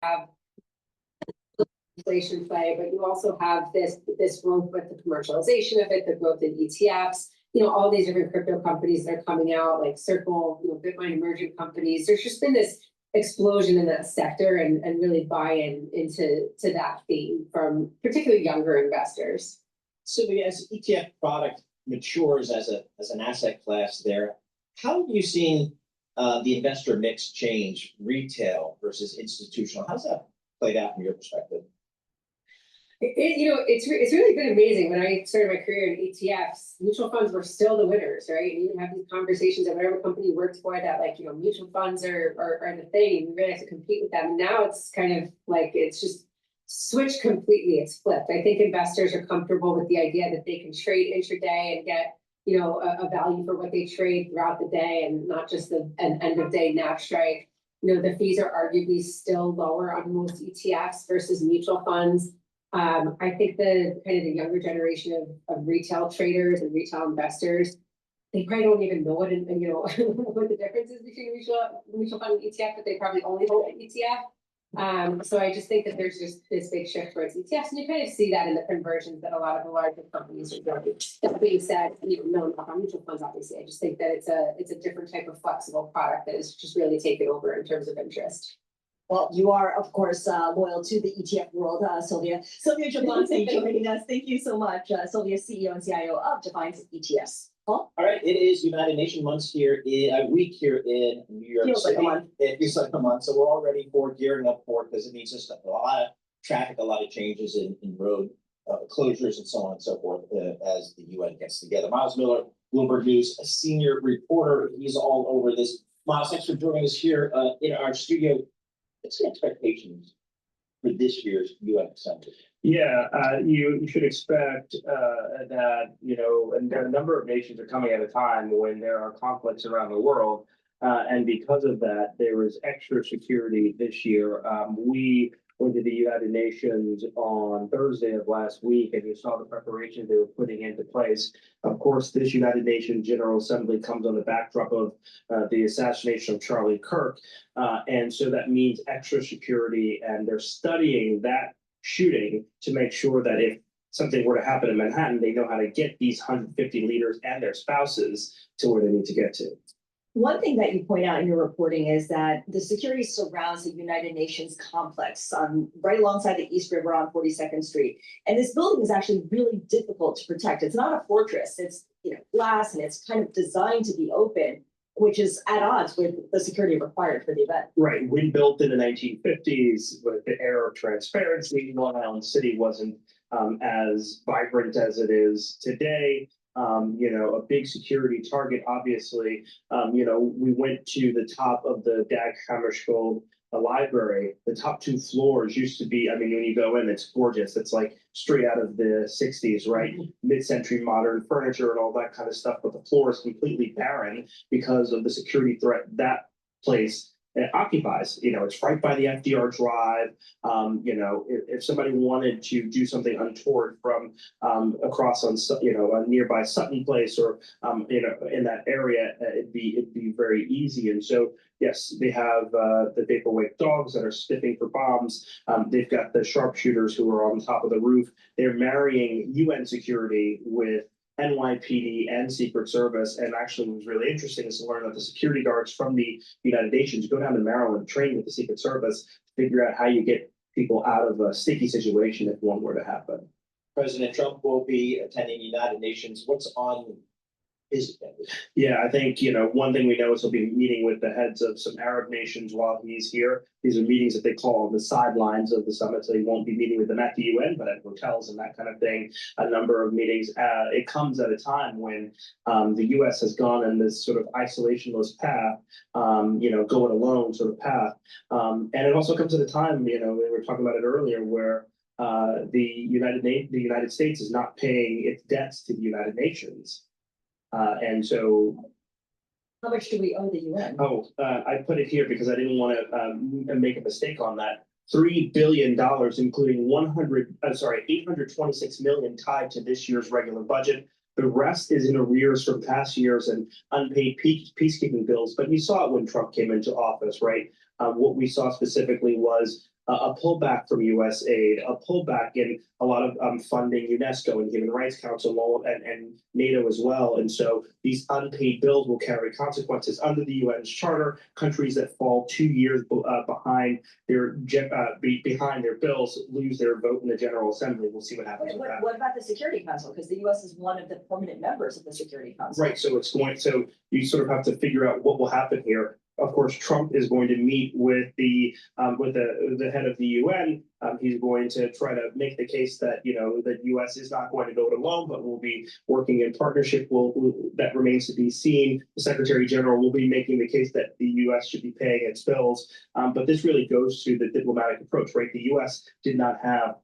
have inflation play, but you also have this growth with the commercialization of it, the growth in ETFs, all these different crypto companies that are coming out, like Circle, Bitcoin emerging companies. There's just been this explosion in that sector and really buy-in into that theme from particularly younger investors. So as ETF product matures as an asset class there, how have you seen the investor mix change, retail versus institutional? How's that played out from your perspective? It's really been amazing. When I started my career in ETFs, mutual funds were still the winners, right? And you have these conversations at whatever company you worked for that, mutual funds are the thing, and you really have to compete with them. And now it's kind of like it's just switched completely. It's flipped. I think investors are comfortable with the idea that they can trade intraday and get a value for what they trade throughout the day, and not just an end of day NAV strike. The fees are arguably still lower on most ETFs versus mutual funds. I think the the younger generation of retail traders and retail investors, they probably don't even know what what the difference is between mutual fund and ETF, but they probably only hold an ETF. So I just think that there's just this big shift towards ETFs, and you kind of see that in the conversions that a lot of the larger companies are doing. That being said, no, not on mutual funds, obviously. I just think that it's a different type of flexible product that is just really taken over in terms of interest. Well, you are, of course, loyal to the ETF world, Sylvia. Sylvia Jablonski joining us. Thank you so much, Sylvia, CEO and CIO of Defiance ETFs. Paul? All right, it is United Nations month here, a week here in New York Feels City. like a month. It feels like a month, so we're all ready for gearing up for it, because it means just a lot of traffic, a lot of changes in road closures and so on and so forth as the UN gets together. Miles Miller, Bloomberg News, a senior reporter. He's all over this. Miles, thanks for joining us here in our studio. What's the expectations for this year's UN Summit? Yeah, you should expect that, and a number of nations are coming at a time when there are conflicts around the world. And because of that, there is extra security this year. We went to the United Nations on Thursday of last week, and you saw the preparations they were putting into place. Of course, this United Nations General Assembly comes on the backdrop of the assassination of Charlie Kirk. And so that means extra security, and they're studying that shooting to make sure that if something were to happen in Manhattan, they know how to get these 150 leaders and their spouses to where they need to get to. One thing that you point out in your reporting is that the security surrounds the United Nations complex right alongside the East River on 42nd Street. And this building is actually really difficult to protect. It's not a fortress. It's glass, and it's kind of designed to be open, which is at odds with the security required for the event. Right. When built in the 1950s with the era of transparency, Long Island City wasn't as vibrant as it is today. A big security target, obviously. We went to the top of the Dag Hammarskjöld library. The top two floors used to be, when you go in, it's gorgeous. It's like straight out of the 60s, right? Mid-century modern furniture and all that kind of stuff. But the floor is completely barren because of the security threat that place occupies. It's right by the FDR Drive. If somebody wanted to do something untoward from across on a nearby Sutton Place or in that area, it'd be very easy. And so yes, they have the vaporwave dogs that are sniffing for bombs. They've got the sharpshooters who are on top of the roof. They're marrying UN security with NYPD and Secret Service. And actually what was really interesting is to learn that the security guards from the United Nations go down to Maryland, train with the Secret Service to figure out how you get people out of a sticky situation if one were to happen. President Trump will be attending the United Nations. What's on his agenda? Yeah, I think, one thing we know is he'll be meeting with the heads of some Arab nations while he's here. These are meetings that they call on the sidelines of the summit, so he won't be meeting with them at the UN, but at hotels and that kind of thing. A number of meetings. It comes at a time when the U.S. has gone in this sort of isolationist path, going alone sort of path. And it also comes at a time, we were talking about it earlier, where the United States is not paying its debts to the United Nations. And so, how much do we owe the UN? I put it here because I didn't want to make a mistake on that. $3 billion, including 826 million tied to this year's regular budget. The rest is in arrears from past years and unpaid peacekeeping bills. But you saw it when Trump came into office, right? What we saw specifically was a pullback from US aid, a pullback in a lot of funding UNESCO and Human Rights Council and NATO as well. And so these unpaid bills will carry consequences under the UN's charter. Countries that fall 2 years behind behind their bills lose their vote in the General Assembly. We'll see what happens with that. What about the Security Council? Because the US is one of the permanent members of the Security Council. Right, so so you sort of have to figure out what will happen here. Of course, Trump is going to meet with the head of the UN. He's going to try to make the case that the U.S. is not going to go it alone, but will be working in partnership. That remains to be seen. The Secretary General will be making the case that the U.S. should be paying its bills. But this really goes to the diplomatic approach, right? The U.S. did not have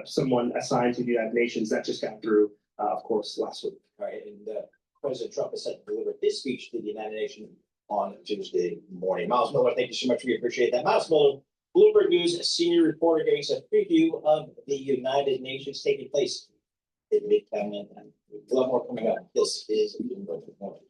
someone assigned to the United Nations. That just got through, of course, last week. Right, and President Trump is set to deliver his speech to the United Nations on Tuesday morning. Miles Miller, thank you so much. We appreciate that. Miles Miller, Bloomberg News senior reporter, giving us a preview of the United Nations taking place in Midtown Manhattan. We'll have more coming up. This is Bloomberg Report.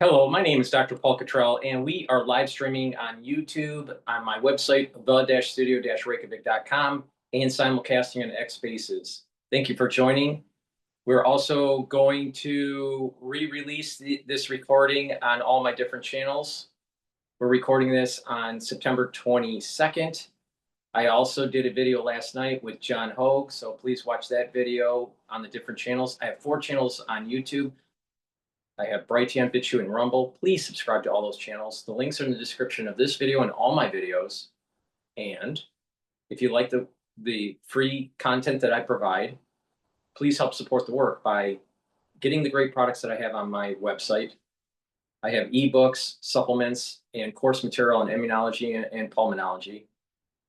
Hello, my name is DrPaulCottrell, and we are live streaming on YouTube, on my website, the-studio-reykjavik.com, and simulcasting on X Spaces. Thank you for joining. We're also going to re-release this recording on all my different channels. We're recording this on September 22nd. I also did a video last night with John Hogue, so please watch that video on the different channels. I have 4 channels on YouTube. I have Brighteon, Bitchute, and Rumble. Please subscribe to all those channels. The links are in the description of this video and all my videos. And if you like the free content that I provide, please help support the work by getting the great products that I have on my website. I have ebooks, supplements, and course material on immunology and pulmonology.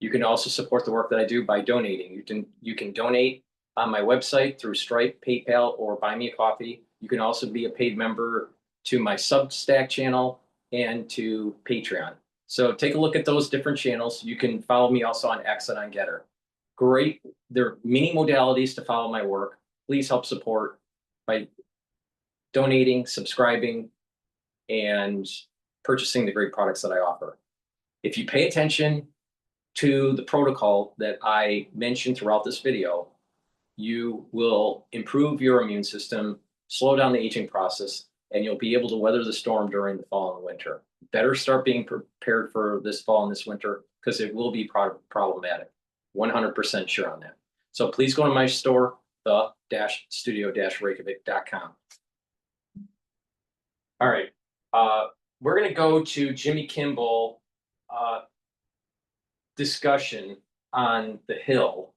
You can also support the work that I do by donating. You can donate on my website through Stripe, PayPal, or Buy Me a Coffee. You can also be a paid member to my Substack channel and to Patreon. So take a look at those different channels. You can follow me also on X and on GETTR. Great. There are many modalities to follow my work. Please help support by donating, subscribing, and purchasing the great products that I offer. If you pay attention to the protocol that I mentioned throughout this video, you will improve your immune system, slow down the aging process, and you'll be able to weather the storm during the fall and winter. Better start being prepared for this fall and this winter because it will be problematic. 100% sure on that. So please go to my store, the-studio-reykjavik.com. All right, we're going to go to Jimmy Kimmel discussion on the Hill.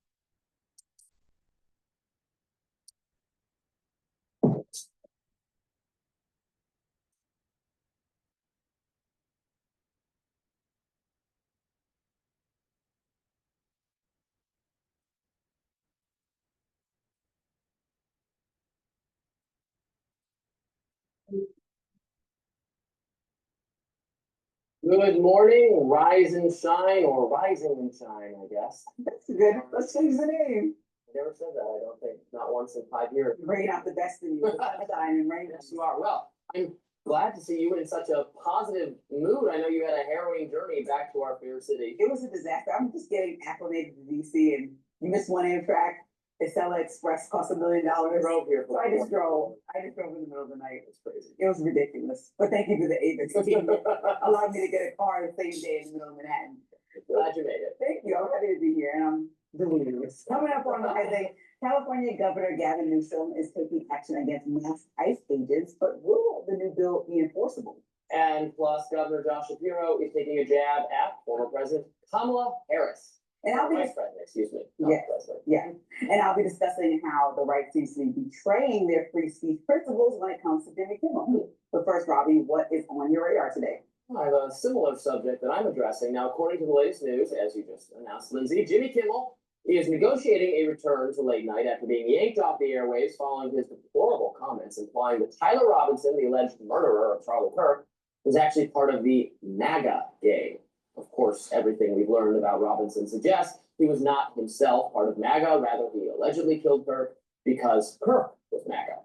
Good morning, rise and shine, or rising and shine, I guess. That's good. Let's change the name. I never said that, I don't think, not once in 5 years. Bringing out the best in you. Shining right now. Yes, you are. Well, I'm glad to see you in such a positive mood. I know you had a harrowing journey back to our fair city. It was a disaster. I'm just getting acclimated to DC, and you missed one Amtrak. The Acela Express cost $1 million. Drove here So for I just drove in the middle of the night. It's crazy. It was ridiculous. But thank you to the Avis team that allowed me to get a car the same day in the middle of Manhattan. Glad you made it. Thank you. I'm happy to be here, and I'm delirious. Coming up on Wednesday, California Governor Gavin Newsom is taking action against mass ICE agents, but will the new bill be enforceable? And plus, Governor Josh Shapiro is taking a jab at former President Kamala Harris. And I'll be Vice President, excuse me. not Yeah. President. Yeah, and I'll be discussing how the right seems to be betraying their free speech principles when it comes to Jimmy Kimmel. But first, Robbie, what is on your radar today? I have a similar subject that I'm addressing. Now, according to the latest news, as you just announced, Lindsay, Jimmy Kimmel is negotiating a return to late night after being yanked off the airwaves following his deplorable comments implying that Tyler Robinson, the alleged murderer of Charlie Kirk, was actually part of the MAGA gang. Of course, everything we've learned about Robinson suggests he was not himself part of MAGA. Rather, he allegedly killed Kirk because Kirk was MAGA.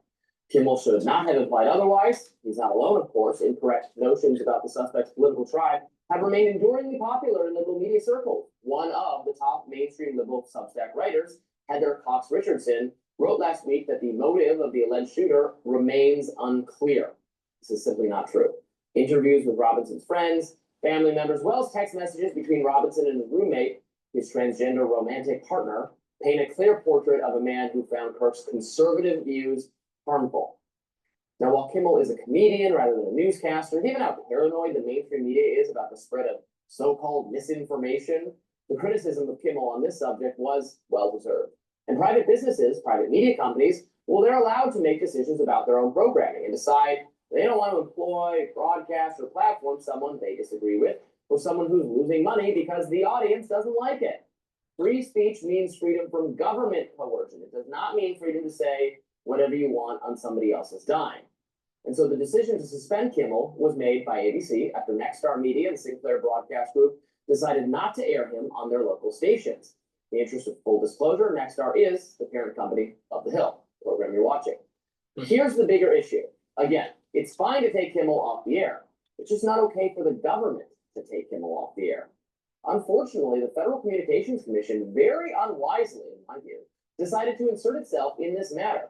Kimmel should not have implied otherwise. He's not alone, of course. Incorrect notions about the suspect's political tribe have remained enduringly popular in liberal media circles. One of the top mainstream liberal Substack writers, Heather Cox Richardson, wrote last week that the motive of the alleged shooter remains unclear. This is simply not true. Interviews with Robinson's friends, family members, as well as text messages between Robinson and his roommate, his transgender romantic partner, paint a clear portrait of a man who found Kirk's conservative views harmful. Now, while Kimmel is a comedian rather than a newscaster, given how paranoid the mainstream media is about the spread of so-called misinformation, the criticism of Kimmel on this subject was well-deserved. And private businesses, private media companies, well, they're allowed to make decisions about their own programming and decide they don't want to employ, broadcast, or platform someone they disagree with, or someone who's losing money because the audience doesn't like it. Free speech means freedom from government coercion. It does not mean freedom to say whatever you want on somebody else's dime. And so the decision to suspend Kimmel was made by ABC after Nexstar Media and Sinclair Broadcast Group decided not to air him on their local stations. In the interest of full disclosure, Nexstar is the parent company of The Hill, program you're watching. Here's the bigger issue. Again, it's fine to take Kimmel off the air. It's just not okay for the government to take Kimmel off the air. Unfortunately, the Federal Communications Commission, very unwisely, in my view, decided to insert itself in this matter.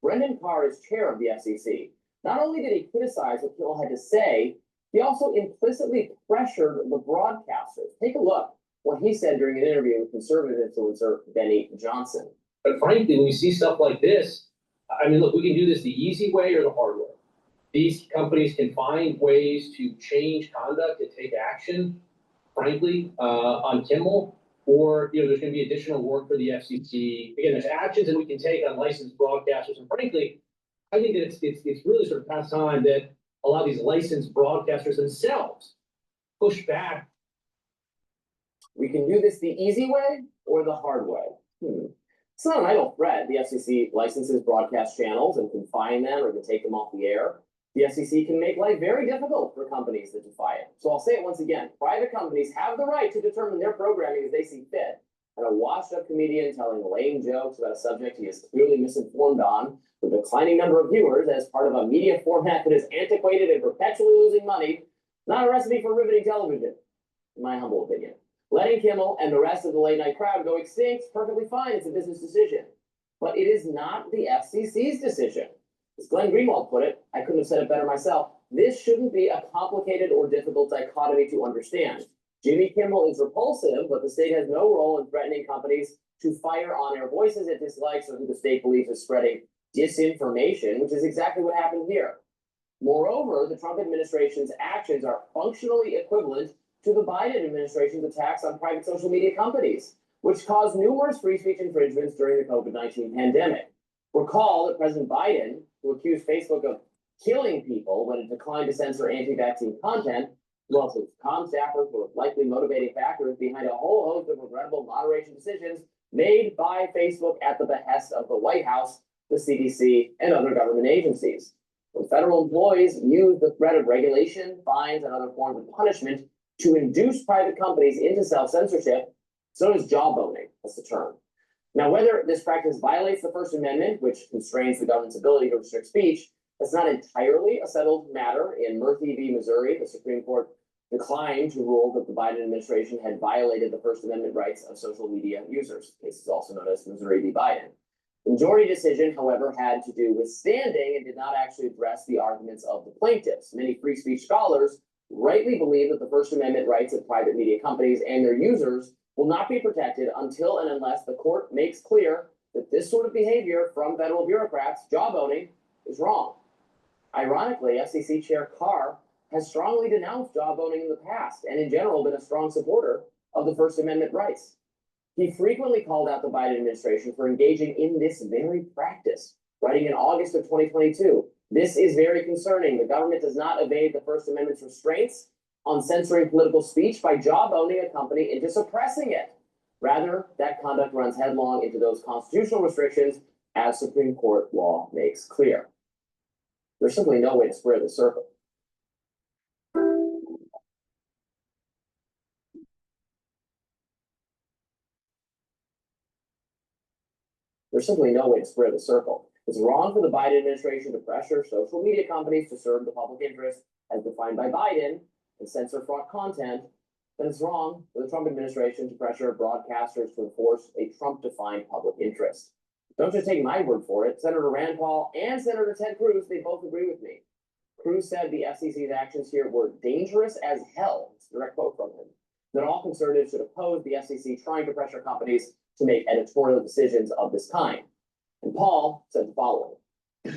Brendan Carr is chair of the FCC. Not only did he criticize what Kimmel had to say, he also implicitly pressured the broadcasters. Take a look what he said during an interview with conservative influencer Benny Johnson. But frankly, when you see stuff like this, I mean, look, we can do this the easy way or the hard way. These companies can find ways to change conduct and take action, frankly, on Kimmel, or, there's going to be additional work for the FCC. Again, there's actions that we can take on licensed broadcasters. And frankly, I think that it's really sort of past time that a lot of these licensed broadcasters themselves push back. We can do this the easy way or the hard way. It's not an idle threat. The FCC licenses broadcast channels and can fine them or can take them off the air. The FCC can make life very difficult for companies that defy it. So I'll say it once again. Private companies have the right to determine their programming as they see fit. And a washed-up comedian telling lame jokes about a subject he is clearly misinformed on, with a declining number of viewers as part of a media format that is antiquated and perpetually losing money, not a recipe for riveting television, in my humble opinion. Letting Kimmel and the rest of the late-night crowd go extinct, perfectly fine. It's a business decision. But it is not the FCC's decision. As Glenn Greenwald put it, I couldn't have said it better myself, this shouldn't be a complicated or difficult dichotomy to understand. Jimmy Kimmel is repulsive, but the state has no role in threatening companies to fire on-air voices it dislikes or who the state believes is spreading disinformation, which is exactly what happened here. Moreover, the Trump administration's actions are functionally equivalent to the Biden administration's attacks on private social media companies, which caused numerous free speech infringements during the COVID-19 pandemic. Recall that President Biden, who accused Facebook of killing people when it declined to censor anti-vaccine content, well, his comm staffers were likely motivating factors behind a whole host of regrettable moderation decisions made by Facebook at the behest of the White House, the CDC, and other government agencies. When federal employees use the threat of regulation, fines, and other forms of punishment to induce private companies into self-censorship, so does jawboning, that's the term. Now, whether this practice violates the First Amendment, which constrains the government's ability to restrict speech, That's not entirely a settled matter. In Murphy v. Missouri, the Supreme Court declined to rule that the Biden administration had violated the First Amendment rights of social media users. The case is also known as Missouri v. Biden. The majority decision, however, had to do with standing and did not actually address the arguments of the plaintiffs. Many free speech scholars rightly believe that the First Amendment rights of private media companies and their users will not be protected until and unless the court makes clear that this sort of behavior from federal bureaucrats, job owning, is wrong. Ironically, FCC Chair Carr has strongly denounced job owning in the past and in general been a strong supporter of the First Amendment rights. He frequently called out the Biden administration for engaging in this very practice, writing in August of 2022, "This is very concerning. The government does not evade the First Amendment's restraints on censoring political speech by job owning a company into suppressing it. Rather, that conduct runs headlong into those constitutional restrictions, as Supreme Court law makes clear." There's simply no way to square the circle. There's simply no way to square the circle. It's wrong for the Biden administration to pressure social media companies to serve the public interest as defined by Biden and censor fraught content. Then it's wrong for the Trump administration to pressure broadcasters to enforce a Trump-defined public interest. Don't just take my word for it. Senator Rand Paul and Senator Ted Cruz, they both agree with me. Cruz said the FCC's actions here were dangerous as hell. It's a direct quote from him. That all conservatives should oppose the FCC trying to pressure companies to make editorial decisions of this kind. And Paul said the following.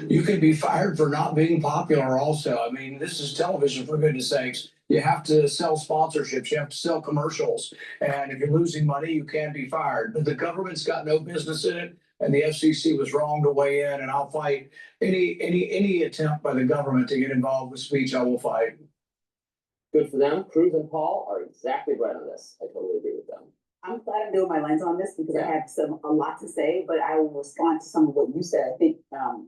You can be fired for not being popular also. I mean, this is television, for goodness sakes. You have to sell sponsorships, you have to sell commercials. And if you're losing money, you can be fired. But the government's got no business in it. And the FCC was wrong to weigh in. And I'll fight any attempt by the government to get involved with speech. I will fight. Good for them. Cruz and Paul are exactly right on this. I totally agree with them. I'm glad I'm doing my lens on this because I Yeah. have a lot to say, but I will respond to some of what you said. I think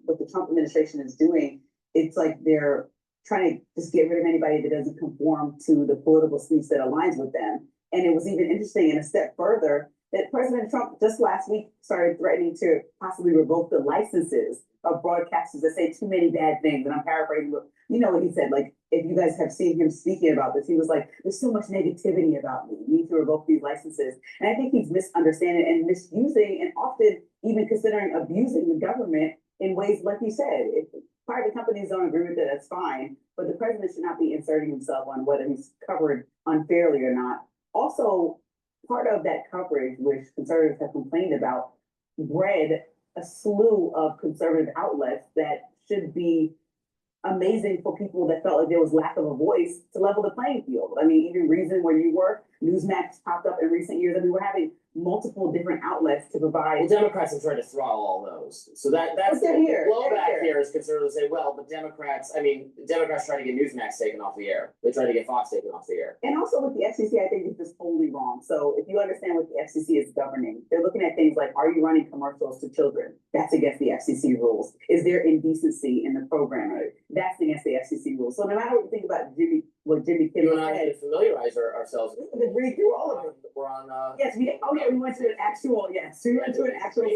what the Trump administration is doing, it's like they're trying to just get rid of anybody that doesn't conform to the political speech that aligns with them. And it was even interesting in a step further that President Trump just last week started threatening to possibly revoke the licenses of broadcasters that say too many bad things. And I'm paraphrasing, but you know what he said, like, if you guys have seen him speaking about this, he was like, there's so much negativity about me. You need to revoke these licenses. And I think he's misunderstanding and misusing and often even considering abusing the government in ways, like you said, if private companies don't agree with it, that's fine. But the president should not be inserting himself on whether he's covered unfairly or not. Also, part of that coverage, which conservatives have complained about, bred a slew of conservative outlets that should be amazing for people that felt like there was lack of a voice to level the playing field. I mean, even Reason, where you work, Newsmax popped up in recent years. I mean, we're having multiple different outlets to provide. Well, Democrats have tried to throttle all those. So that's But they're here. blowback here is conservatives say, well, but Democrats try to get Newsmax taken off the air. They try to get Fox taken off the air. And also with the FCC, I think it's just totally wrong. So if you understand what the FCC is governing, they're looking at things like, are you running commercials to children? That's against the FCC rules. Is there indecency in the programming? That's against the FCC rules. So no matter what you think about Jimmy You Kimmel and I had to familiarize ourselves. to read through all of it. We're on, Yes, we went to an actual,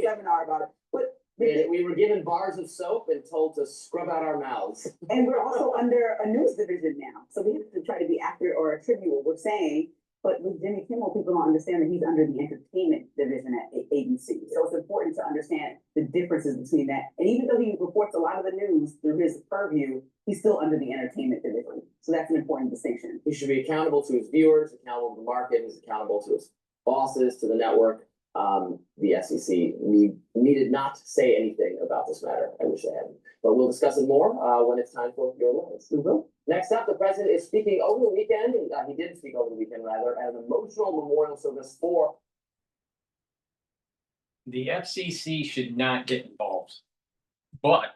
seminar about it. But we were given bars of soap and told to scrub out our mouths. and we're also under a news division now. So we have to try to be accurate or attribute what we're saying. But with Jimmy Kimmel, people don't understand that he's under the entertainment division at ABC. So it's important to understand the differences between that. And even though he reports a lot of the news through his purview, he's still under the entertainment division. So that's an important distinction. He should be accountable to his viewers, accountable to the market, he's accountable to his bosses, to the network. The SEC needed not say anything about this matter. I wish they hadn't. But we'll discuss it more when it's time for your lens. We will. Next up, the president is speaking over the weekend. He did speak over the weekend, rather, at an emotional memorial service for. The FCC should not get involved, but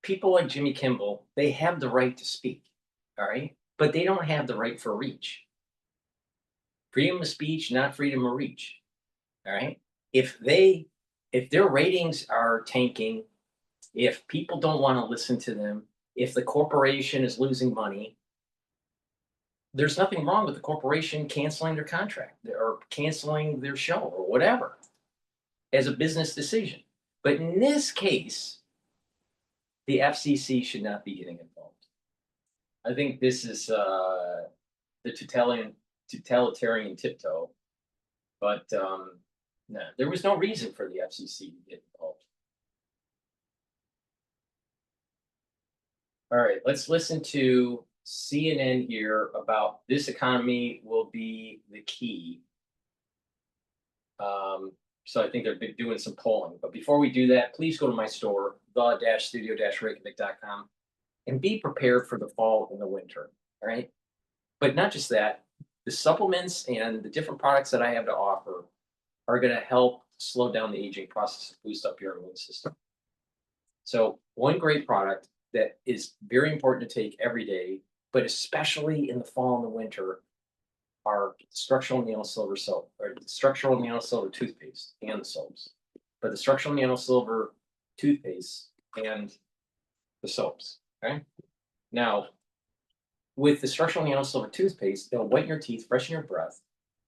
people like Jimmy Kimmel, they have the right to speak, all right? But they don't have the right for reach. Freedom of speech, not freedom of reach, all right? If their ratings are tanking, if people don't want to listen to them, if the corporation is losing money, there's nothing wrong with the corporation canceling their contract or canceling their show or whatever as a business decision. But in this case, the FCC should not be getting involved. I think this is the totalitarian tiptoe. But no, there was no reason for the FCC to get involved. All right, let's listen to CNN here about this economy will be the key. So I think they're doing some polling. But before we do that, please go to my store, the-studio-reykjavik.com, and be prepared for the fall and the winter. All right. But not just that, the supplements and the different products that I have to offer are going to help slow down the aging process and boost up your immune system. So one great product that is very important to take every day, but especially in the fall and the winter, are structural nanosilver soap, or structural nanosilver toothpaste and the soaps. But the structural nanosilver toothpaste and the soaps. Okay. Now, with the structural nanosilver toothpaste, they'll whiten your teeth, freshen your breath,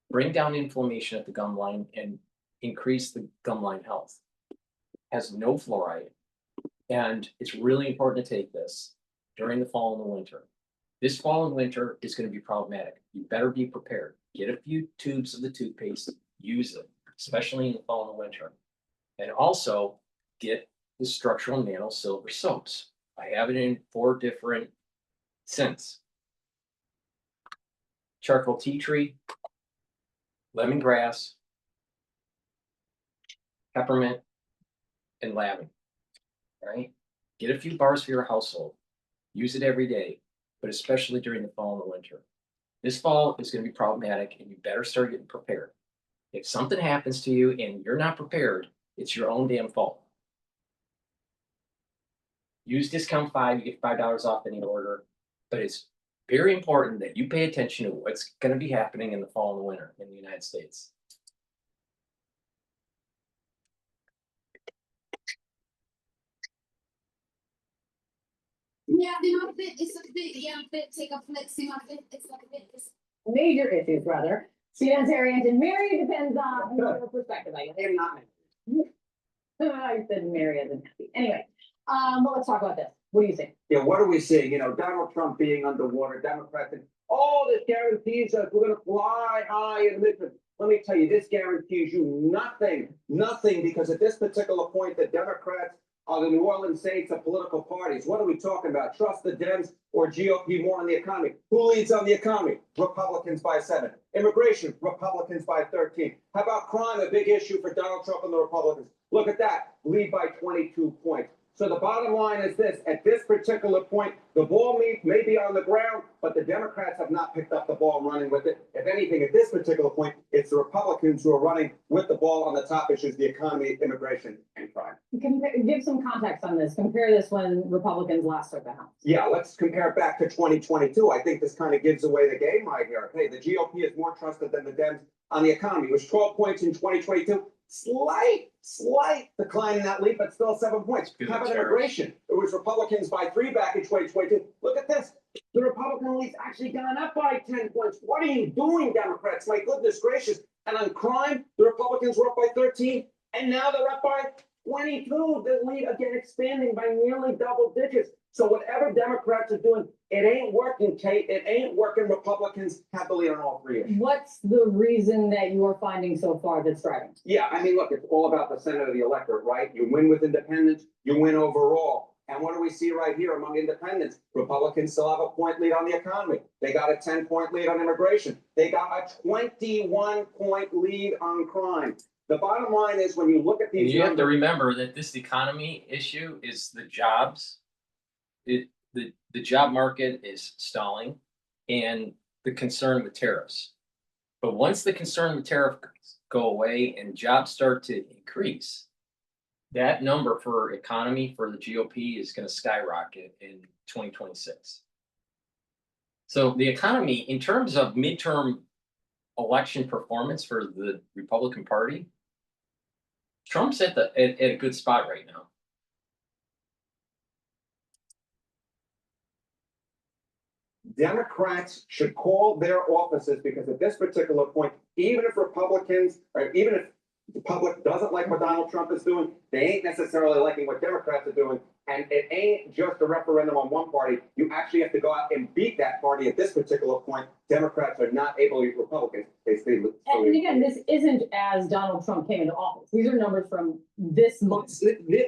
bring down inflammation at the gum line, and increase the gum line health. Has no fluoride, and it's really important to take this during the fall and the winter. This fall and winter is going to be problematic. You better be prepared. Get a few tubes of the toothpaste, use it, especially in the fall and the winter. And also get the structural nanosilver soaps. I have it in 4 different scents: charcoal tea tree, lemongrass, peppermint, and lavender. All right. Get a few bars for your household. Use it every day, but especially during the fall and the winter. This fall is going to be problematic, and you better start getting prepared. If something happens to you and you're not prepared, it's your own damn fault. Use discount 5, you get $5 off any order, but it's very important that you pay attention to what's going to be happening in the fall and the winter in the United States. Yeah, they might fit, it's a bit, yeah, fit, take a flex, see my fit, it's like a bit, it's. Major issues, rather. CNN's Ariant and Mary depends on your perspective, I guess. They're not. I said Mary as in happy. Anyway, well, let's talk about this. What do you think? Yeah, what are we seeing? You know, Donald Trump being underwater, Democrats, and all this guarantees us we're gonna fly high in the midterm. Let me tell you, this guarantees you nothing, because at this particular point, the Democrats are the New Orleans Saints of political parties. What are we talking about? Trust the Dems or GOP more on the economy? Who leads on the economy? Republicans by 7. Immigration, Republicans by 13. How about crime, a big issue for Donald Trump and the Republicans? Look at that, lead by 22 points. So the bottom line is this: at this particular point, the ball may be on the ground, but the Democrats have not picked up the ball and running with it. If anything, at this particular point, it's the Republicans who are running with the ball on the top issues: the economy, immigration, and crime. Give some context on this. Compare this when Republicans last took the House. Yeah, let's compare it back to 2022. I think this kind of gives away the game right here. Hey, the GOP is more trusted than the Dems on the economy. It was 12 points in 2022. Slight decline in that lead, but still 7 points. How about immigration? It was Republicans by 3 back in 2022. Look at this. The Republican lead's actually gone up by 10 points. What are you doing, Democrats? My goodness gracious. And on crime, the Republicans were up by 13, and now they're up by 22. The lead again expanding by nearly double digits. So whatever Democrats are doing, it ain't working, Kate. It ain't working. Republicans have the lead on all 3 issues. What's the reason that you're finding so far that's driving? Yeah, I mean, look, it's all about the center of the electorate, right? You win with independents, you win overall. And what do we see right here among independents? Republicans still have a point lead on the economy. They got a 10-point lead on immigration. They got a 21-point lead on crime. The bottom line is, when you look at these, you have to remember that this economy issue is the jobs. The job market is stalling, and the concern with tariffs. But once the concern with tariffs go away and jobs start to increase, that number for economy for the GOP is going to skyrocket in 2026. So the economy, in terms of midterm election performance for the Republican Party, Trump's at a good spot right now. Democrats should call their offices, because at this particular point, even if Republicans, or even if the public doesn't like what Donald Trump is doing. They ain't necessarily liking what Democrats are doing. And it ain't just a referendum on one party. You actually have to go out and beat that party at this particular point. Democrats are not able to beat Republicans. They stay. And again, this isn't as Donald Trump came into office. These are numbers from this month.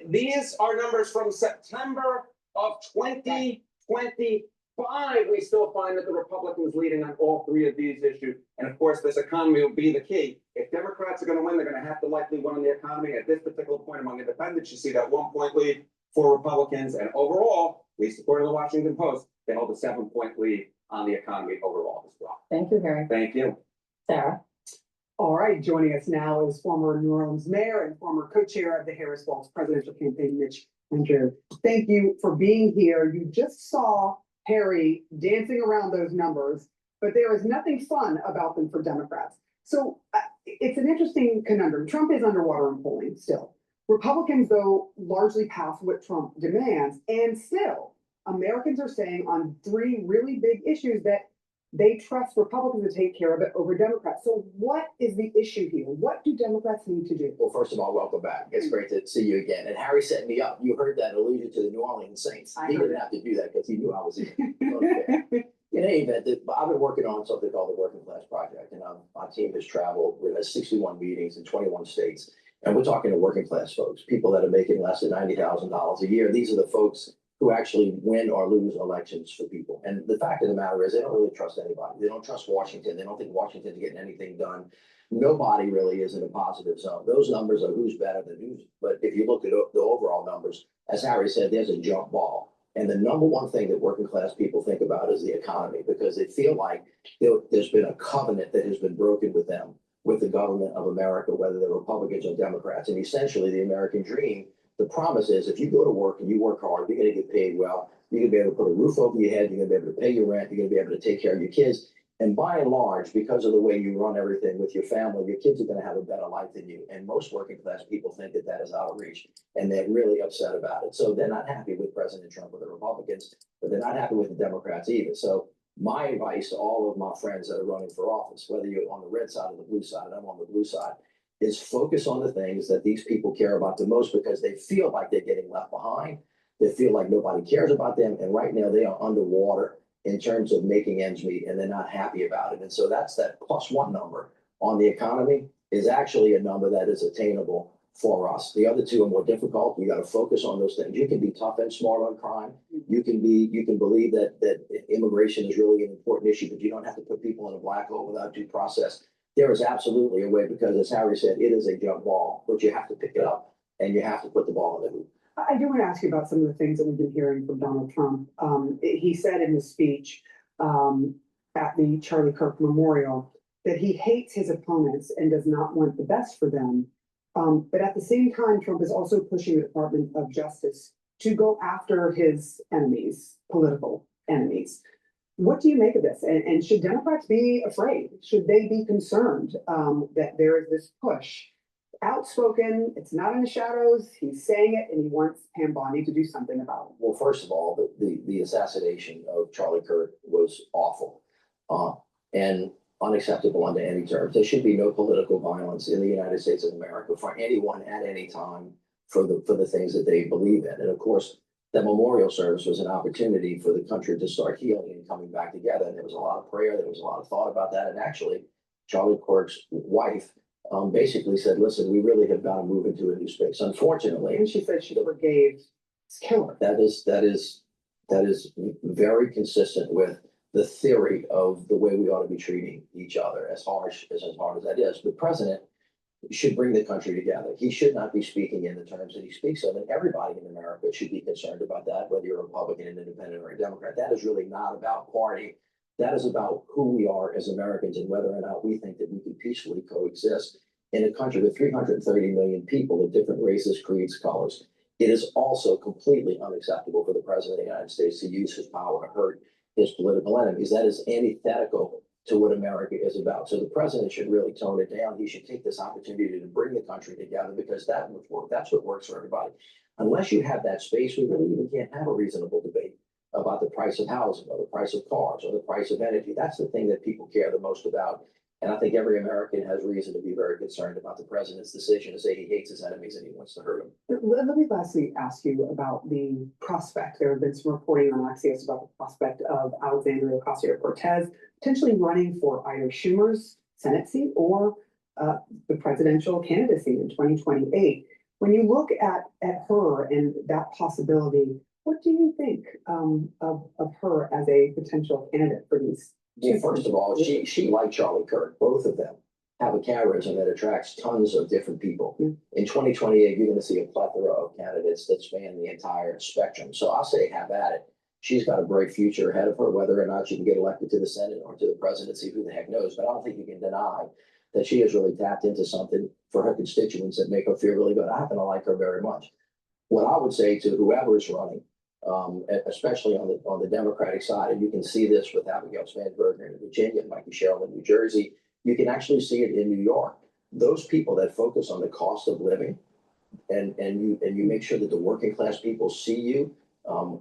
These are numbers from September of 2025. We still find that the Republicans leading on all three of these issues. And of course, this economy will be the key. If Democrats are going to win, they're going to have to likely win on the economy. At this particular point among independents, you see that 1-point lead for Republicans. And overall, at least according to the Washington Post, they hold a 7-point lead on the economy overall as well. Thank you, Harry. Thank you. Sarah. All right, joining us now is former New Orleans mayor and former co-chair of the Harris Walz presidential campaign, Mitch Andrew. Thank you for being here. You just saw Harry dancing around those numbers, but there is nothing fun about them for Democrats. So it's an interesting conundrum. Trump is underwater in polling still. Republicans, though, largely pass what Trump demands, and still Americans are saying on three really big issues that they trust Republicans to take care of it over Democrats. So what is the issue here? What do Democrats need to do? Well, first of all, welcome back. It's great to see you again. And Harry set me up. You heard that allusion to the New Orleans Saints. He didn't have to do that because he knew I was here. In any event, I've been working on something called the Working Class Project, and my team has traveled. We've had 61 meetings in 21 states, and we're talking to working class folks, people that are making less than $90,000 a year. These are the folks who actually win or lose elections for people. And the fact of the matter is they don't really trust anybody. They don't trust Washington. They don't think Washington's getting anything done. Nobody really is in a positive zone. Those numbers are who's better than who's. But if you look at the overall numbers, as Harry said, there's a jump ball. And the number one thing that working class people think about is the economy, because they feel like there's been a covenant that has been broken with them, with the government of America, whether they're Republicans or Democrats. And essentially the American dream, the promise is if you go to work and you work hard, you're going to get paid well. You're going to be able to put a roof over your head. You're going to be able to pay your rent. You're going to be able to take care of your kids. And by and large, because of the way you run everything with your family, your kids are going to have a better life than you. And most working class people think that that is out of reach, and they're really upset about it. So they're not happy with President Trump or the Republicans, but they're not happy with the Democrats either. So my advice to all of my friends that are running for office, whether you're on the red side or the blue side, and I'm on the blue side, is focus on the things that these people care about the most, because they feel like they're getting left behind. They feel like nobody cares about them. And right now they are underwater in terms of making ends meet, and they're not happy about it. And so that's that +1 number on the economy is actually a number that is attainable for us. The other two are more difficult. You got to focus on those things. You can be tough and smart on crime. You can believe that immigration is really an important issue, but you don't have to put people in a black hole without due process. There is absolutely a way, because as Harry said, it is a jump ball, but you have to pick it up and you have to put the ball in the hoop. I do want to ask you about some of the things that we've been hearing from Donald Trump. He said in his speech at the Charlie Kirk Memorial that he hates his opponents and does not want the best for them. But at the same time, Trump is also pushing the Department of Justice to go after his enemies, political enemies. What do you make of this? And should Democrats be afraid? Should they be concerned that there is this push? Outspoken, it's not in the shadows, he's saying it, and he wants Pam Bondi to do something about it. Well, first of all, the assassination of Charlie Kirk was awful and unacceptable under any terms. There should be no political violence in the United States of America for anyone at any time for the things that they believe in. And of course, the memorial service was an opportunity for the country to start healing and coming back together. And there was a lot of prayer, there was a lot of thought about that. And actually, Charlie Kirk's wife basically said, listen, we really have got to move into a new space. Unfortunately. And she said she forgave his killer. That is very consistent with the theory of the way we ought to be treating each other, as hard as that is. The president should bring the country together. He should not be speaking in the terms that he speaks of, and everybody in America should be concerned about that, whether you're a Republican, an independent, or a Democrat. That is really not about party. That is about who we are as Americans and whether or not we think that we can peacefully coexist in a country with 330 million people of different races, creeds, colors. It is also completely unacceptable for the president of the United States to use his power to hurt his political enemies. That is antithetical to what America is about. So the president should really tone it down. He should take this opportunity to bring the country together, because that's what works for everybody. Unless you have that space, we really even can't have a reasonable debate about the price of housing or the price of cars or the price of energy. That's the thing that people care the most about. And I think every American has reason to be very concerned about the president's decision to say he hates his enemies and he wants to hurt them. Let me lastly ask you about the prospect. There have been some reporting on Axios about the prospect of Alexandria Ocasio-Cortez potentially running for either Schumer's Senate seat or the presidential candidacy in 2028. When you look at her and that possibility, what do you think of her as a potential candidate for these? Well, first of all, she like Charlie Kirk, both of them have a charisma that attracts tons of different people. In 2028, you're going to see a plethora of candidates that span the entire spectrum. So I'll say have at it. She's got a bright future ahead of her, whether or not she can get elected to the Senate or to the presidency, who the heck knows. But I don't think you can deny that she has really tapped into something for her constituents that make her feel really good. I happen to like her very much. What I would say to whoever is running, especially on the Democratic side, and you can see this with Abigail Spanberger in Virginia, Mikey Sherrill in New Jersey. You can actually see it in New York. Those people that focus on the cost of living, and you make sure that the working class people see you,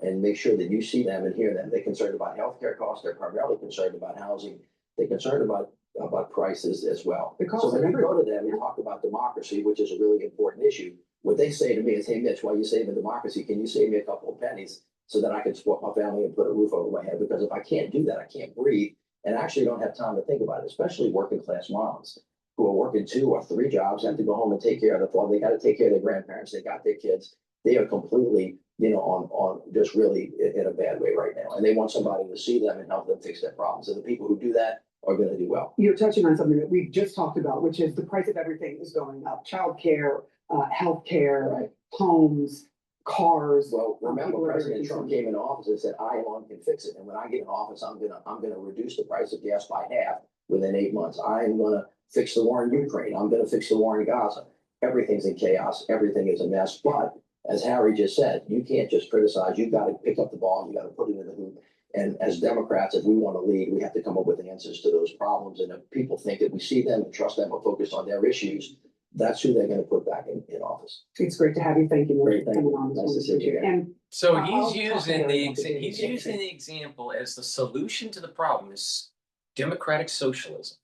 and make sure that you see them and hear them. They're concerned about healthcare costs. They're primarily concerned about housing. They're concerned about prices as well. So when you go to them and talk about democracy, which is a really important issue, what they say to me is, hey, Mitch, while you're saving democracy, can you save me a couple of pennies so that I can support my family and put a roof over my head? Because if I can't do that, I can't breathe and actually don't have time to think about it, especially working class moms who are working 2 or 3 jobs, have to go home and take care of the father. They got to take care of their grandparents. They got their kids. They are completely, on just really in a bad way right now. And they want somebody to see them and help them fix their problems. And the people who do that are going to do well. You're touching on something that we just talked about, which is the price of everything is going up. Childcare, healthcare, Right. Homes, cars. Well, remember, President Trump came into office and said, I alone can fix it. And when I get in office, I'm gonna reduce the price of gas by half within 8 months. I am gonna fix the war in Ukraine. I'm gonna fix the war in Gaza. Everything's in chaos. Everything is a mess. But as Harry just said, you can't just criticize. You've got to pick up the ball. You got to put it in the hoop. And as Democrats, if we want to lead, we have to come up with answers to those problems. And if people think that we see them and trust them or focus on their issues, that's who they're going to put back in office. It's great to have you. Thank you. Great, thank you. On this Nice to one. see you again. And So I'll he's talk to using Harry about the he's GETTR. using the example as the solution to the problem is democratic socialism.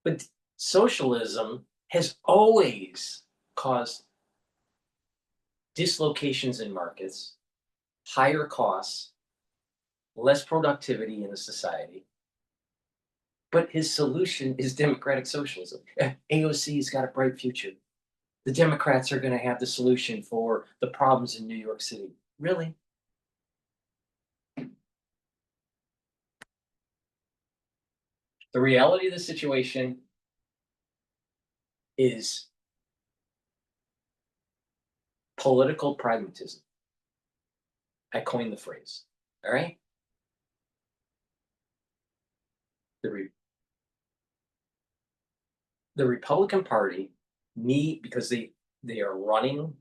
But socialism has always caused dislocations in markets, higher costs, less productivity in the society. But his solution is democratic socialism. AOC's got a bright future. The Democrats are going to have the solution for the problems in New York City. Really? The reality of the situation is political pragmatism. I coined the phrase. All right? The Republican Party because they are running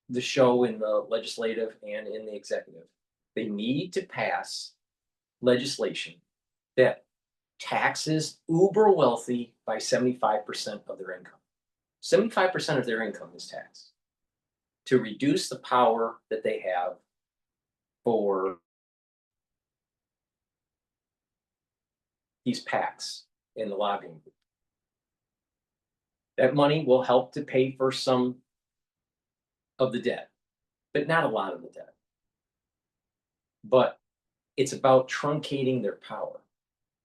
the show in the legislative and in the executive. They need to pass legislation that taxes uber wealthy by 75% of their income. 75% of their income is taxed to reduce the power that they have for these PACs in the lobbying group. That money will help to pay for some of the debt, but not a lot of the debt. But it's about truncating their power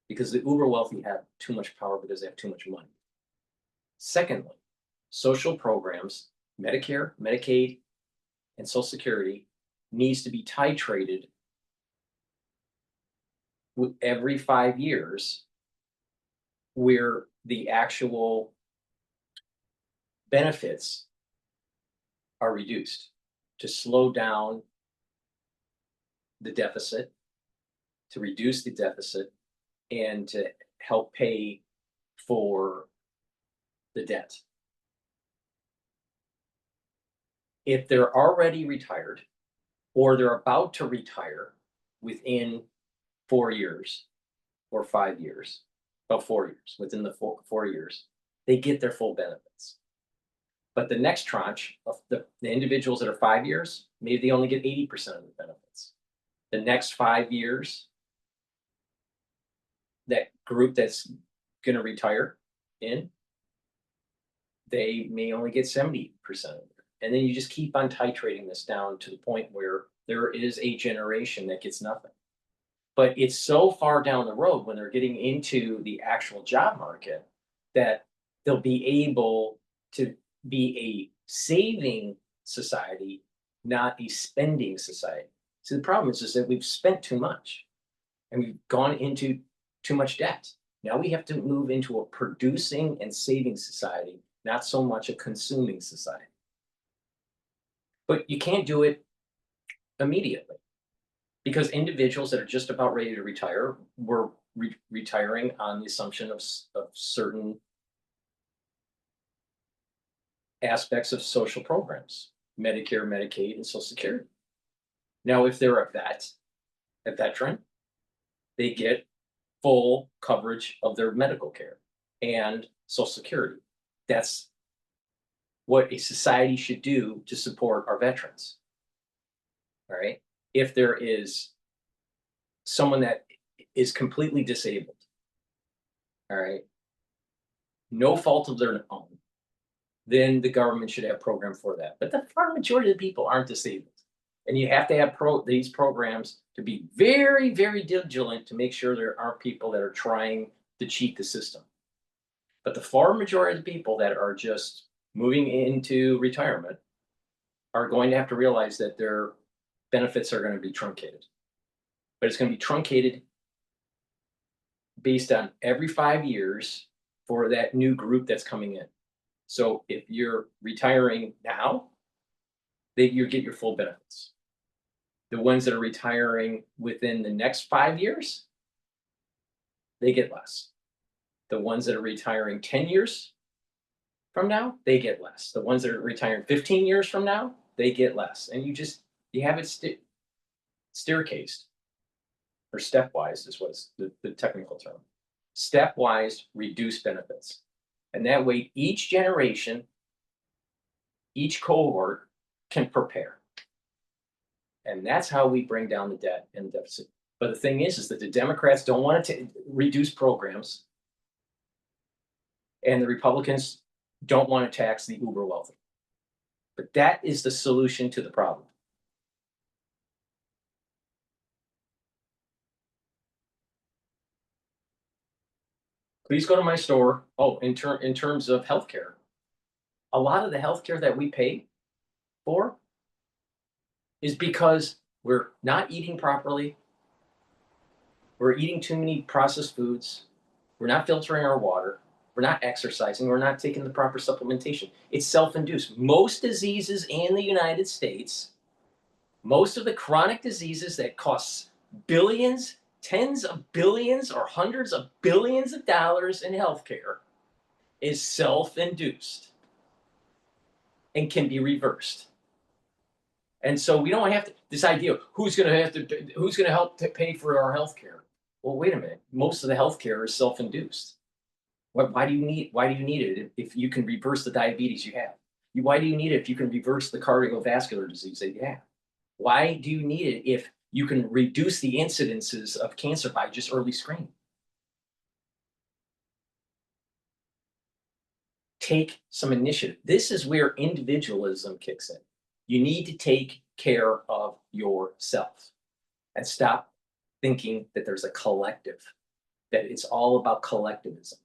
because the uber wealthy have too much power because they have too much money. Secondly, social programs, Medicare, Medicaid, and Social Security needs to be titrated every 5 years where the actual benefits are reduced to slow down the deficit, to reduce the deficit, and to help pay for the debt. If they're already retired or they're about to retire within 4 years or 5 years, about 4 years, within the 4 years, they get their full benefits. But the next tranche of the individuals that are 5 years, maybe they only get 80% of the benefits. The next 5 years, that group that's gonna retire in, they may only get 70% of it. And then you just keep on titrating this down to the point where there is a generation that gets nothing. But it's so far down the road when they're getting into the actual job market that they'll be able to be a saving society, not a spending society. So the problem is that we've spent too much and we've gone into too much debt. Now we have to move into a producing and saving society, not so much a consuming society. But you can't do it immediately because individuals that are just about ready to retire were retiring on the assumption of certain aspects of social programs, Medicare, Medicaid, and Social Security. Now, if they're a veteran, they get full coverage of their medical care and Social Security. That's what a society should do to support our veterans. All right. If there is someone that is completely disabled, all right, no fault of their own, then the government should have a program for that. But the far majority of the people aren't disabled. And you have to have these programs to be very, very vigilant to make sure there aren't people that are trying to cheat the system. But the far majority of the people that are just moving into retirement are going to have to realize that their benefits are going to be truncated. But it's going to be truncated based on every 5 years for that new group that's coming in. So if you're retiring now, you get your full benefits. The ones that are retiring within the next 5 years, they get less. The ones that are retiring 10 years from now, they get less. The ones that are retiring 15 years from now, they get less. And you have it staircased, or stepwise is what's the technical term. Stepwise reduced benefits. And that way, each generation, each cohort can prepare. And that's how we bring down the debt and the deficit. But the thing is that the Democrats don't want to reduce programs, and the Republicans don't want to tax the uber wealthy. But that is the solution to the problem. Please go to my store. Oh, in terms of healthcare, a lot of the healthcare that we pay for is because we're not eating properly. We're eating too many processed foods. We're not filtering our water. We're not exercising. We're not taking the proper supplementation. It's self-induced. Most diseases in the United States, most of the chronic diseases that cost billions, tens of billions, or hundreds of billions of dollars in healthcare is self-induced and can be reversed. And so we don't have to, this idea of who's going to help to pay for our healthcare. Well, wait a minute. Most of the healthcare is self-induced. Why do you need it if you can reverse the diabetes you have? Why do you need it if you can reverse the cardiovascular disease that you have? Why do you need it if you can reduce the incidences of cancer by just early screening? Take some initiative. This is where individualism kicks in. You need to take care of yourself and stop thinking that there's a collective, that it's all about collectivism.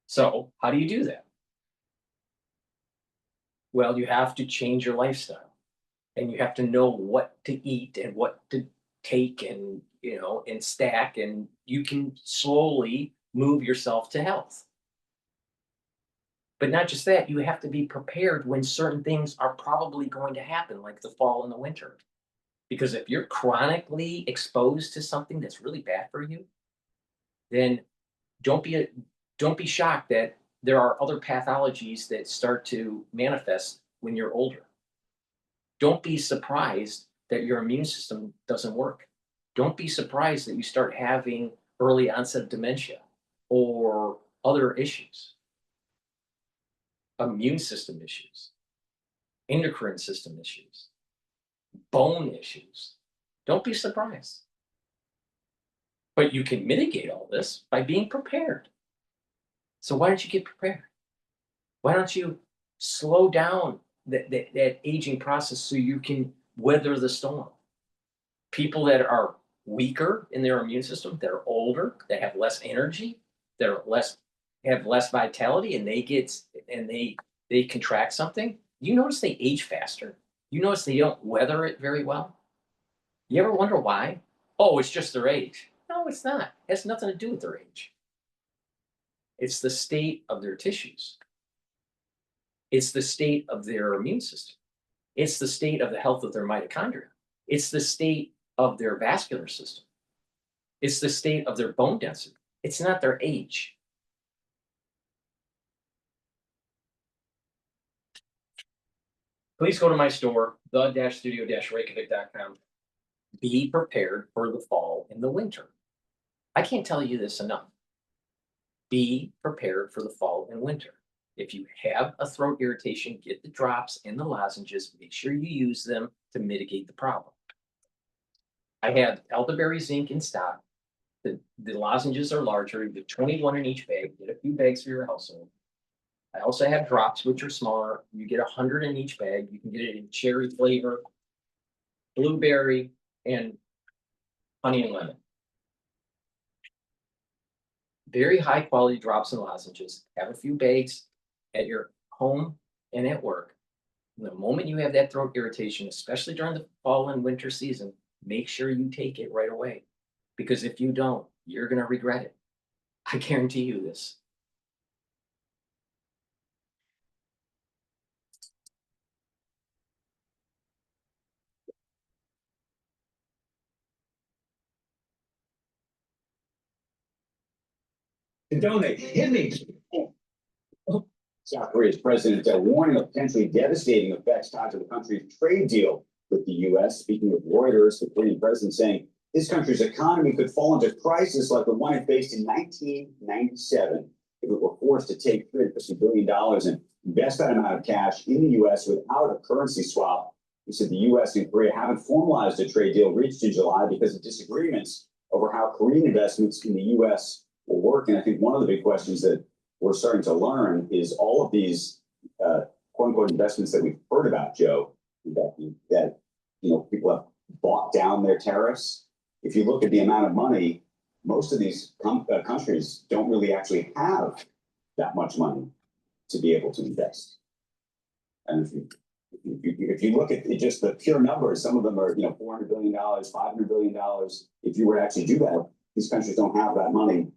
So how do you do that? Well, you have to change your lifestyle, and you have to know what to eat and what to take and, and stack, and you can slowly move yourself to health. But not just that, you have to be prepared when certain things are probably going to happen, like the fall and the winter. Because if you're chronically exposed to something that's really bad for you, then don't be shocked that there are other pathologies that start to manifest when you're older. Don't be surprised that your immune system doesn't work. Don't be surprised that you start having early onset dementia or other issues. Immune system issues, endocrine system issues, bone issues. Don't be surprised. But you can mitigate all this by being prepared. So why don't you get prepared? Why don't you slow down that aging process so you can weather the storm? People that are weaker in their immune system, that are older, that have less energy, that are have less vitality, and they contract something, you notice they age faster. You notice they don't weather it very well. You ever wonder why? Oh, it's just their age. No, it's not. It has nothing to do with their age. It's the state of their tissues. It's the state of their immune system. It's the state of the health of their mitochondria. It's the state of their vascular system. It's the state of their bone density. It's not their age. Please go to my store, the-studio-reykjavik.com. Be prepared for the fall and the winter. I can't tell you this enough. Be prepared for the fall and winter. If you have a throat irritation, get the drops and the lozenges. Make sure you use them to mitigate the problem. I have elderberry zinc in stock. The lozenges are larger, the 21 in each bag. Get a few bags for your household. I also have drops, which are smaller. You get 100 in each bag. You can get it in cherry flavor, blueberry, and honey and lemon. Very high quality drops and lozenges. Have a few bags at your home and at work. And the moment you have that throat irritation, especially during the fall and winter season, make sure you take it right away. Because if you don't, you're going to regret it. I guarantee you this. To donate, hit me. South Korea's president warning of potentially devastating effects tied to the country's trade deal with the U.S. Speaking with Reuters, the Korean president saying his country's economy could fall into crisis like the one it faced in 1997 if it were forced to take $350 billion and invest that amount of cash in the U.S. without a currency swap. He said the U.S. and Korea haven't formalized a trade deal reached in July because of disagreements over how Korean investments in the U.S. will work. And I think one of the big questions that we're starting to learn is all of these quote unquote investments that we've heard about, Joe, that people have bought down their tariffs. If you look at the amount of money, most of these countries don't really actually have that much money to be able to invest. And if you look at just the pure numbers, some of them are $400 billion, $500 billion. If you were to actually do that, these countries don't have that money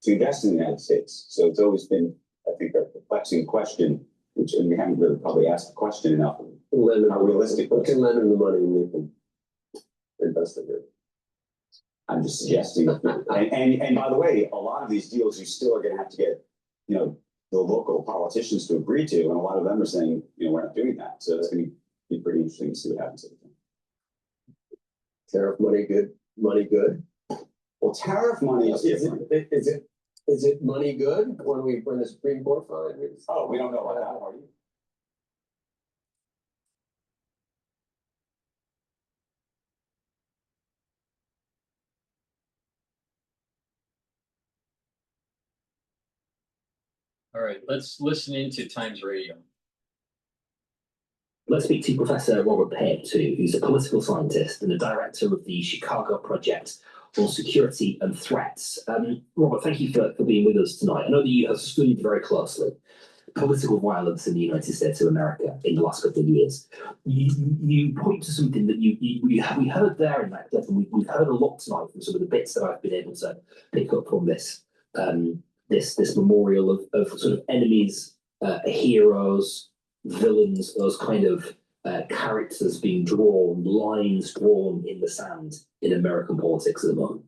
to invest in the United States. So it's always been, I think, a perplexing question, which and we haven't really probably asked the question enough. How realistic? We can lend them the money and they can invest in it. I'm just suggesting. and by the way, a lot of these deals you still are going to have to get, the local politicians to agree to, and a lot of them are saying, we're not doing that. So it's going to be pretty interesting to see what happens. Tariff money good? Money good? Well, tariff money is different. Is it money good when the Supreme Court finds? Oh, we don't know about that, are you? All right, let's listen into Times Radio. Let's speak to Professor Robert Ph.D, who's a political scientist and the director of the Chicago Project on Security and Threats. Robert, thank you for being with us tonight. I know that you have studied very closely political violence in the United States of America in the last couple of years. You point to something that we heard there in that clip, and we've heard a lot tonight from some of the bits that I've been able to pick up from this this memorial of sort of enemies, heroes, villains, those kind of characters being drawn, lines drawn in the sand in American politics at the moment.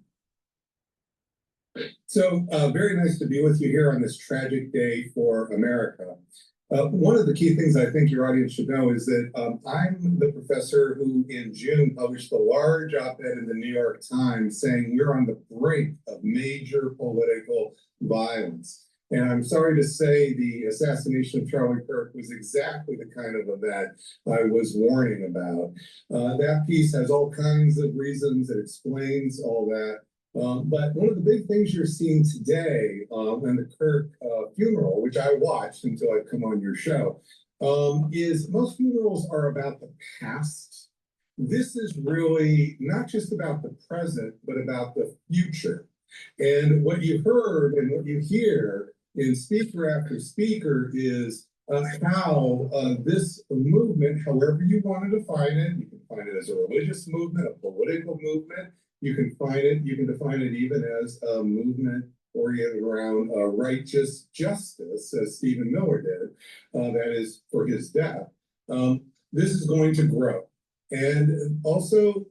So very nice to be with you here on this tragic day for America. One of the key things I think your audience should know is that I'm the professor who in June published a large op-ed in the New York Times saying we're on the brink of major political violence. And I'm sorry to say the assassination of Charlie Kirk was exactly the kind of event I was warning about. That piece has all kinds of reasons. It explains all that. But one of the big things you're seeing today in the Kirk funeral, which I watched until I come on your show, is most funerals are about the past. This is really not just about the present, but about the future. And what you heard and what you hear in speaker after speaker is how this movement, however you want to define it, you can define it as a religious movement, a political movement, you can define it even as a movement oriented around righteous justice, as Stephen Miller did, that is for his death. This is going to grow. And also,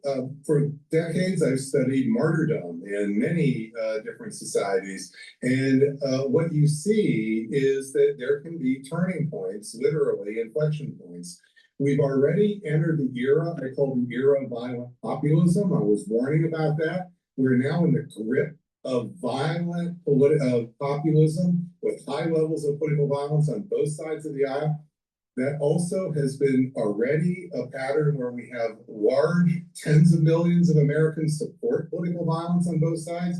for decades, I've studied martyrdom in many different societies. And what you see is that there can be turning points, literally inflection points. We've already entered the era, I call the era of violent populism. I was warning about that. We're now in the grip of violent populism with high levels of political violence on both sides of the aisle. That also has been already a pattern where we have large tens of millions of Americans support political violence on both sides.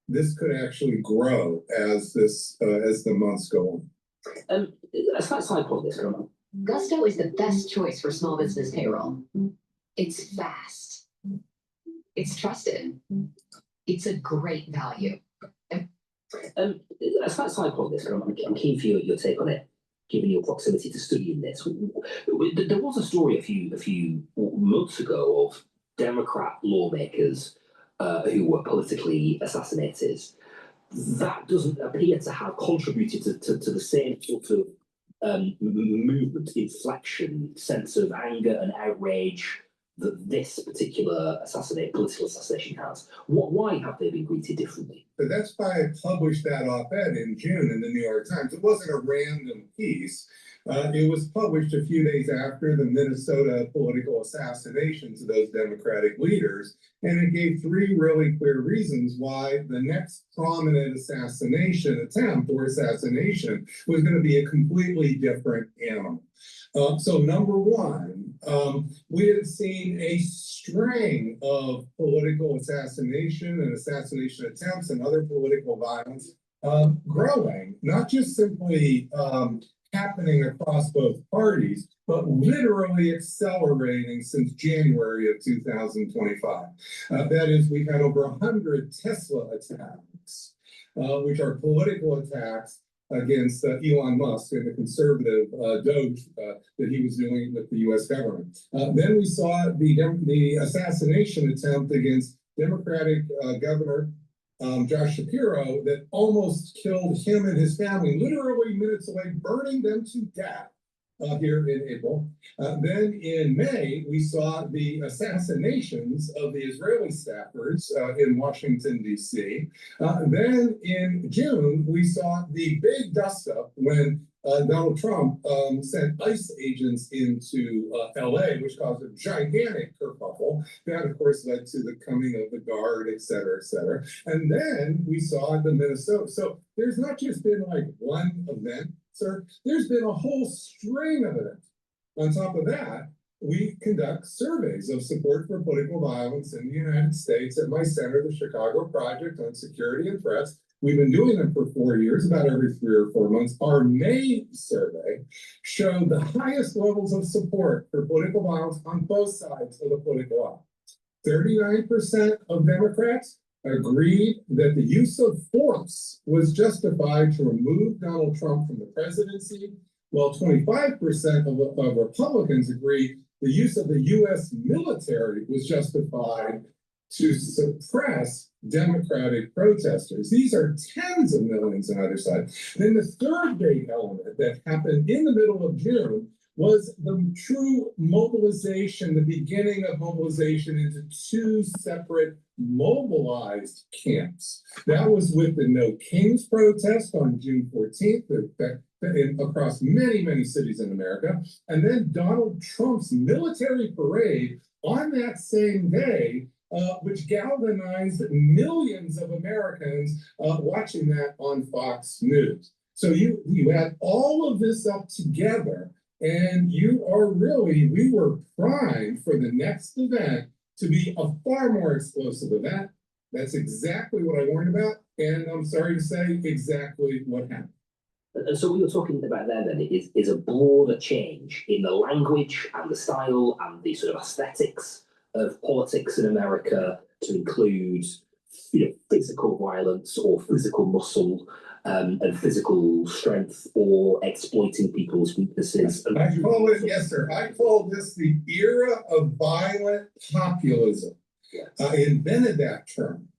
This could actually grow as the months go on. A side point this, Gusto is the best choice for small business payroll. It's fast. It's trusted. It's a great value. A side point this, I'm keen for your take on it, given your proximity to studying this. There was a story a few months ago of Democrat lawmakers who were politically assassinated. That doesn't appear to have contributed to the same sort of movement, inflection, sense of anger and outrage that this particular political assassination has. Why have they been greeted differently? But that's why I published that op-ed in June in the New York Times. It wasn't a random piece. It was published a few days after the Minnesota political assassinations of those Democratic leaders. And it gave three really clear reasons why the next prominent assassination attempt or assassination was going to be a completely different animal. So number one, we had seen a string of political assassination and assassination attempts and other political violence growing, not just simply happening across both parties, but literally accelerating since January of 2025. That is, we've had over 100 Tesla attacks, which are political attacks against Elon Musk and the conservative Doge that he was doing with the U.S. government. Then we saw the assassination attempt against Democratic Governor Josh Shapiro that almost killed him and his family, literally minutes away, burning them to death here in April. Then in May, we saw the assassinations of the Israeli staffers in Washington, D.C. Then in June, we saw the big dust-up when Donald Trump sent ICE agents into LA, which caused a gigantic kerfuffle. That, of course, led to the coming of the guard, et cetera, et cetera. And then we saw the Minnesota. So there's not just been like one event, sir. There's been a whole string of events. On top of that, we conduct surveys of support for political violence in the United States at my center, the Chicago Project on Security and Threats. We've been doing them for 4 years, about every 3 or 4 months. Our May survey showed the highest levels of support for political violence on both sides of the political aisle. 39% of Democrats agreed that the use of force was justified to remove Donald Trump from the presidency, while 25% of Republicans agreed the use of the U.S. military was justified to suppress Democratic protesters. These are tens of millions on either side. Then the third big element that happened in the middle of June was the true mobilization, the beginning of mobilization into two separate mobilized camps. That was with the No Kings protest on June 14th, across many, many cities in America. And then Donald Trump's military parade on that same day, which galvanized millions of Americans watching that on Fox News. So you add all of this up together, and we were primed for the next event to be a far more explosive event, That's exactly what I warned about, and I'm sorry to say, exactly what happened. And so what you're talking about there then is a broader change in the language and the style and the sort of aesthetics of politics in America to include, you know, physical violence or physical muscle and physical strength or exploiting people's weaknesses. I call it, yes, sir. I call this the era of violent populism. Yes. I invented that term.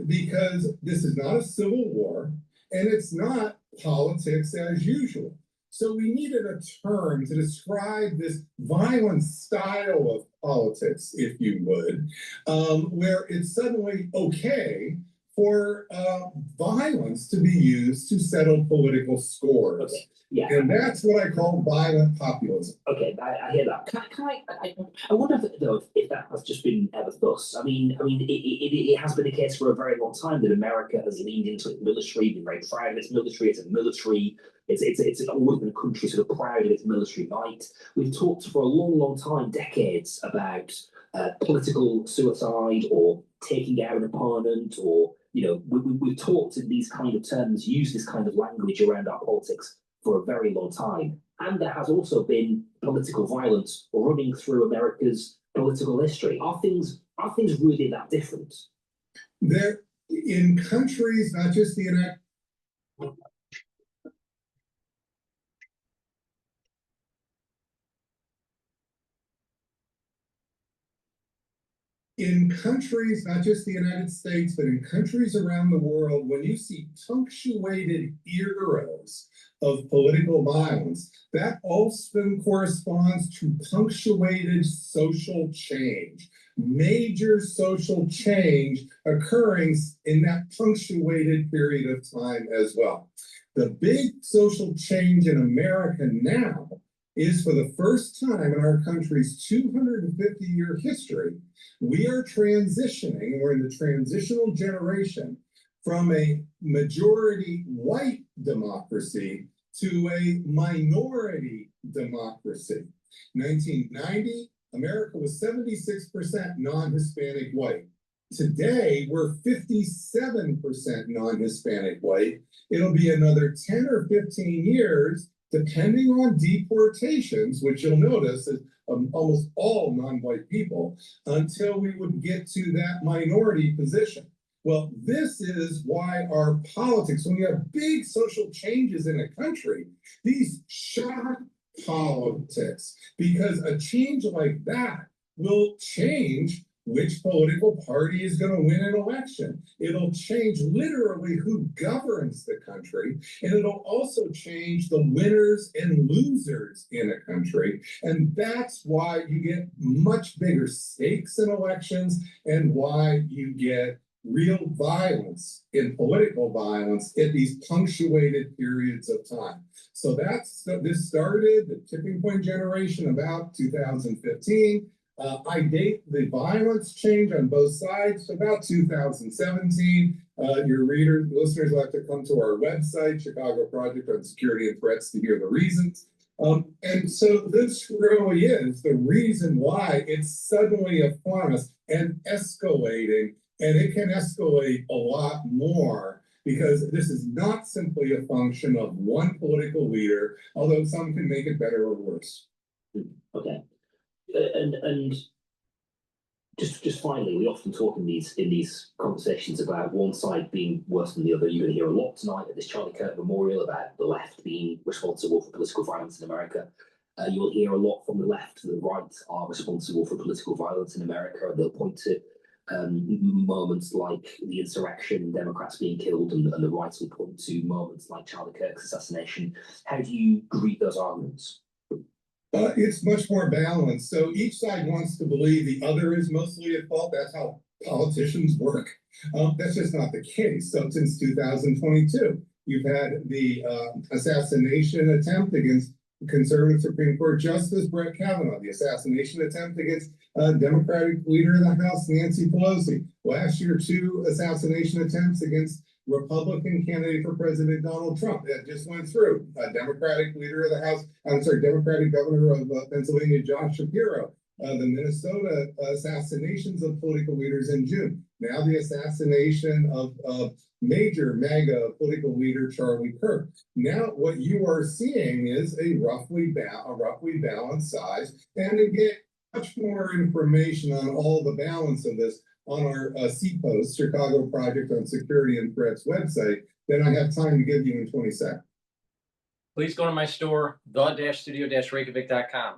Because this is not a civil war and it's not politics as usual. So we needed a term to describe this violent style of politics, if you would, where it's suddenly okay for violence to be used to settle political scores. Okay. Yeah. And that's what I call violent populism. Okay, I hear that. I wonder if that has just been ever thus. I mean, it has been the case for a very long time that America has leaned into its military, been very proud of its military. It's a military. It's always been a country sort of proud of its military might. We've talked for a long time, decades, about political suicide or taking out an opponent, or we've talked in these kind of terms, used this kind of language around our politics for a very long time. And there has also been political violence running through America's political history. Are things really that different? There, in countries, not just the United in countries, not just the United States, but in countries around the world, when you see punctuated eras of political violence, that often corresponds to punctuated social change, major social change occurring in that punctuated period of time as well. The big social change in America now is, for the first time in our country's 250-year history, we are transitioning, we're in the transitional generation from a majority white democracy to a minority democracy. 1990, America was 76% non-Hispanic white. Today, we're 57% non-Hispanic white. It'll be another 10 or 15 years, depending on deportations, which you'll notice is almost all non-white people, until we would get to that minority position. Well, this is why our politics, when you have big social changes in a country, these shock politics, because a change like that will change which political party is going to win an election. It'll change literally who governs the country, and it'll also change the winners and losers in a country. And that's why you get much bigger stakes in elections, and why you get real violence in political violence at these punctuated periods of time. So this started the tipping point generation about 2015. I date the violence change on both sides about 2017. Your listeners will have to come to our website, Chicago Project on Security and Threats, to hear the reasons. And so this really is the reason why it's suddenly upon us and escalating, and it can escalate a lot more, because this is not simply a function of one political leader, although some can make it better or worse. Okay. And just finally, we often talk in these conversations about one side being worse than the other. You're going to hear a lot tonight at this Charlie Kirk Memorial about the left being responsible for political violence in America. You will hear a lot from the left. The right are responsible for political violence in America, and they'll point to moments like the insurrection, Democrats being killed, and the right will point to moments like Charlie Kirk's assassination. How do you greet those arguments? It's much more balanced. So each side wants to believe the other is mostly at fault. That's how politicians work. That's just not the case. So since 2022, you've had the assassination attempt against conservative Supreme Court Justice Brett Kavanaugh, the assassination attempt against Democratic leader of the House, Nancy Pelosi. Last year, 2 assassination attempts against Republican candidate for President Donald Trump. That just went through. Democratic leader of the House, Democratic governor of Pennsylvania, Josh Shapiro, the Minnesota assassinations of political leaders in June. Now the assassination of major mega political leader Charlie Kirk. Now what you are seeing is a roughly balanced size. And to get much more information on all the balance of this on our CPOST, Chicago Project on Security and Threats website, then I have time to give you in 20 seconds. Please go to my store, the-studio-reykjavik.com.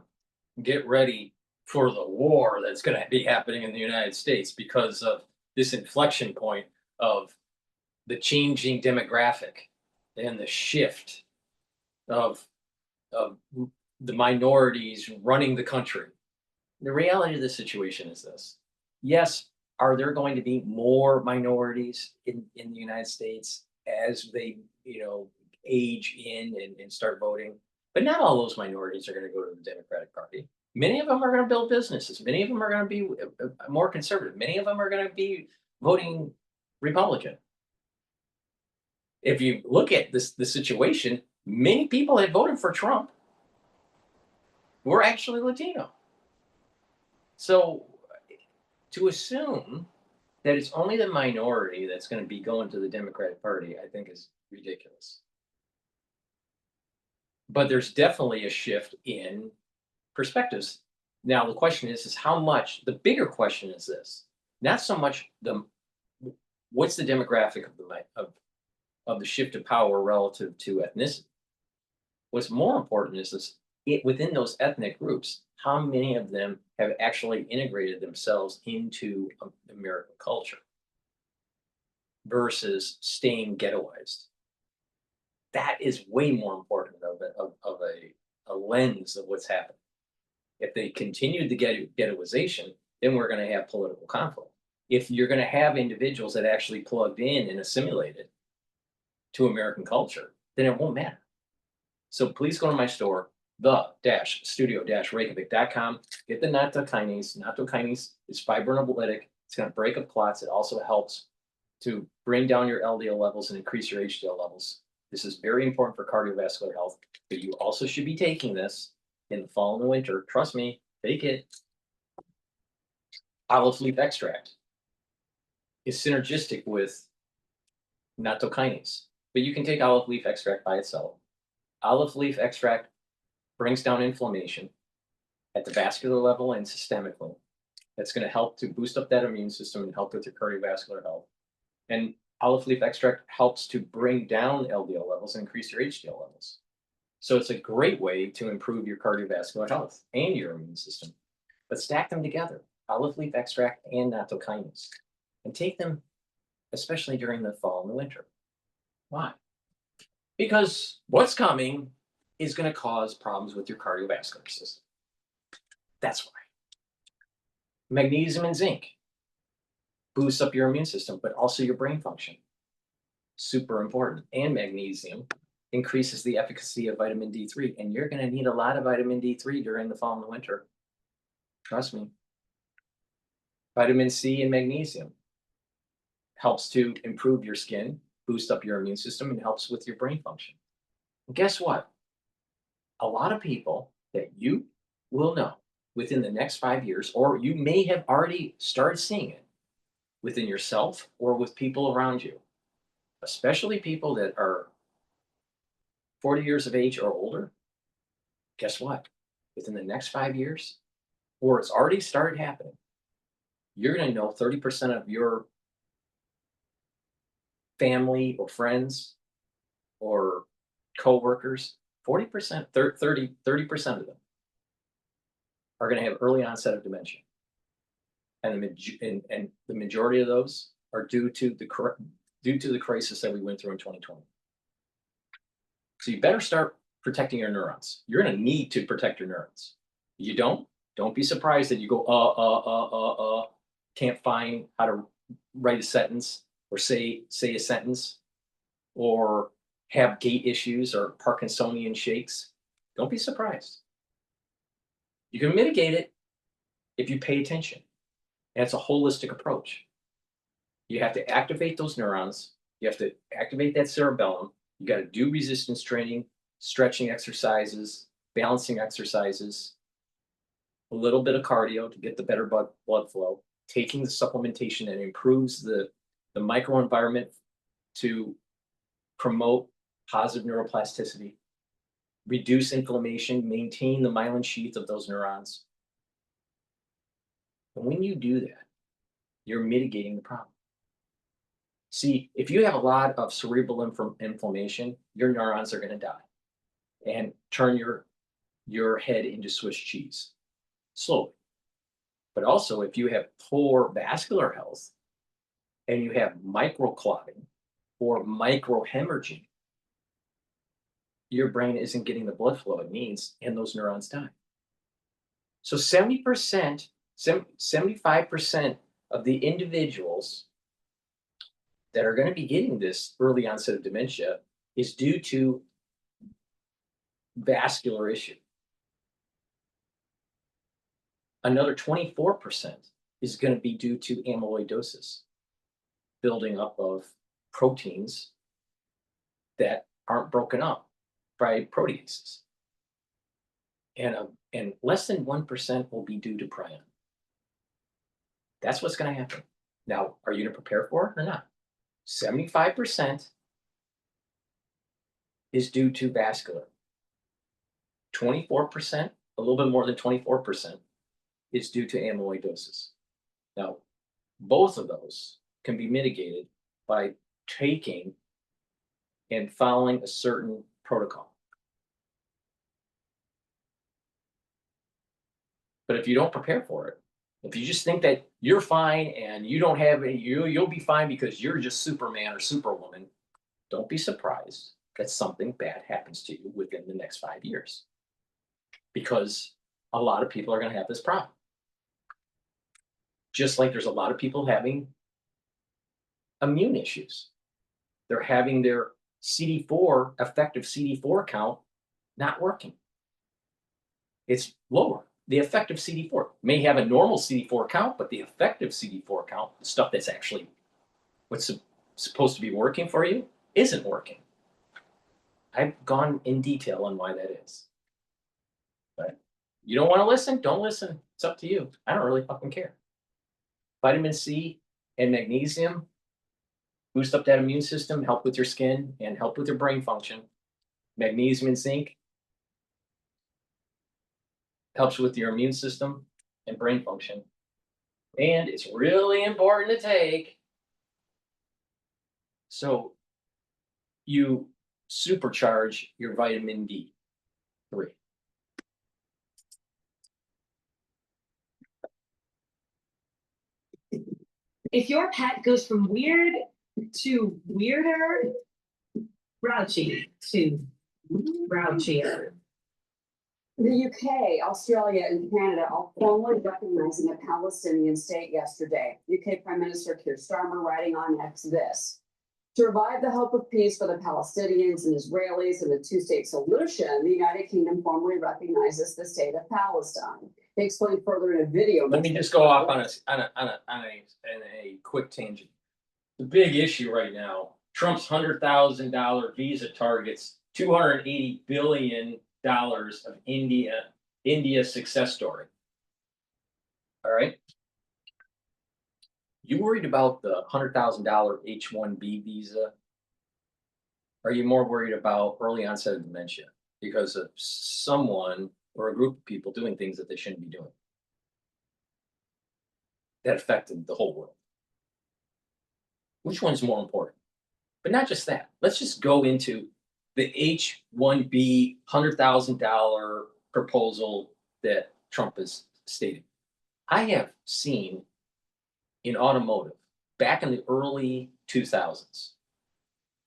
Get ready for the war that's going to be happening in the United States because of this inflection point of the changing demographic and the shift of the minorities running the country. The reality of the situation is this. Yes, are there going to be more minorities in the United States as they, age in and start voting? But not all those minorities are going to go to the Democratic Party. Many of them are going to build businesses. Many of them are going to be more conservative. Many of them are going to be voting Republican. If you look at the situation, many people that voted for Trump were actually Latino. So to assume that it's only the minority that's going to be going to the Democratic Party, I think is ridiculous. But there's definitely a shift in perspectives. Now, the question is how much, the bigger question is this, not so much what's the demographic of the shift of power relative to ethnicity. What's more important is this, within those ethnic groups, how many of them have actually integrated themselves into American culture versus staying ghettoized. That is way more important of a lens of what's happening. If they continue the ghettoization, then we're going to have political conflict. If you're going to have individuals that actually plugged in and assimilated to American culture, then it won't matter. So please go to my store, the-studio-reykjavik.com. Get the nattokinase. Nattokinase is fibrinolytic. It's going to break up clots. It also helps to bring down your LDL levels and increase your HDL levels. This is very important for cardiovascular health, but you also should be taking this in the fall and the winter. Trust me, take it. Olive leaf extract is synergistic with nattokinase, but you can take olive leaf extract by itself. Olive leaf extract brings down inflammation at the vascular level and systemically. That's going to help to boost up that immune system and help with your cardiovascular health. And olive leaf extract helps to bring down LDL levels and increase your HDL levels. So it's a great way to improve your cardiovascular health and your immune system. But stack them together, olive leaf extract and nattokinase, and take them especially during the fall and the winter. Why? Because what's coming is going to cause problems with your cardiovascular system. That's why. Magnesium and zinc boosts up your immune system, but also your brain function. Super important. And magnesium increases the efficacy of vitamin D3, and you're going to need a lot of vitamin D3 during the fall and the winter. Trust me. Vitamin C and magnesium helps to improve your skin, boost up your immune system, and helps with your brain function. And guess what? A lot of people that you will know within the next 5 years, or you may have already started seeing it within yourself or with people around you, especially people that are 40 years of age or older. Guess what? Within the next 5 years, or it's already started happening, you're going to know 30% of your family or friends or coworkers, 40%, 30% of them are going to have early onset of dementia. And the majority of those are due to the crisis that we went through in 2020. So you better start protecting your neurons. You're going to need to protect your neurons. You don't be surprised that you go, can't find how to write a sentence or say a sentence, or have gait issues or Parkinsonian shakes. Don't be surprised. You can mitigate it if you pay attention. And it's a holistic approach. You have to activate those neurons. You have to activate that cerebellum. You got to do resistance training, stretching exercises, balancing exercises, a little bit of cardio to get the better blood flow, taking the supplementation that improves the microenvironment to promote positive neuroplasticity, reduce inflammation, maintain the myelin sheath of those neurons. And when you do that, you're mitigating the problem. See, if you have a lot of cerebral inflammation, your neurons are going to die and turn your head into Swiss cheese slowly. But also, if you have poor vascular health and you have microclotting or microhemorrhaging, your brain isn't getting the blood flow it needs, and those neurons die. So 70%, 75% of the individuals that are going to be getting this early onset of dementia is due to vascular issue. Another 24% is going to be due to amyloidosis, building up of proteins that aren't broken up by proteases. And less than 1% will be due to prion. That's what's going to happen. Now, are you going to prepare for it or not? 75% is due to vascular. 24%, a little bit more than 24%, is due to amyloidosis. Now, both of those can be mitigated by taking and following a certain protocol. But if you don't prepare for it, if you just think that you're fine and you don't have any, you'll be fine because you're just Superman or Superwoman, don't be surprised that something bad happens to you within the next 5 years. Because a lot of people are going to have this problem. Just like there's a lot of people having immune issues. They're having their CD4, effective CD4 count, not working. It's lower. The effective CD4 may have a normal CD4 count, but the effective CD4 count, the stuff that's actually what's supposed to be working for you, isn't working. I've gone in detail on why that is. But you don't want to listen? Don't listen. It's up to you. I don't really fucking care. Vitamin C and magnesium boost up that immune system, help with your skin, and help with your brain function. Magnesium and zinc helps with your immune system and brain function. And it's really important to take so you supercharge your vitamin D3. If your pet goes from weird to weirder, grouchy to grouchier. The UK, Australia, and Canada are formally recognizing a Palestinian state yesterday. UK Prime Minister Keir Starmer writing on X this. To revive the hope of peace for the Palestinians and Israelis and the two-state solution, the United Kingdom formally recognizes the state of Palestine. They explain further in a video. Let me just go off on a quick tangent. The big issue right now, Trump's $100,000 visa targets $280 billion of India success story. All right. You worried about the $100,000 H-1B visa? Or are you more worried about early onset of dementia because of someone or a group of people doing things that they shouldn't be doing? That affected the whole world. Which one's more important? But not just that. Let's just go into the H-1B $100,000 proposal that Trump is stating. I have seen in automotive, back in the early 2000s,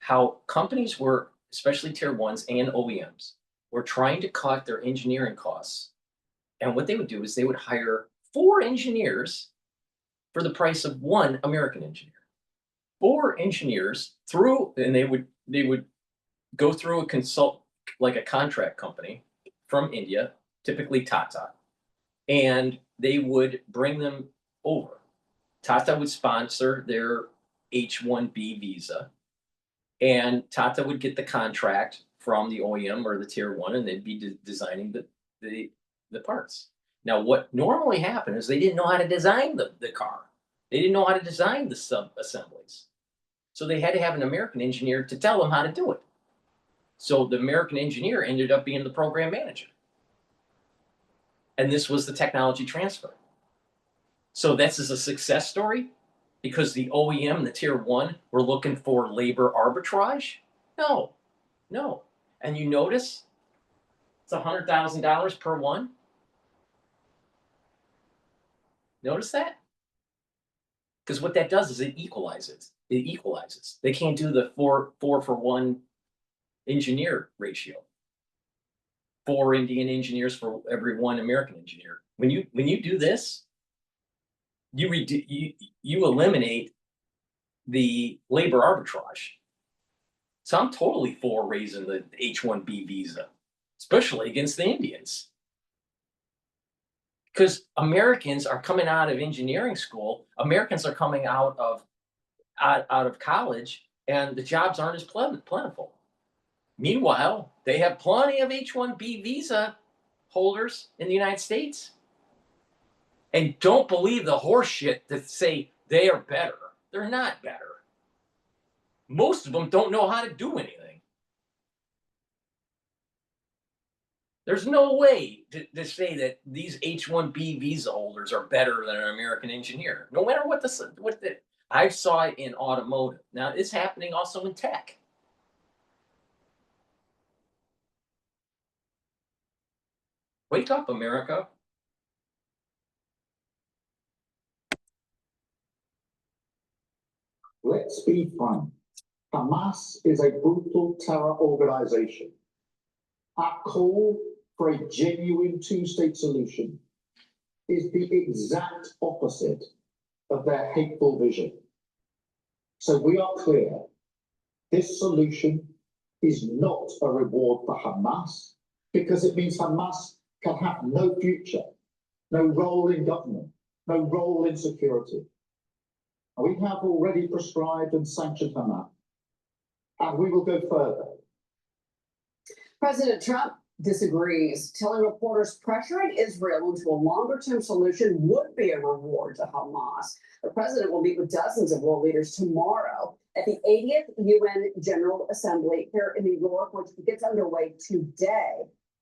how companies were, especially tier ones and OEMs, were trying to cut their engineering costs. And what they would do is they would hire 4 engineers for the price of 1 American engineer. 4 engineers and they would go through a contract company from India, typically Tata, and they would bring them over. Tata would sponsor their H-1B visa, and Tata would get the contract from the OEM or the tier one, and they'd be designing the parts. Now, what normally happened is they didn't know how to design the car. They didn't know how to design the sub-assemblies. So they had to have an American engineer to tell them how to do it. So the American engineer ended up being the program manager. And this was the technology transfer. So this is a success story because the OEM, the tier one, were looking for labor arbitrage? No, no. And you notice it's $100,000 per one. Notice that? Because what that does is it equalizes. It equalizes. They can't do the four for one engineer ratio. 4 Indian engineers for every 1 American engineer. When you do this, you eliminate the labor arbitrage. So I'm totally for raising the H-1B visa, especially against the Indians. Because Americans are coming out of engineering school, Americans are coming out of college, and the jobs aren't as plentiful. Meanwhile, they have plenty of H-1B visa holders in the United States. And don't believe the horse shit that say they are better. They're not better. Most of them don't know how to do anything. There's no way to say that these H-1B visa holders are better than an American engineer, no matter what I saw it in automotive. Now, it's happening also in tech. Wake up, America. Let's be frank. Hamas is a brutal terror organization. Our call for a genuine two-state solution is the exact opposite of their hateful vision. So we are clear, this solution is not a reward for Hamas because it means Hamas can have no future, no role in government, no role in security. We have already prescribed and sanctioned Hamas, and we will go further. President Trump disagrees, telling reporters pressuring Israel into a longer-term solution would be a reward to Hamas. The president will meet with dozens of world leaders tomorrow at the 80th UN General Assembly here in New York, which gets underway today.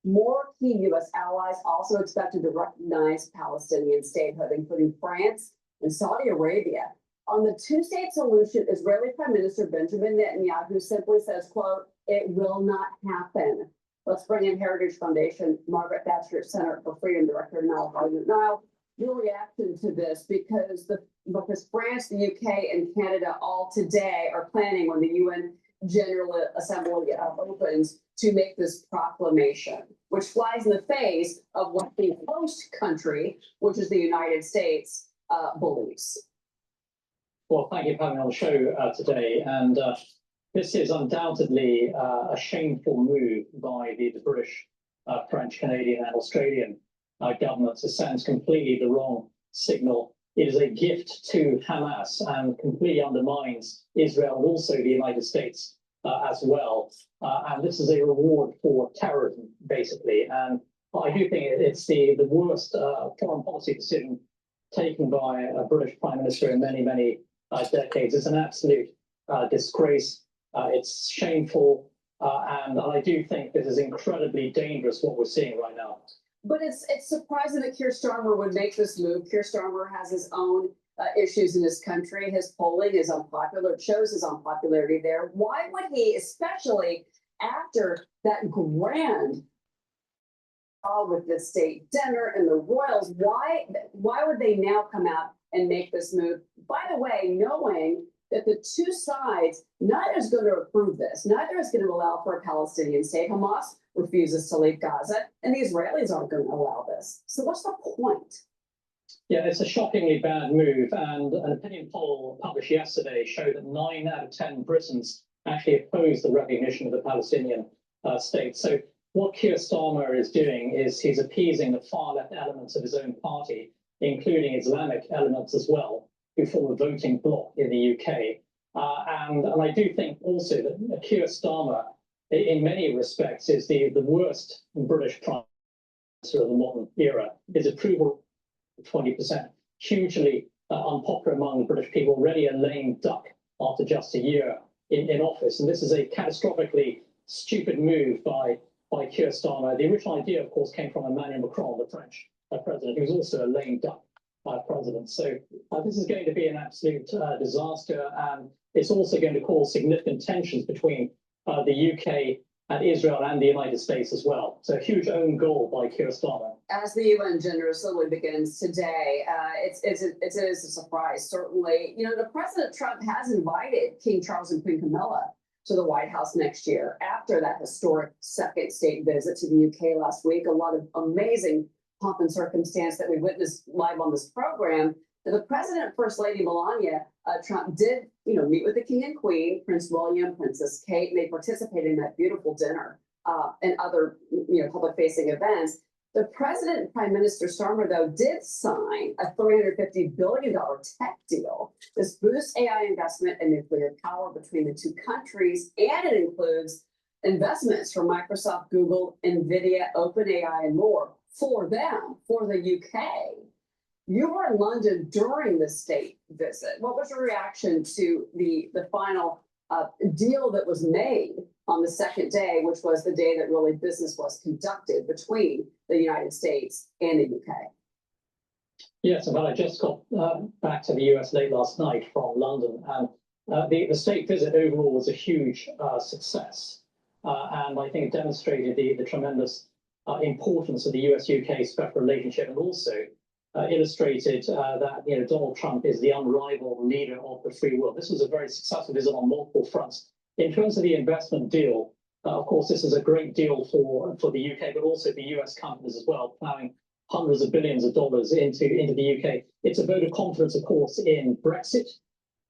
More key U.S. allies also expected to recognize Palestinian statehood, including France and Saudi Arabia. On the two-state solution, Israeli Prime Minister Benjamin Netanyahu simply says, quote, "It will not happen." Let's bring in Heritage Foundation, Margaret Thatcher, Center for Freedom Director, Niall Gardner. Niall, your reaction to this, because France, the UK, and Canada all today are planning when the UN General Assembly opens to make this proclamation, which flies in the face of what the host country, which is the United States, believes. Well, thank you for having me on the show today. And this is undoubtedly a shameful move by the British, French, Canadian, and Australian governments. It sends completely the wrong signal. It is a gift to Hamas and completely undermines Israel and also the United States as well. And this is a reward for terrorism, basically. And I do think it's the worst foreign policy decision taken by a British Prime Minister in many, many decades. It's an absolute disgrace. It's shameful. And I do think this is incredibly dangerous, what we're seeing right now. But it's surprising that Keir Starmer would make this move. Keir Starmer has his own issues in his country. His polling is unpopular. It shows his unpopularity there. Why would he, especially after that grand with the state dinner and the royals, why would they now come out and make this move? By the way, knowing that the two sides, neither is going to approve this. Neither is going to allow for a Palestinian state. Hamas refuses to leave Gaza, and the Israelis aren't going to allow this. So what's the point? Yeah, it's a shockingly bad move. And an opinion poll published yesterday showed that 9 out of 10 Britons actually oppose the recognition of the Palestinian state. So what Keir Starmer is doing is he's appeasing the far left elements of his own party, including Islamic elements as well, who form a voting bloc in the UK. And I do think also that Keir Starmer, in many respects, is the worst British Prime of the modern era. His approval, 20%, hugely unpopular among the British people, already a lame duck after just a year in office. And this is a catastrophically stupid move by Keir Starmer. The original idea, of course, came from Emmanuel Macron, the French president, who was also a lame duck president. So this is going to be an absolute disaster, and it's also going to cause significant tensions between the UK and Israel and the United States as well. So a huge own goal by Keir Starmer. As the UN Gender Assembly begins today, it is a surprise, certainly. You know, the President Trump has invited King Charles and Queen Camilla to the White House next year after that historic second state visit to the UK last week. A lot of amazing pomp and circumstance that we witnessed live on this program. And the President and First Lady Melania Trump did, meet with the King and Queen, Prince William, Princess Kate, and they participated in that beautiful dinner and other, public-facing events. The President and Prime Minister Starmer, though, did sign a $350 billion tech deal. This boosts AI investment and nuclear power between the two countries, and it includes investments from Microsoft, Google, NVIDIA, OpenAI, and more for them, for the UK. You were in London during the state visit. What was your reaction to the final deal that was made on the second day, which was the day that really business was conducted between the United States and the UK? Yes, and I just got back to the US late last night from London, and the state visit overall was a huge success. And I think it demonstrated the tremendous importance of the US-UK special relationship, and also illustrated that Donald Trump is the unrivaled leader of the free world. This was a very successful visit on multiple fronts. In terms of the investment deal, of course, this is a great deal for the UK, but also for US companies as well, plowing hundreds of billions of dollars into the UK. It's a vote of confidence, of course, in Brexit.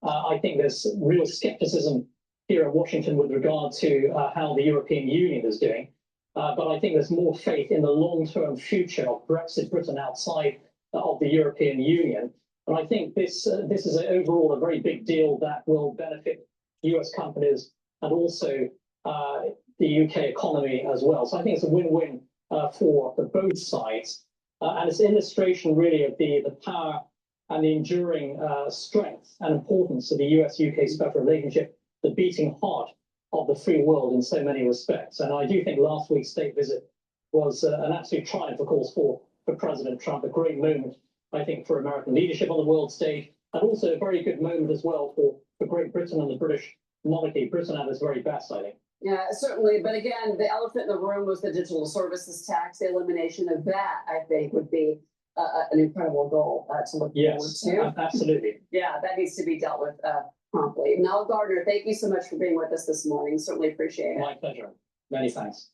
I think there's real skepticism here in Washington with regard to how the European Union is doing. But I think there's more faith in the long-term future of Brexit, Britain outside of the European Union. And I think this is overall a very big deal that will benefit US companies and also the UK economy as well. So I think it's a win-win for both sides. And it's an illustration really of the power and the enduring strength and importance of the US-UK special relationship, the beating heart of the free world in so many respects. And I do think last week's state visit was an absolute triumph, of course, for President Trump, a great moment, I think, for American leadership on the world stage, and also a very good moment as well for Great Britain and the British monarchy. Britain at its very best, I think. Yeah, certainly. But again, the elephant in the room was the digital services tax. The elimination of that, I think, would be an incredible goal to look forward to. Absolutely. Yeah, that needs to be dealt with promptly. Nell Gardner, thank you so much for being with us this morning. Certainly appreciate it. My pleasure. Many thanks.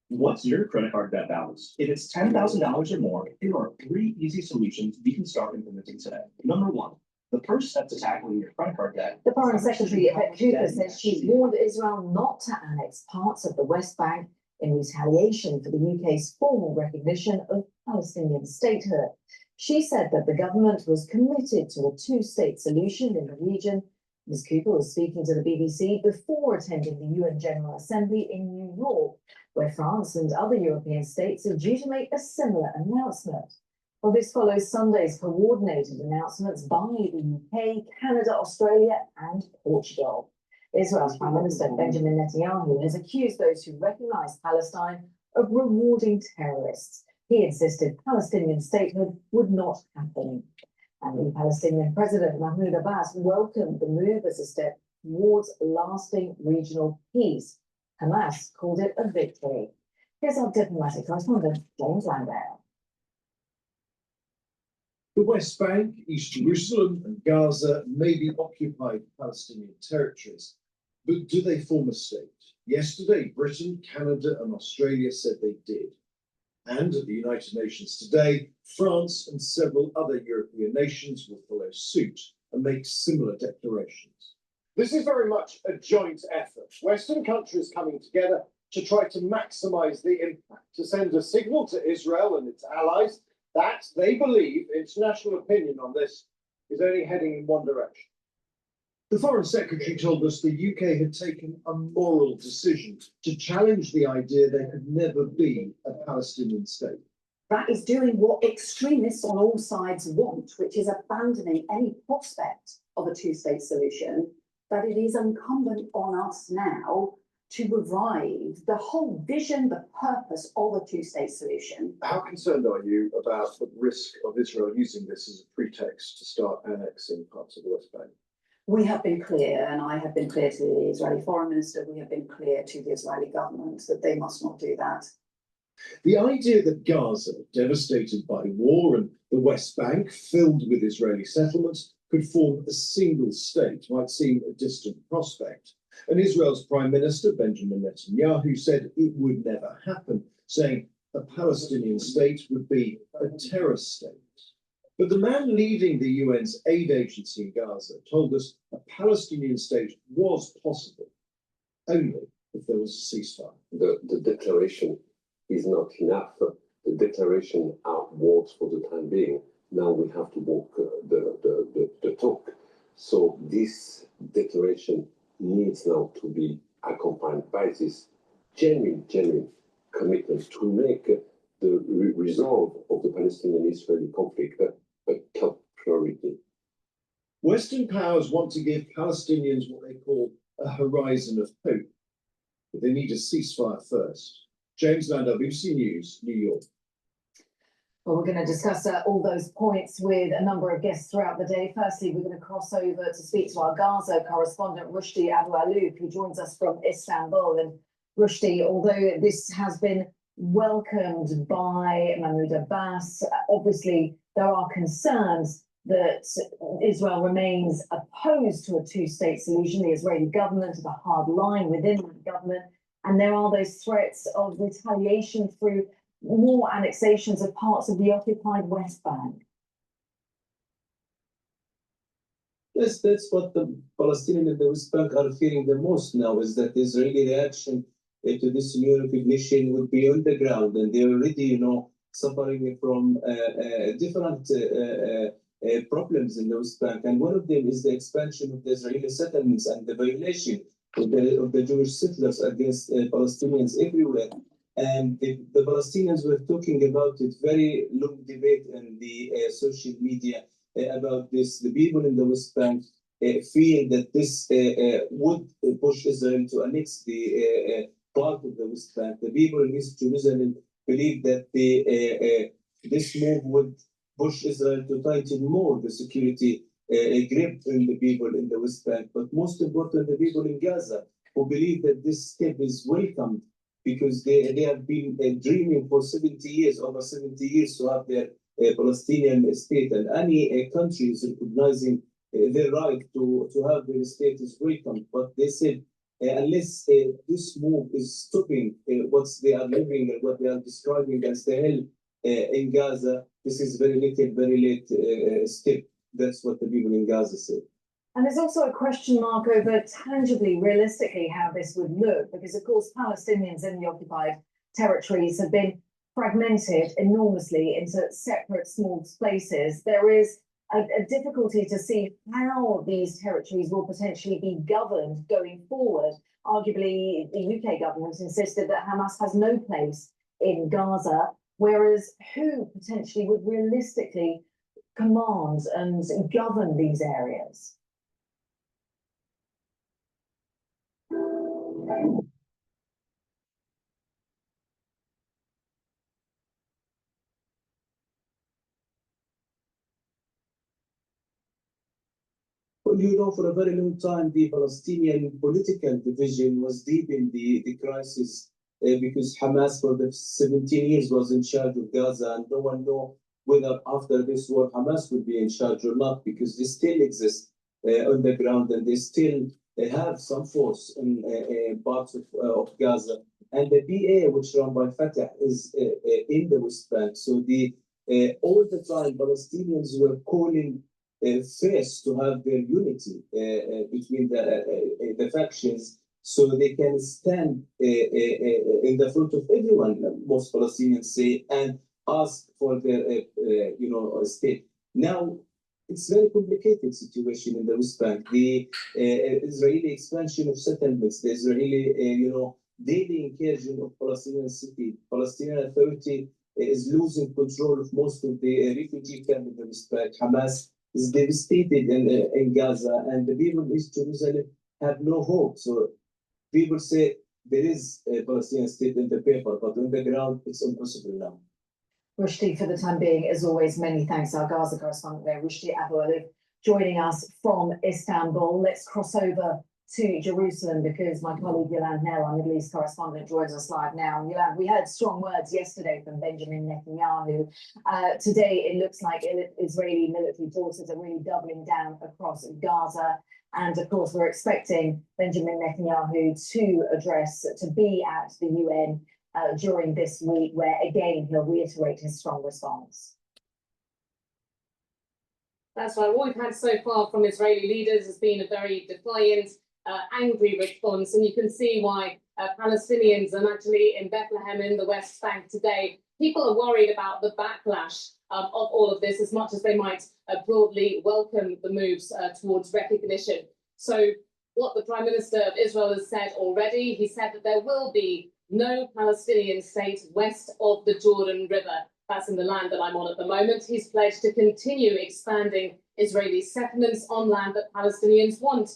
What's your credit card debt balance? If it's $10,000 or more, here are 3 easy solutions you can start implementing today. Number 1, the first step to tackling your credit card debt. The Foreign Secretary Bitchute says she's warned Israel not to annex parts of the West Bank in retaliation for the UK's formal recognition of Palestinian statehood. She said that the government was committed to a 2-state solution in the region. Ms. Cooper was speaking to the BBC before attending the UN General Assembly in New York, where France and other European states are due to make a similar announcement. Well, this follows Sunday's coordinated announcements by the UK, Canada, Australia, and Portugal. Israel's Prime Minister Benjamin Netanyahu has accused those who recognise Palestine of rewarding terrorists. He insisted Palestinian statehood would not happen. And the Palestinian President Mahmoud Abbas welcomed the move as a step towards lasting regional peace. Hamas called it a victory. Here's our diplomatic correspondent, James Landau. The West Bank, East Jerusalem, and Gaza may be occupied Palestinian territories, but do they form a state? Yesterday, Britain, Canada, and Australia said they did. And at the United Nations today, France and several other European nations will follow suit and make similar declarations. This is very much a joint effort. Western countries coming together to try to maximize the impact, to send a signal to Israel and its allies that they believe international opinion on this is only heading in one direction. The Foreign Secretary told us the UK had taken a moral decision to challenge the idea there could never be a Palestinian state. That is doing what extremists on all sides want, which is abandoning any prospect of a two-state solution. But it is incumbent on us now to revive the whole vision, the purpose of a two-state solution. How concerned are you about the risk of Israel using this as a pretext to start annexing parts of the West Bank? We have been clear, and I have been clear to the Israeli foreign minister, we have been clear to the Israeli government that they must not do that. The idea that Gaza, devastated by war, and the West Bank, filled with Israeli settlements, could form a single state might seem a distant prospect. And Israel's Prime Minister, Benjamin Netanyahu, said it would never happen, saying a Palestinian state would be a terror state. But the man leading the UN's aid agency in Gaza told us a Palestinian state was possible, only if there was a ceasefire. The declaration is not enough. The declaration are words for the time being. Now we have to walk the talk. So this declaration needs now to be accompanied by this genuine commitment to make the resolve of the Palestinian-Israeli conflict a top priority. Western powers want to give Palestinians what they call a horizon of hope, but they need a ceasefire first. James Landau, BBC News, New York. Well, we're going to discuss all those points with a number of guests throughout the day. Firstly, we're going to cross over to speak to our Gaza correspondent, Rushdie Abu-Alouf, who joins us from Istanbul. And Rushdie, although this has been welcomed by Mahmoud Abbas, obviously there are concerns that Israel remains opposed to a two-state solution. The Israeli government has a hard line within the government, and there are those threats of retaliation through more annexations of parts of the occupied West Bank. Yes, that's what the Palestinians in the West Bank are fearing the most now, is that the Israeli reaction to this new recognition would be on the ground, and they're already, suffering from different problems in the West Bank. And one of them is the expansion of the Israeli settlements and the violation of the Jewish settlers against Palestinians everywhere. And the Palestinians were talking about it, very long debate in the social media about this. The people in the West Bank feel that this would push Israel to annex the part of the West Bank. The people in East Jerusalem believe that this move would push Israel to tighten more the security grip on the people in the West Bank. But most important, the people in Gaza, who believe that this step is welcomed, because they have been dreaming for 70 years, over 70 years, to have their Palestinian state, and any country is recognizing their right to have their state is welcome. But they said, unless this move is stopping what they are living and what they are describing as the hell in Gaza, this is very little, very late step. That's what the people in Gaza said. And there's also a question mark over tangibly, realistically, how this would look, because, of course, Palestinians in the occupied territories have been fragmented enormously into separate small places. There is a difficulty to see how these territories will potentially be governed going forward. Arguably, the UK government insisted that Hamas has no place in Gaza, whereas who potentially would realistically command and govern these areas? Well, for a very long time, the Palestinian political division was deep in the crisis because Hamas for the 17 years was in charge of Gaza, and no one knows whether after this war Hamas will be in charge or not, because they still exist on the ground and they still have some force in parts of Gaza. And the BA, which run by Fatah, is in the West Bank. So all the time Palestinians were calling first to have their unity between the factions, so they can stand in the front of everyone, most Palestinians say, and ask for their state. Now, it's very complicated situation in the West Bank. The Israeli expansion of settlements, the Israeli, daily incursion of Palestinian city, Palestinian Authority is losing control of most of the refugee camp in the West Bank. Hamas is devastated in Gaza, and the people in East Jerusalem have no hope. So people say there is a Palestinian state in the paper, but on the ground, it's impossible now. Rushdie, for the time being, as always, many thanks. Our Gaza correspondent there, Rushdie Abu-Alif, joining us from Istanbul. Let's cross over to Jerusalem because my colleague Yolande Nell, our Middle East correspondent, joins us live now. And Yolande, we heard strong words yesterday from Benjamin Netanyahu. Today, it looks like Israeli military forces are really doubling down across Gaza. And of course, we're expecting Benjamin Netanyahu to be at the UN during this week, where again he'll reiterate his strong response. That's right. What we've had so far from Israeli leaders has been a very defiant, angry response, and you can see why Palestinians are actually in Bethlehem in the West Bank today. People are worried about the backlash of all of this, as much as they might broadly welcome the moves towards recognition. So what the Prime Minister of Israel has said already, he said that there will be no Palestinian state west of the Jordan River. That's in the land that I'm on at the moment. He's pledged to continue expanding Israeli settlements on land that Palestinians want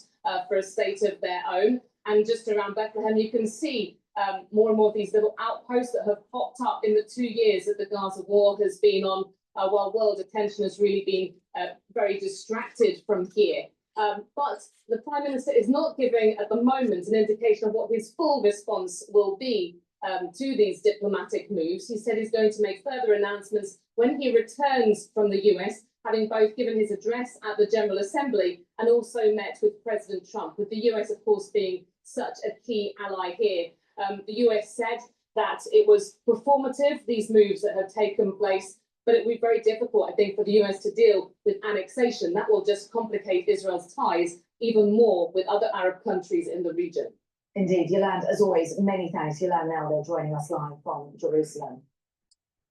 for a state of their own. And just around Bethlehem, you can see more and more of these little outposts that have popped up in the 2 years that the Gaza war has been on, while world attention has really been very distracted from here. But the Prime Minister is not giving at the moment an indication of what his full response will be to these diplomatic moves. He said he's going to make further announcements when he returns from the US, having both given his address at the General Assembly and also met with President Trump, with the US, of course, being such a key ally here. The US said that it was performative, these moves that have taken place, but it will be very difficult, I think, for the US to deal with annexation. That will just complicate Israel's ties even more with other Arab countries in the region. Indeed, Yolande, as always, many thanks. Yolande now they're joining us live from Jerusalem.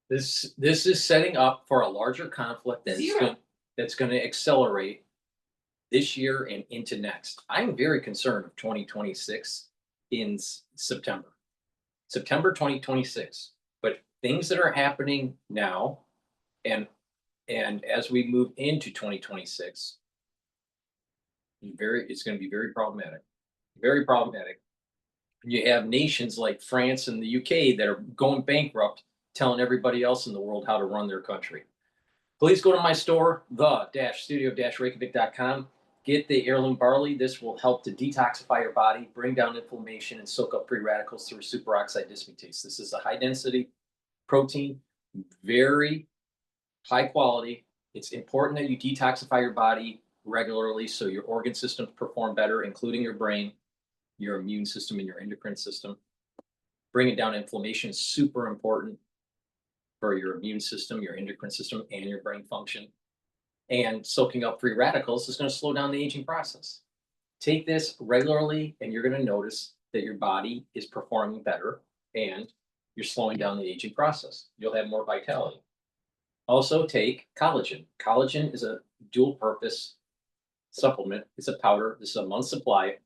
This is setting up for a larger conflict that's going to accelerate this year and into next. I'm very concerned of 2026 in September 2026. But things that are happening now, and as we move into 2026, it's going to be very problematic. Very problematic. You have nations like France and the UK that are going bankrupt, telling everybody else in the world how to run their country. Please go to my store, the-studio-reykjavik.com. Get the heirloom barley. This will help to detoxify your body, bring down inflammation, and soak up free radicals through superoxide dismutase. This is a high-density protein, very high quality. It's important that you detoxify your body regularly so your organ systems perform better, including your brain, your immune system, and your endocrine system. Bringing down inflammation is super important for your immune system, your endocrine system, and your brain function. And soaking up free radicals is going to slow down the aging process. Take this regularly, and you're going to notice that your body is performing better and you're slowing down the aging process. You'll have more vitality. Also take collagen. Collagen is a dual purpose supplement. It's a powder. This is a month's supply.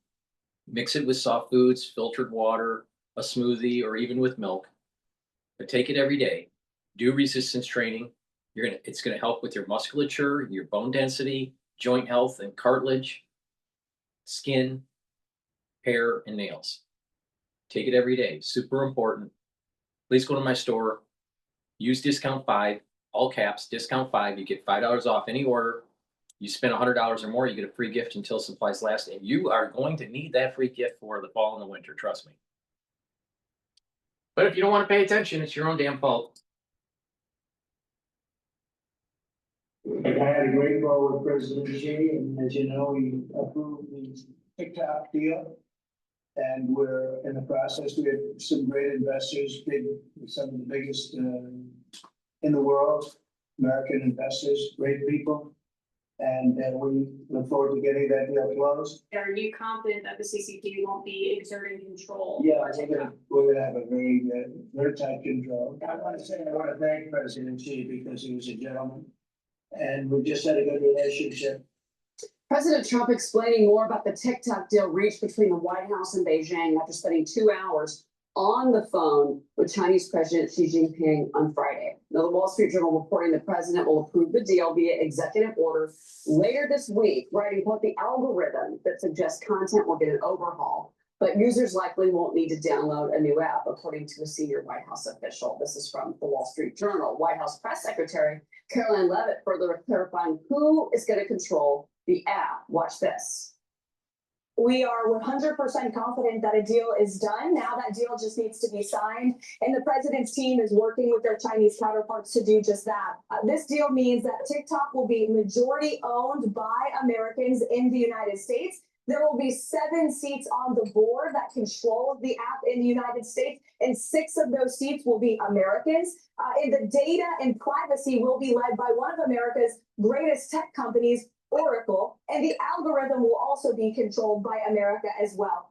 Mix it with soft foods, filtered water, a smoothie, or even with milk. But take it every day. Do resistance training. It's going to help with your musculature, your bone density, joint health and cartilage, skin, hair, and nails. Take it every day. Super important. Please go to my store. Use discount 5, all caps, discount 5. You get $5 off any order. You spend $100 or more, you get a free gift until supplies last. And you are going to need that free gift for the fall and the winter, trust me. But if you don't want to pay attention, it's your own damn fault. I had a great call with President Xi, and as you know, he approved the TikTok deal. And we're in the process. We have some great investors, some of the biggest in the world, American investors, great people. And we look forward to getting that deal closed. Are you confident that the CCP won't be exerting control? Yeah, we're gonna have a very tight control. I want to thank President Xi because he was a gentleman. and we've just had a good relationship. President Trump explaining more about the TikTok deal reached between the White House and Beijing after spending 2 hours on the phone with Chinese President Xi Jinping on Friday. Now, the Wall Street Journal reporting the president will approve the deal via executive order later this week, writing, quote, the algorithm that suggests content will get an overhaul, but users likely won't need to download a new app, according to a senior White House official. This is from the Wall Street Journal. White House Press Secretary Caroline Leavitt further clarifying who is going to control the app. Watch this. We are 100% confident that a deal is done. Now that deal just needs to be signed, and the president's team is working with their Chinese counterparts to do just that. This deal means that TikTok will be majority owned by Americans in the United States. There will be 7 seats on the board that control the app in the United States, and 6 of those seats will be Americans. And the data and privacy will be led by one of America's greatest tech companies, Oracle, and the algorithm will also be controlled by America as well.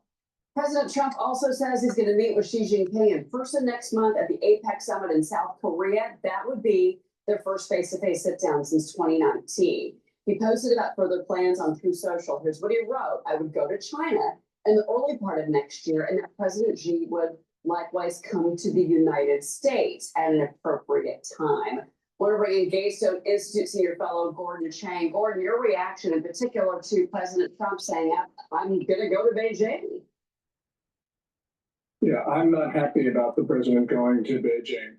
President Trump also says he's going to meet with Xi Jinping in person next month at the APEC summit in South Korea. That would be their first face-to-face sit-down since 2019. He posted about further plans on True Social. Here's what he wrote. I would go to China in the early part of next year, and that President Xi would likewise come to the United States at an appropriate time. Want to bring in Gaystone Institute Senior Fellow Gordon Chang. Gordon, your reaction in particular to President Trump saying, I'm going to go to Beijing. Yeah, I'm not happy about the president going to Beijing.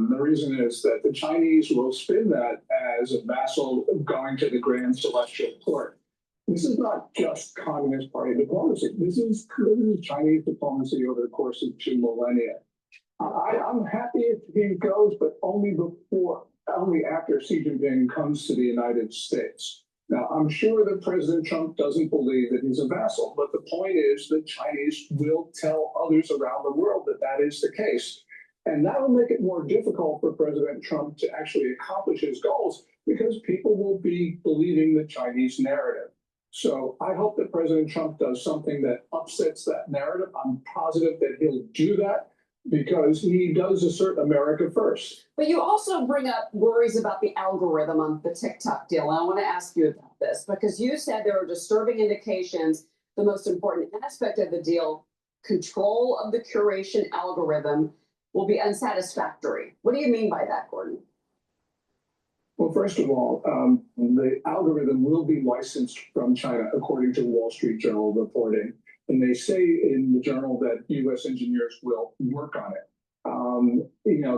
The reason is that the Chinese will spin that as a vassal going to the Grand Celestial Court. This is not just Communist Party diplomacy. This is Chinese diplomacy over the course of 2 millennia. I'm happy if he goes, but only after Xi Jinping comes to the United States. Now, I'm sure that President Trump doesn't believe that he's a vassal, but the point is that Chinese will tell others around the world that that is the case. And that will make it more difficult for President Trump to actually accomplish his goals because people will be believing the Chinese narrative. So I hope that President Trump does something that upsets that narrative. I'm positive that he'll do that, because he does assert America first. But you also bring up worries about the algorithm on the TikTok deal. And I want to ask you about this because you said there are disturbing indications. The most important aspect of the deal, control of the curation algorithm, will be unsatisfactory. What do you mean by that, Gordon? Well, first of all, the algorithm will be licensed from China, according to Wall Street Journal reporting. And they say in the journal that U.S. engineers will work on it.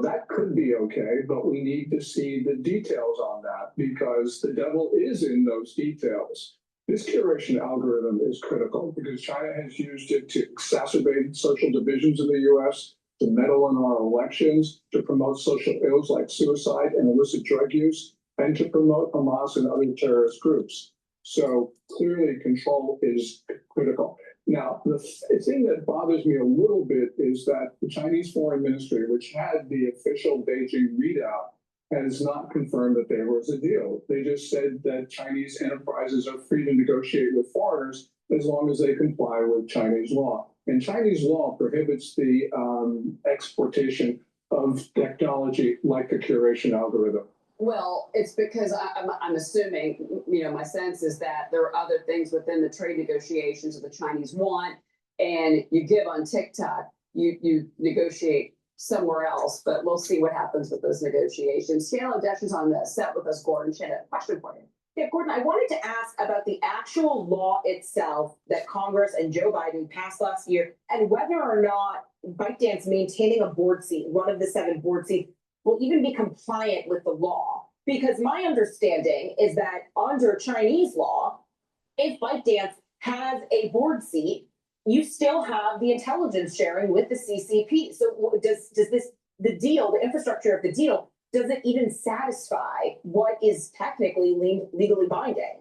That could be okay, but we need to see the details on that because the devil is in those details. This curation algorithm is critical because China has used it to exacerbate social divisions in the U.S., to meddle in our elections, to promote social ills like suicide and illicit drug use, and to promote Hamas and other terrorist groups. So clearly control is critical. Now, the thing that bothers me a little bit is that the Chinese Foreign Ministry, which had the official Beijing readout, has not confirmed that there was a deal. They just said that Chinese enterprises are free to negotiate with foreigners as long as they comply with Chinese law. And Chinese law prohibits the exportation of technology like the curation algorithm. Well, it's because I'm assuming, my sense is that there are other things within the trade negotiations that the Chinese want, and you give on TikTok, you negotiate somewhere else, but we'll see what happens with those negotiations. Channel Desh's on the set with us, Gordon. She had a question for you. Yeah, Gordon, I wanted to ask about the actual law itself that Congress and Joe Biden passed last year, and whether or not ByteDance maintaining a board seat, one of the 7 board seats, will even be compliant with the law. Because my understanding is that under Chinese law, if ByteDance has a board seat, you still have the intelligence sharing with the CCP. So does the deal, the infrastructure of the deal, does it even satisfy what is technically legally binding?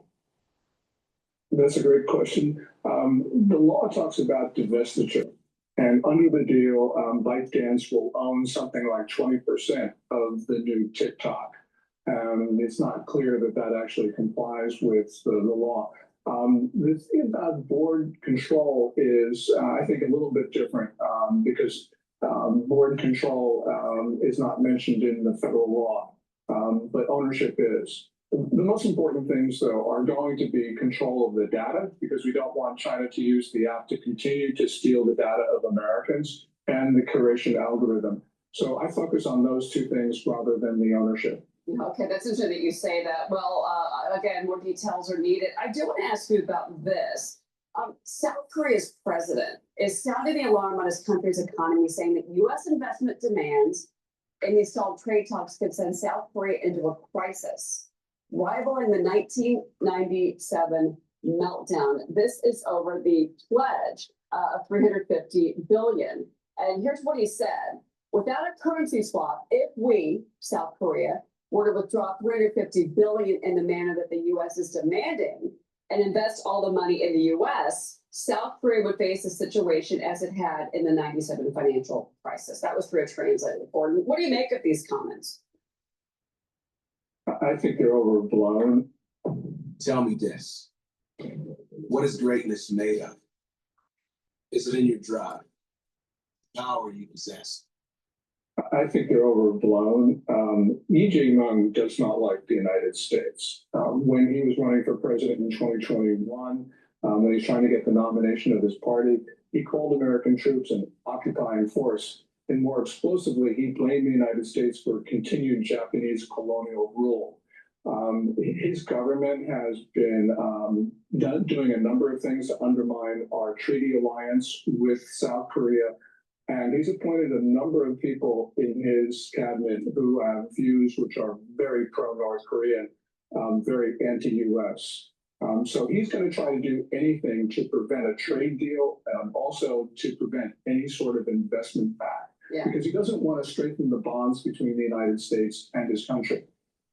That's a great question. The law talks about divestiture. And under the deal, ByteDance will own something like 20% of the new TikTok. It's not clear that that actually complies with the law. The thing about board control is, I think, a little bit different because board control is not mentioned in the federal law, but ownership is. The most important things, though, are going to be control of the data, because we don't want China to use the app to continue to steal the data of Americans, and the curation algorithm. So I focus on those two things rather than the ownership. Okay, that's interesting that you say that. Well, again, more details are needed. I do want to ask you about this. South Korea's president is sounding the alarm on his country's economy, saying that U.S. investment demands and the stalled trade talks could send South Korea into a crisis, rivaling the 1997 meltdown. This is over the pledge of $350 billion. And here's what he said. Without a currency swap, if we, South Korea, were to withdraw $350 billion in the manner that the U.S. is demanding and invest all the money in the U.S., South Korea would face a situation as it had in the 97 financial crisis. That was through a translator report. What do you make of these comments? I think they're overblown. Tell me this. What is greatness made of? Is it in your drive? Power you possess? I think they're overblown. Lee Jae-myung does not like the United States. When he was running for president in 2021, when he's trying to get the nomination of his party, he called American troops an occupying force. And more explosively, he blamed the United States for continued Japanese colonial rule. His government has been doing a number of things to undermine our treaty alliance with South Korea. And he's appointed a number of people in his cabinet who have views which are very pro-North Korean, very anti-US. So he's going to try to do anything to prevent a trade deal and also to prevent any sort of investment back. Because he doesn't want to strengthen the bonds between the United States and his country.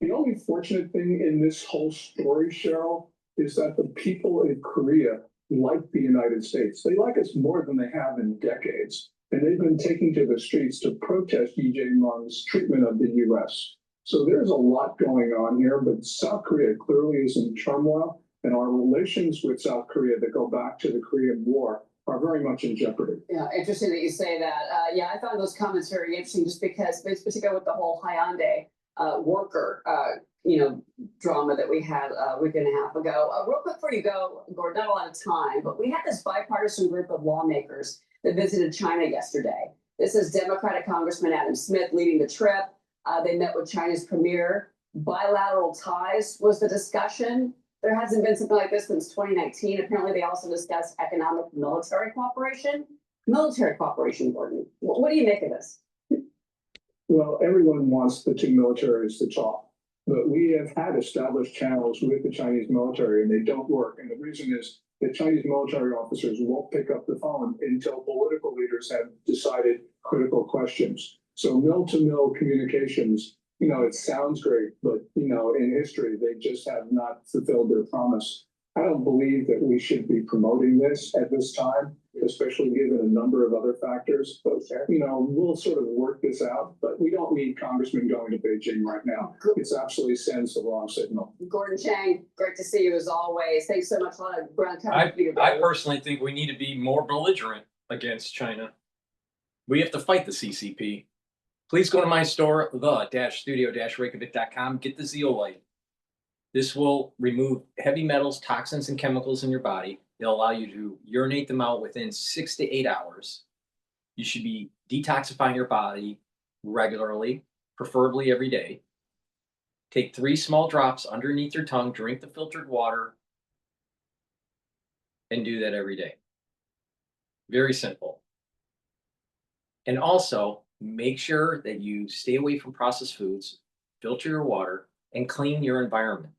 The only fortunate thing in this whole story, Cheryl, is that the people in Korea like the United States. They like us more than they have in decades. And they've been taking to the streets to protest Lee Jae-myung's treatment of the U.S. So there's a lot going on here, but South Korea clearly is in turmoil, and our relations with South Korea that go back to the Korean War are very much in jeopardy. Yeah, interesting that you say that. Yeah, I found those comments very interesting just because, particularly with the whole Hyundai worker, drama that we had a week and a half ago. Real quick before you go, Gordon, not a lot of time, but we had this bipartisan group of lawmakers that visited China yesterday. This is Democratic Congressman Adam Smith leading the trip. They met with China's premier. Bilateral ties was the discussion. There hasn't been something like this since 2019. Apparently, they also discussed economic military cooperation. Military cooperation, Gordon. What do you make of this? Well, everyone wants the two militaries to talk, but we have had established channels with the Chinese military and they don't work. And the reason is that Chinese military officers won't pick up the phone until political leaders have decided critical questions. So mill-to-mill communications, it sounds great, but, in history, they just have not fulfilled their promise. I don't believe that we should be promoting this at this time, especially given a number of other factors. But, we'll sort of work this out, but we don't need congressmen going to Beijing right now. It absolutely sends the wrong signal. Gordon Chang, great to see you as always. Thanks so much. A lot of ground cover. I personally think we need to be more belligerent against China. We have to fight the CCP. Please go to my store, the-studio-reykjavik.com. Get the zeolite. This will remove heavy metals, toxins, and chemicals in your body. It'll allow you to urinate them out within 6 to 8 hours. You should be detoxifying your body regularly, preferably every day. Take 3 small drops underneath your tongue, drink the filtered water, and do that every day. Very simple. And also, make sure that you stay away from processed foods, filter your water, and clean your environment.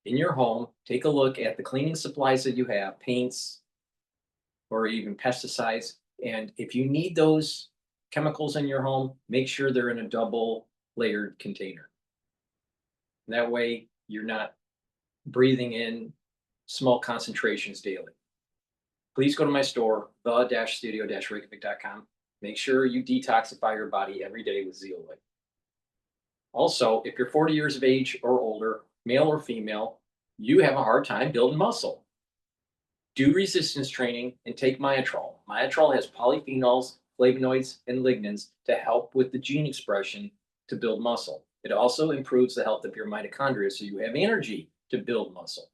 In your home, take a look at the cleaning supplies that you have, paints, or even pesticides. And if you need those chemicals in your home, make sure they're in a double layered container. That way, you're not breathing in small concentrations daily. Please go to my store, the-studio-reykjavik.com. Make sure you detoxify your body every day with zeolite. Also, if you're 40 years of age or older, male or female, you have a hard time building muscle. Do resistance training and take Myotrol. Myotrol has polyphenols, flavonoids, and lignans to help with the gene expression to build muscle. It also improves the health of your mitochondria so you have energy to build muscle.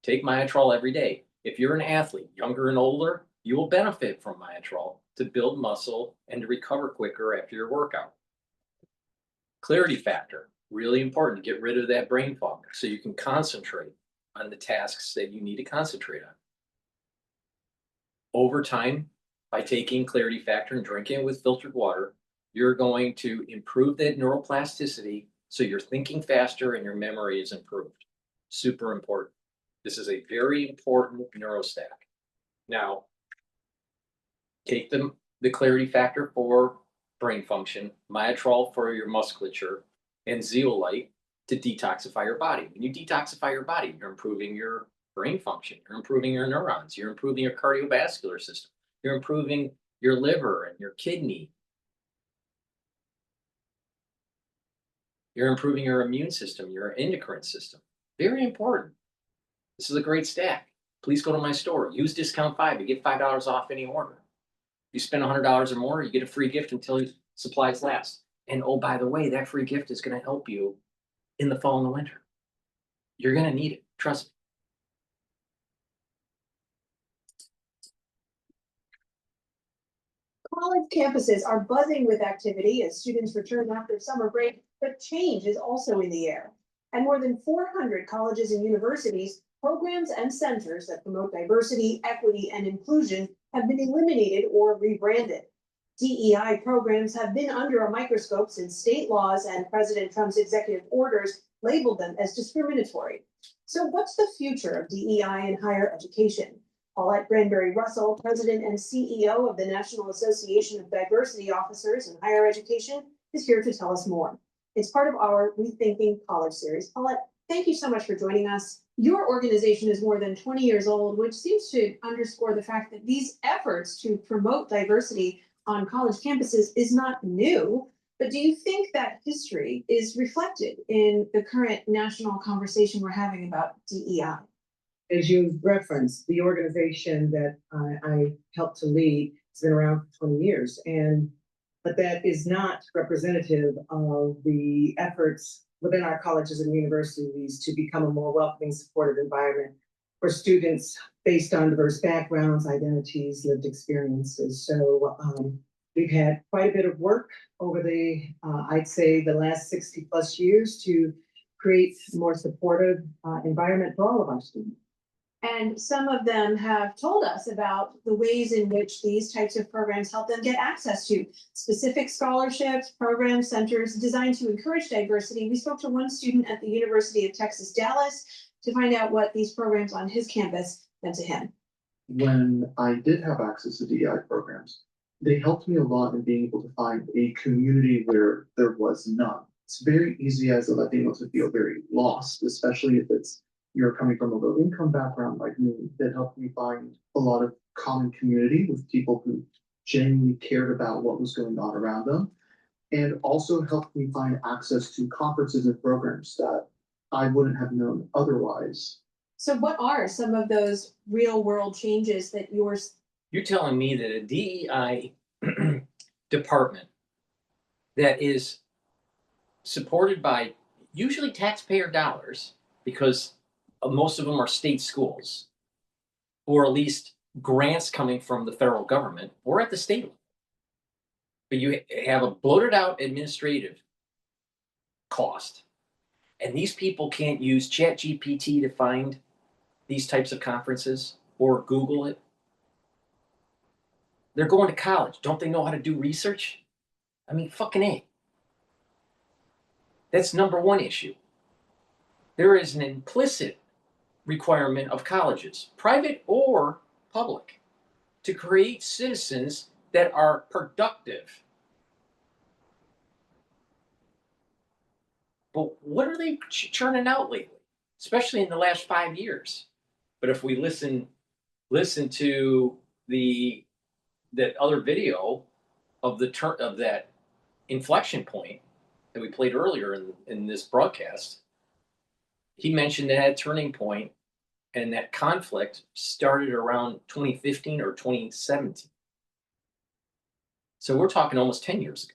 Take Myotrol every day. If you're an athlete, younger and older, you will benefit from Myotrol to build muscle and to recover quicker after your workout. Clarity factor, really important to get rid of that brain fog so you can concentrate on the tasks that you need to concentrate on. Over time, by taking clarity factor and drinking it with filtered water, you're going to improve that neuroplasticity so you're thinking faster and your memory is improved. Super important. This is a very important neurostack. Now, take the clarity factor for brain function, Myotrol for your musculature, and zeolite to detoxify your body. When you detoxify your body, you're improving your brain function, you're improving your neurons, you're improving your cardiovascular system, you're improving your liver and your kidney. You're improving your immune system, your endocrine system. Very important. This is a great stack. Please go to my store. Use discount 5. You get $5 off any order. If you spend $100 or more, you get a free gift until supplies last. And oh, by the way, that free gift is going to help you in the fall and the winter. You're going to need it. Trust me. College campuses are buzzing with activity as students return after summer break, but change is also in the air. At more than 400 colleges and universities, programs and centers that promote diversity, equity, and inclusion have been eliminated or rebranded. DEI programs have been under a microscope since state laws and President Trump's executive orders labeled them as discriminatory. So what's the future of DEI in higher education? Paulette Granberry-Russell, President and CEO of the National Association of Diversity Officers in Higher Education, is here to tell us more. It's part of our Rethinking College series. Paulette, thank you so much for joining us. Your organization is more than 20 years old, which seems to underscore the fact that these efforts to promote diversity on college campuses is not new. But do you think that history is reflected in the current national conversation we're having about DEI? As you've referenced, the organization that I helped to lead has been around for 20 years, but that is not representative of the efforts within our colleges and universities to become a more welcoming, supportive environment for students based on diverse backgrounds, identities, lived experiences. So we've had quite a bit of work over I'd say the last 60 plus years to create a more supportive environment for all of our students. And some of them have told us about the ways in which these types of programs help them get access to specific scholarships, programs, centers designed to encourage diversity. We spoke to one student at the University of Texas, Dallas, to find out what these programs on his campus meant to him. When I did have access to DEI programs, they helped me a lot in being able to find a community where there was none. It's very easy as a Latino to feel very lost, especially if you're coming from a low income background like me. That helped me find a lot of common community with people who genuinely cared about what was going on around them, and also helped me find access to conferences and programs that I wouldn't have known otherwise. So what are some of those real world changes that You're telling me that a DEI department that is supported by usually taxpayer dollars, because most of them are state schools, or at least grants coming from the federal government or at the state level. But you have a bloated out administrative cost, and these people can't use ChatGPT to find these types of conferences or Google it. They're going to college. Don't they know how to do research? I mean, fucking A. That's number one issue. There is an implicit requirement of colleges, private or public, to create citizens that are productive. But what are they churning out lately, especially in the last 5 years? But if we listen to that other video of that inflection point that we played earlier in this broadcast, he mentioned that turning point and that conflict started around 2015 or 2017. So we're talking almost 10 years ago.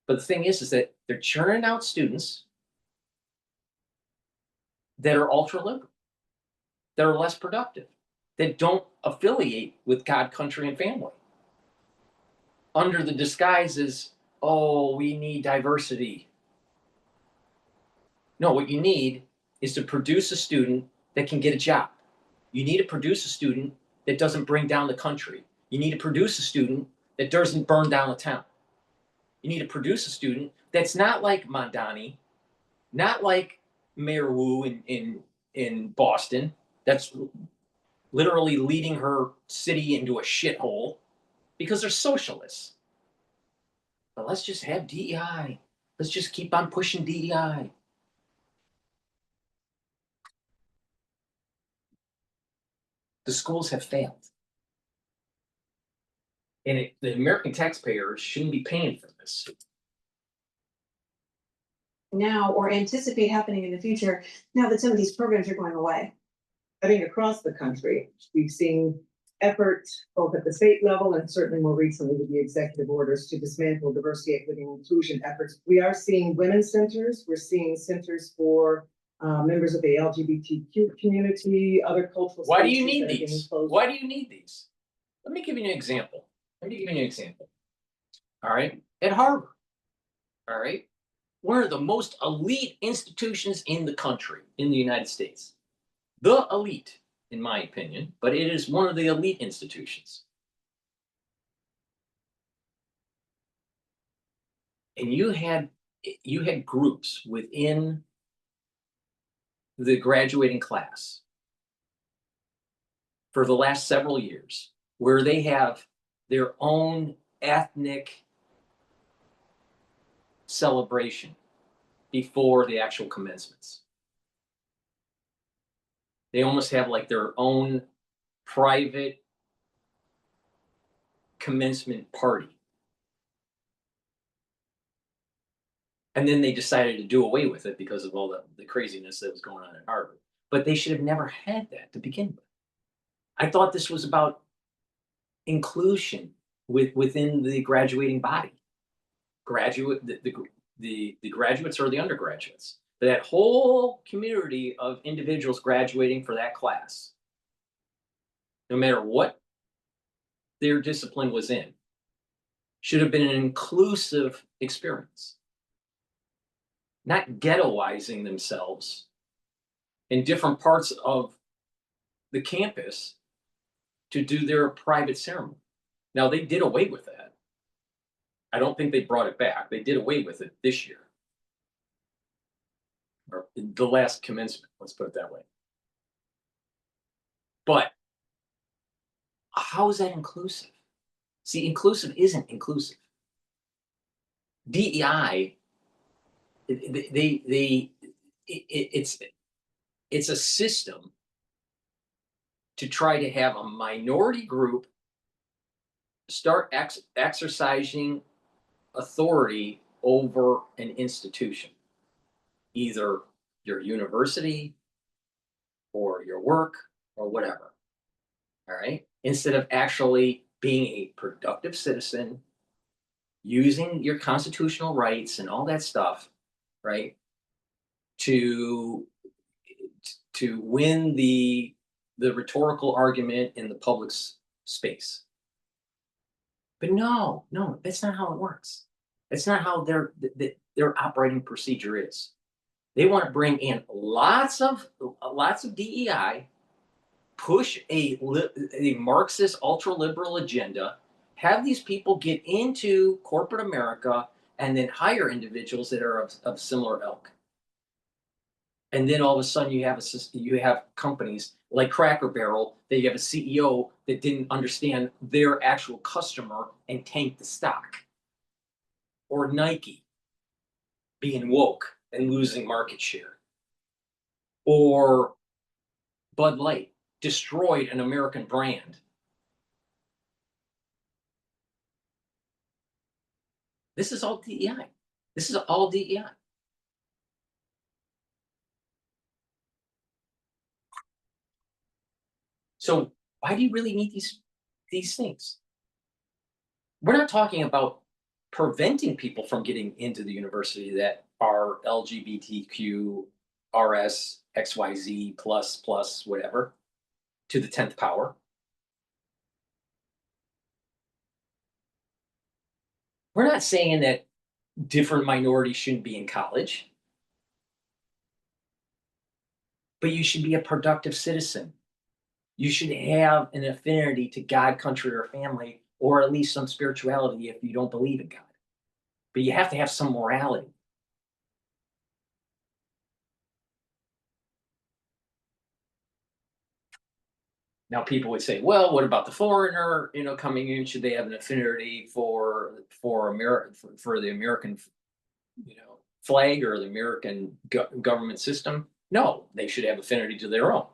But the thing is that They're churning out students that are ultra liberal, that are less productive, that don't affiliate with God, country, and family. Under the disguises, oh, we need diversity. No, what you need is to produce a student that can get a job. You need to produce a student that doesn't bring down the country. You need to produce a student that doesn't burn down the town. You need to produce a student that's not like Mondani, not like Mayor Wu in Boston, that's literally leading her city into a shithole because they're socialists. But let's just have DEI. Let's just keep on pushing DEI. The schools have failed. And the American taxpayers shouldn't be paying for this. Now, or anticipate happening in the future, now that some of these programs are going away? I think across the country, we've seen efforts both at the state level and certainly more recently with the executive orders to dismantle diversity, equity, and inclusion efforts. We are seeing women's centers. We're seeing centers for members of the LGBTQ community, other cultural. Why do you need these? Why do you need these? Let me give you an example. All right, at Harvard, all right, one of the most elite institutions in the country, in the United States. The elite, in my opinion, but it is one of the elite institutions. And you had groups within the graduating class for the last several years where they have their own ethnic celebration before the actual commencements. They almost have like their own private commencement party. And then they decided to do away with it because of all the craziness that was going on at Harvard. But they should have never had that to begin with. I thought this was about inclusion within the graduating body. The graduates or the undergraduates. That whole community of individuals graduating for that class, no matter what their discipline was in, should have been an inclusive experience. Not ghettoizing themselves in different parts of the campus to do their private ceremony. Now, they did away with that. I don't think they brought it back. They did away with it this year. Or the last commencement, let's put it that way. But how is that inclusive? See, inclusive isn't inclusive. DEI, it's a system to try to have a minority group start exercising authority over an institution, either your university or your work or whatever. All right. Instead of actually being a productive citizen, using your constitutional rights and all that stuff, right, to win the rhetorical argument in the public space. But no, that's not how it works. That's not how their operating procedure is. They want to bring in lots of DEI, push a Marxist ultra-liberal agenda, have these people get into corporate America, and then hire individuals that are of similar ilk. And then all of a sudden you have companies like Cracker Barrel that you have a CEO that didn't understand their actual customer and tanked the stock. Or Nike being woke and losing market share. Or Bud Light destroyed an American brand. This is all DEI. This is all DEI. So why do you really need these things? We're not talking about preventing people from getting into the university that are LGBTQ, RS, XYZ plus whatever to the 10th power. We're not saying that different minorities shouldn't be in college, but you should be a productive citizen. You should have an affinity to God, country, or family, or at least some spirituality if you don't believe in God. But you have to have some morality. Now, people would say, "Well, what about the foreigner? You know, coming in? Should they have an affinity for the American, flag or the American government system?" No, they should have affinity to their own.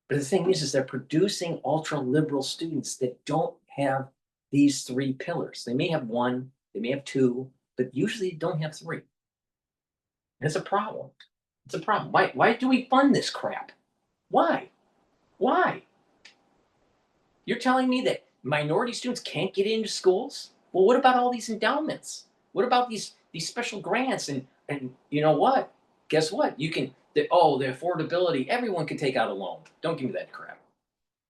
But the thing is they're producing ultra liberal students that don't have these three pillars. They may have one, they may have two, but usually don't have three. And it's a problem. It's a problem. Why do we fund this crap? Why? Why? You're telling me that minority students can't get into schools? Well, what about all these endowments? What about these special grants? And you know what? Guess what? You can, the affordability, everyone can take out a loan. Don't give me that crap.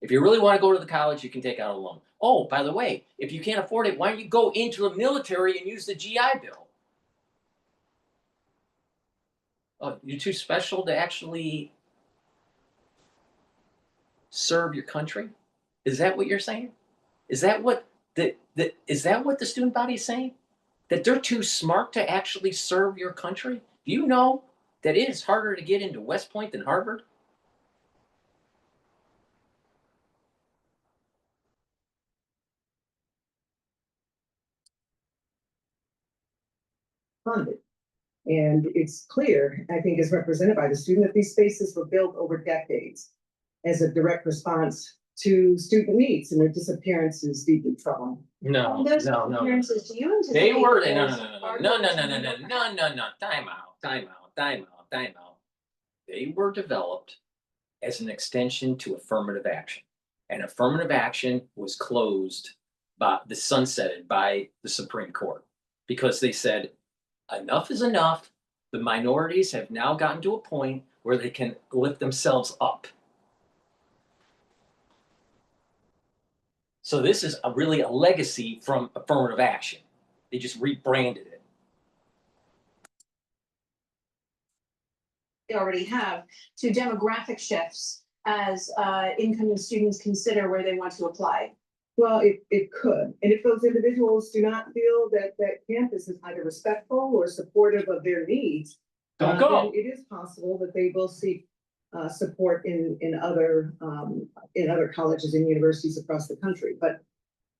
If you really want to go to the college, you can take out a loan. Oh, by the way, if you can't afford it, why don't you go into the military and use the GI Bill? Oh, you're too special to actually serve your country? Is that what you're saying? Is that what is that what the student body is saying? That they're too smart to actually serve your country? Do you know that it is harder to get into West Point than Harvard? Funded. And it's clear, I think, as represented by the student, that these spaces were built over decades as a direct response to student needs, and their disappearance is deeply troubling. No. Those appearances, do you anticipate? They were no. Time out. They were developed as an extension to affirmative action. And affirmative action was closed sunsetted by the Supreme Court because they said, enough is enough. The minorities have now gotten to a point where they can lift themselves up. So this is really a legacy from affirmative action. They just rebranded it. They already have to demographic shifts as incoming students consider where they want to apply. Well, it could. And if those individuals do not feel that campus is either respectful or supportive of their needs, don't go. Then it is possible that they will seek support in other colleges and universities across the country. But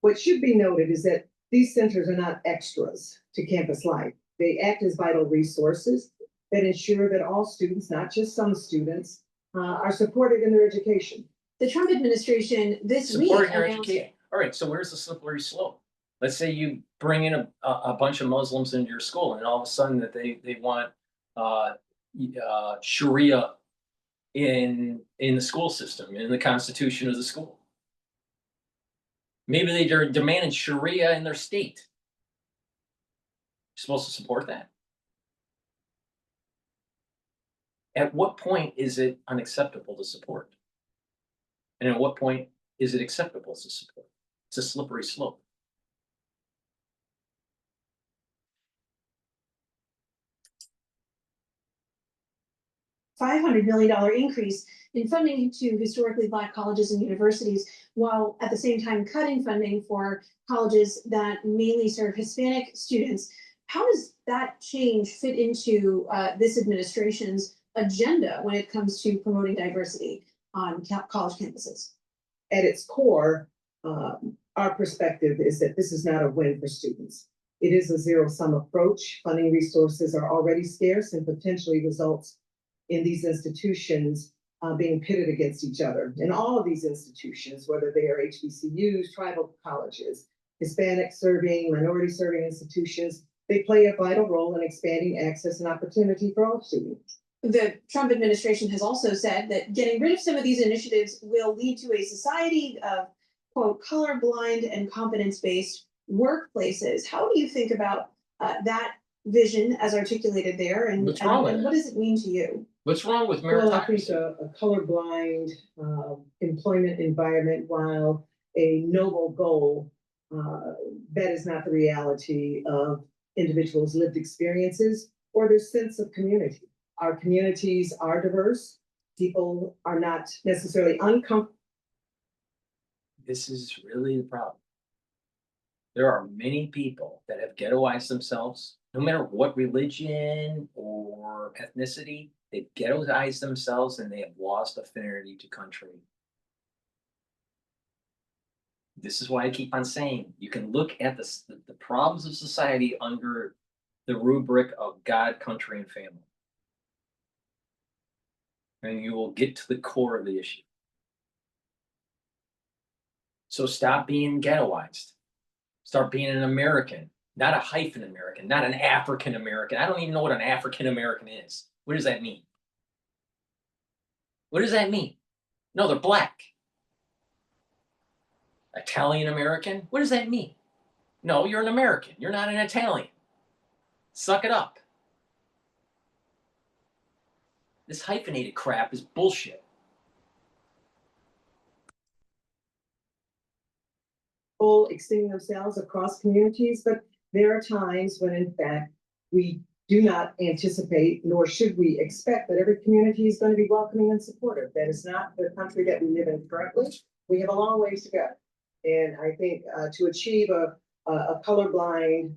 what should be noted is that these centers are not extras to campus life. They act as vital resources that ensure that all students, not just some students, are supported in their education. The Trump administration this week announced. All right, so where's the slippery slope? Let's say you bring in a bunch of Muslims into your school, and all of a sudden that they want Sharia in the school system, in the constitution of the school. Maybe they're demanding Sharia in their state. You're supposed to support that. At what point is it unacceptable to support? And at what point is it acceptable to support? It's a slippery slope. $500 million increase in funding to historically Black colleges and universities, while at the same time cutting funding for colleges that mainly serve Hispanic students. How does that change fit into this administration's agenda when it comes to promoting diversity on college campuses? At its core, our perspective is that this is not a win for students. It is a zero-sum approach. Funding resources are already scarce and potentially results in these institutions being pitted against each other. And all of these institutions, whether they are HBCUs, tribal colleges, Hispanic serving, minority serving institutions, they play a vital role in expanding access and opportunity for all students. The Trump administration has also said that getting rid of some of these initiatives will lead to a society of, quote, colorblind and competence-based, workplaces. How do you think about that vision as articulated there, and, What's wrong with and it? what does it mean to you? What's wrong with Well, I think meritocracy? a colorblind employment environment, while a noble goal, that is not the reality of individuals' lived experiences or their sense of community. Our communities are diverse. People are not necessarily uncomfortable. This is really the problem. There are many people that have ghettoized themselves, no matter what religion or ethnicity, they've ghettoized themselves and they have lost affinity to country. This is why I keep on saying you can look at the problems of society under the rubric of God, country, and family. And you will get to the core of the issue. So stop being ghettoized. Start being an American, not a hyphen American, not an African American. I don't even know what an African American is. What does that mean? What does that mean? No, they're black. Italian American? What does that mean? No, you're an American. You're not an Italian. Suck it up. This hyphenated crap is bullshit. Extending themselves across communities, but there are times when in fact we do not anticipate, nor should we expect, that every community is going to be welcoming and supportive. That is not the country that we live in currently. We have a long ways to go. And I think to achieve a colorblind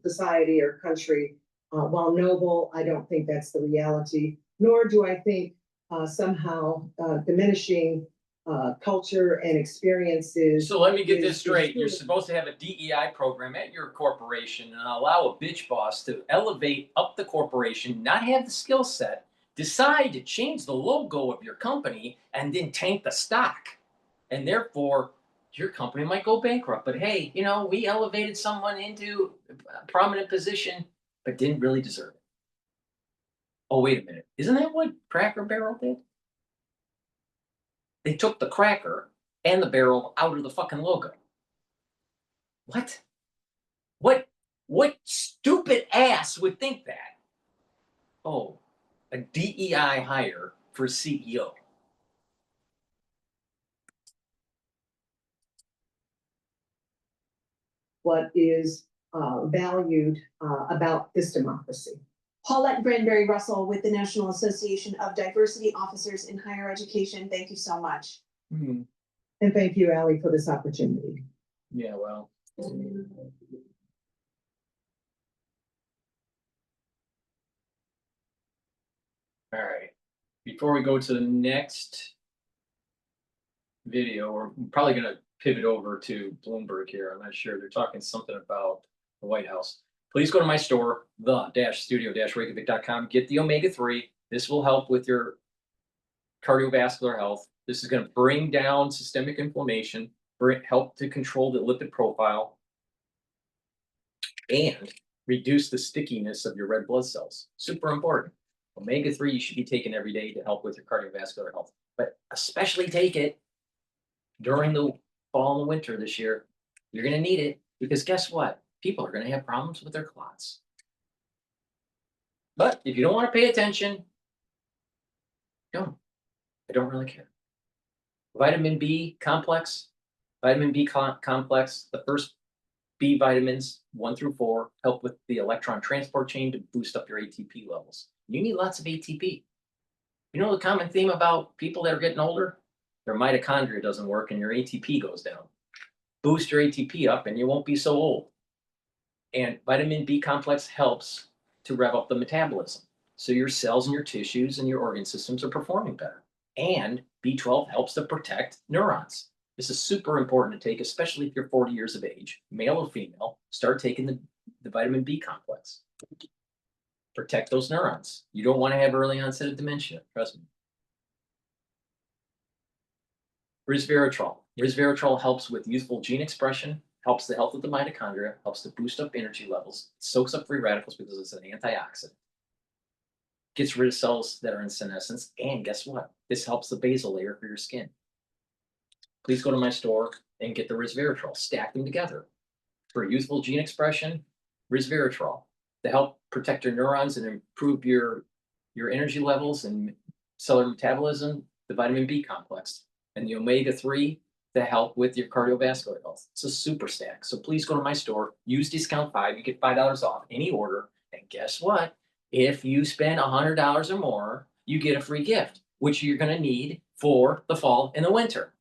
society or country, while noble, I don't think that's the reality, nor do I think somehow diminishing culture and experiences. So let me get this straight. You're supposed to have a DEI program at your corporation and allow a bitch boss to elevate up the corporation, not have the skill set, decide to change the logo of your company, and then tank the stock. And therefore, your company might go bankrupt. But hey, you know, we elevated someone into a prominent position, but didn't really deserve it. Oh, wait a minute. Isn't that what Cracker Barrel did? They took the cracker and the barrel out of the fucking logo. What? What stupid ass would think that? Oh, a DEI hire for CEO. What is valued about this democracy. Paulette Granberry Russell with the National Association of Diversity Officers in Higher Education. Thank you so much. Mm-hmm. And thank you, Allie, for this opportunity. Yeah, well. All right. Before we go to the next video, we're probably going to pivot over to Bloomberg here. I'm not sure. They're talking something about the White House. Please go to my store, the-studio-reykjavik.com. Get the omega-3. This will help with your cardiovascular health. This is going to bring down systemic inflammation, help to control the lipid profile, and reduce the stickiness of your red blood cells. Super important. Omega-3 you should be taking every day to help with your cardiovascular health, but especially take it during the fall and winter this year. You're going to need it because guess what? People are going to have problems with their clots. But if you don't want to pay attention, don't. I don't really care. Vitamin B complex, the first B vitamins, 1 through 4, help with the electron transport chain to boost up your ATP levels. You need lots of ATP. You know the common theme about people that are getting older? Their mitochondria doesn't work and your ATP goes down. Boost your ATP up and you won't be so old. And vitamin B complex helps to rev up the metabolism. So your cells and your tissues and your organ systems are performing better. And B12 helps to protect neurons. This is super important to take, especially if you're 40 years of age, male or female. Start taking the vitamin B complex. Protect those neurons. You don't want to have early onset of dementia, trust me. Resveratrol. Resveratrol helps with youthful gene expression, helps the health of the mitochondria, helps to boost up energy levels, soaks up free radicals because it's an antioxidant. Gets rid of cells that are in senescence, and guess what? This helps the basal layer for your skin. Please go to my store and get the resveratrol. Stack them together. For youthful gene expression, resveratrol to help protect your neurons and improve your energy levels and cellular metabolism, the vitamin B complex, and the omega-3 to help with your cardiovascular health. It's a super stack. So please go to my store, use discount 5, you get $5 off any order. And guess what? If you spend $100 or more, you get a free gift, which you're going to need for the fall and the winter.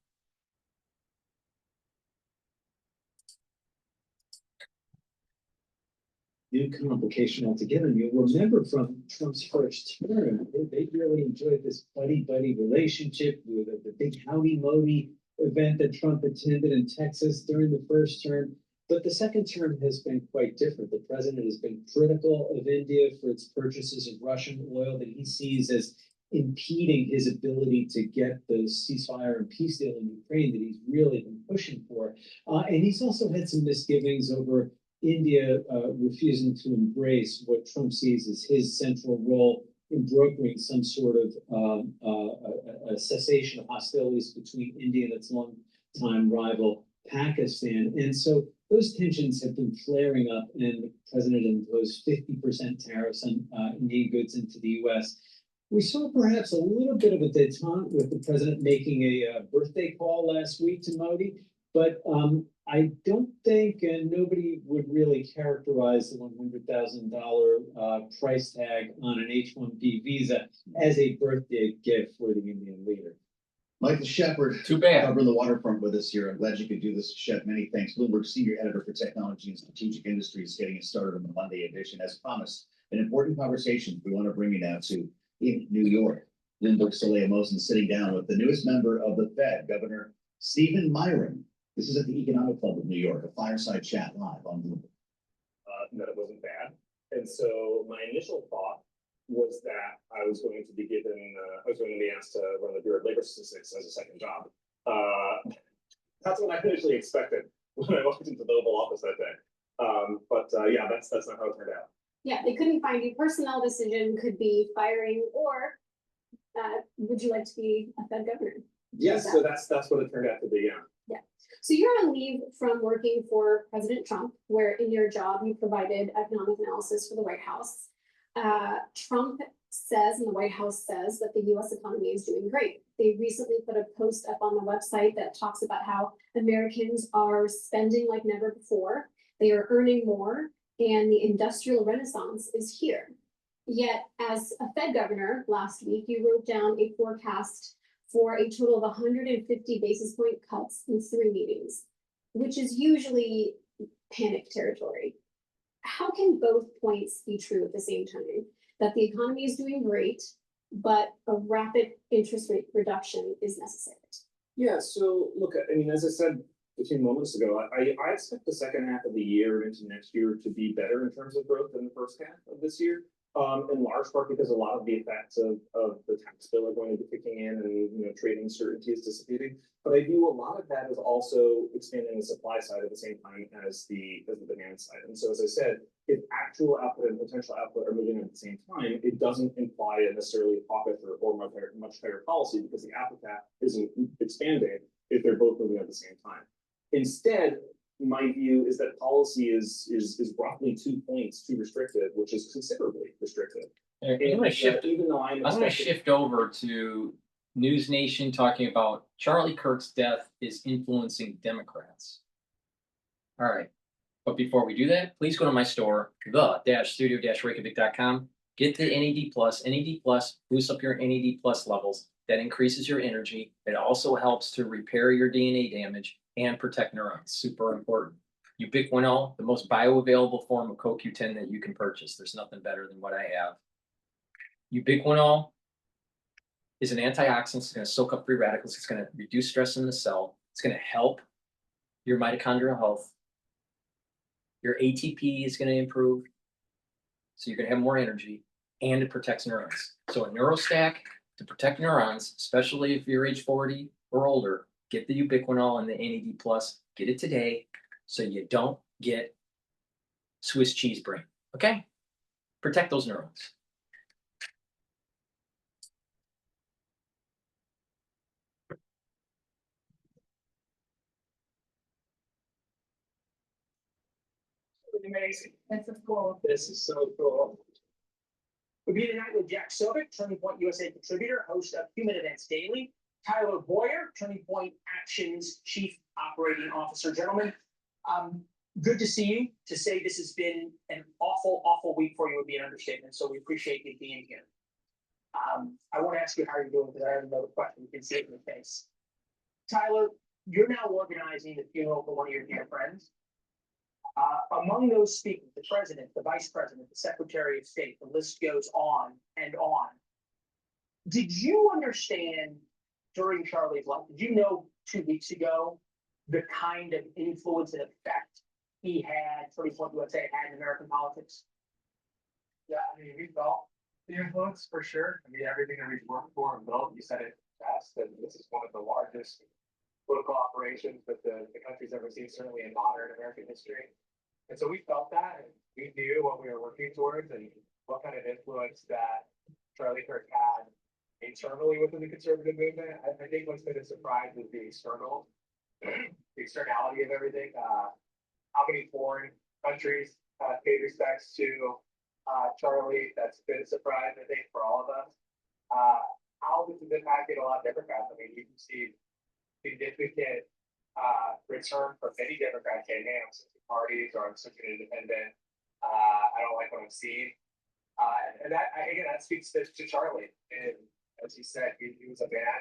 New complication altogether. And you'll remember from Trump's first term, they really enjoyed this buddy-buddy relationship with the big Howdy Modi event that Trump attended in Texas during the first term. But the second term has been quite different. The president has been critical of India for its purchases of Russian oil that he sees as impeding his ability to get the ceasefire and peace deal in Ukraine that he's really been pushing for. And he's also had some misgivings over India refusing to embrace what Trump sees as his central role in brokering some sort of a cessation of hostilities between India and its longtime rival Pakistan. And so those tensions have been flaring up, and the president imposed 50% tariffs on Indian goods into the U.S. We saw perhaps a little bit of a detente with the president making a birthday call last week to Modi, but I don't think, and nobody would really characterize the $100,000 price tag on an H-1B visa as a birthday gift for the Indian leader. Michael Shepard, too bad, covering the waterfront with us here. I'm glad you could do this, Shep. Many thanks. Bloomberg Senior Editor for Technology and Strategic Industries, getting us started on the Monday edition. As promised, an important conversation we want to bring you now to in New York. Bloomberg Saleha Mosen sitting down with the newest member of the Fed, Governor Stephen Myron. This is at the Economic Club of New York, a fireside chat live on Bloomberg. That it wasn't bad. And so my initial thought was that I was going to be asked to run the Bureau of Labor Statistics as a second job. That's what I initially expected when I walked into the Oval Office that day. But yeah, that's not how it turned out. Yeah, they couldn't find you. Personnel decision could be firing, or would you like to be a Fed governor? Yes, so that's what it turned out to be, yeah. Yeah. So you're on leave from working for President Trump, where in your job you provided economic analysis for the White House. Trump says, and the White House says, that the U.S. economy is doing great. They recently put a post up on the website that talks about how Americans are spending like never before. They are earning more, and the industrial renaissance is here. Yet, as a Fed governor last week, you wrote down a forecast for a total of 150 basis point cuts in 3 meetings, which is usually panic territory. How can both points be true at the same time? That the economy is doing great, but a rapid interest rate reduction is necessary? Yeah, so look, I mean, as I said a few moments ago, I expect the second half of the year into next year to be better in terms of growth than the first half of this year. In large part because a lot of the effects of the tax bill are going to be kicking in, and trade uncertainty is dissipating. But I view a lot of that as also expanding the supply side at the same time as the demand side. And so, as I said, if actual output and potential output are moving at the same time, it doesn't imply necessarily hawkish or much higher policy, because the output cap isn't expanding if they're both moving at the same time. Instead, my view is that policy is roughly 2 points too restrictive, which is considerably restrictive. I'm going to shift over to News Nation talking about Charlie Kirk's death is influencing Democrats. All right. But before we do that, please go to my store, the-studio-reykjavik.com. Get the NAD+. NAD+ boosts up your NAD+ levels. That increases your energy. It also helps to repair your DNA damage and protect neurons. Super important. Ubiquinol, the most bioavailable form of CoQ10 that you can purchase. There's nothing better than what I have. Ubiquinol is an antioxidant. It's going to soak up free radicals. It's going to reduce stress in the cell. It's going to help your mitochondrial health. Your ATP is going to improve. So you're going to have more energy, and it protects neurons. So a NeuroStack to protect neurons, especially if you're age 40 or older, get the Ubiquinol and the NAD+. Get it today so you don't get Swiss cheese brain, okay? Protect those neurons. amazing. That's cool. This is so cool. We'll be tonight with Jack Sovic, Turning Point USA contributor, host of Human Events Daily. Tyler Boyer, Turning Point Action's Chief Operating Officer. Gentlemen, good to see you. To say this has been an awful, awful week for you would be an understatement. So we appreciate you being here. I want to ask you how you're doing because I have another question. You can see it in your face. Tyler, you're now organizing the funeral for one of your dear friends. Among those speakers, the president, the vice president, the secretary of state, the list goes on and on. Did you understand during Charlie's life, did you know 2 weeks ago the kind of influence and effect he had, Turning Point USA had in American politics? Yeah, I mean, we felt the influence for sure. I mean, everything that we've worked for and built, you said it best, and this is one of the largest political operations that the country's ever seen, certainly in modern American history. And so we felt that, and we knew what we were working towards and what kind of influence that Charlie Kirk had internally within the conservative movement. I think what's been a surprise is the externality of everything. How many foreign countries paid respects to Charlie? That's been a surprise, I think, for all of us. How this has impacted a lot of Democrats. I mean, you can see significant return from many Democrats saying, hey, I'm switching parties or I'm switching independent. I don't like what I'm seeing. And that, again, that speaks to Charlie. And as he said, he was a man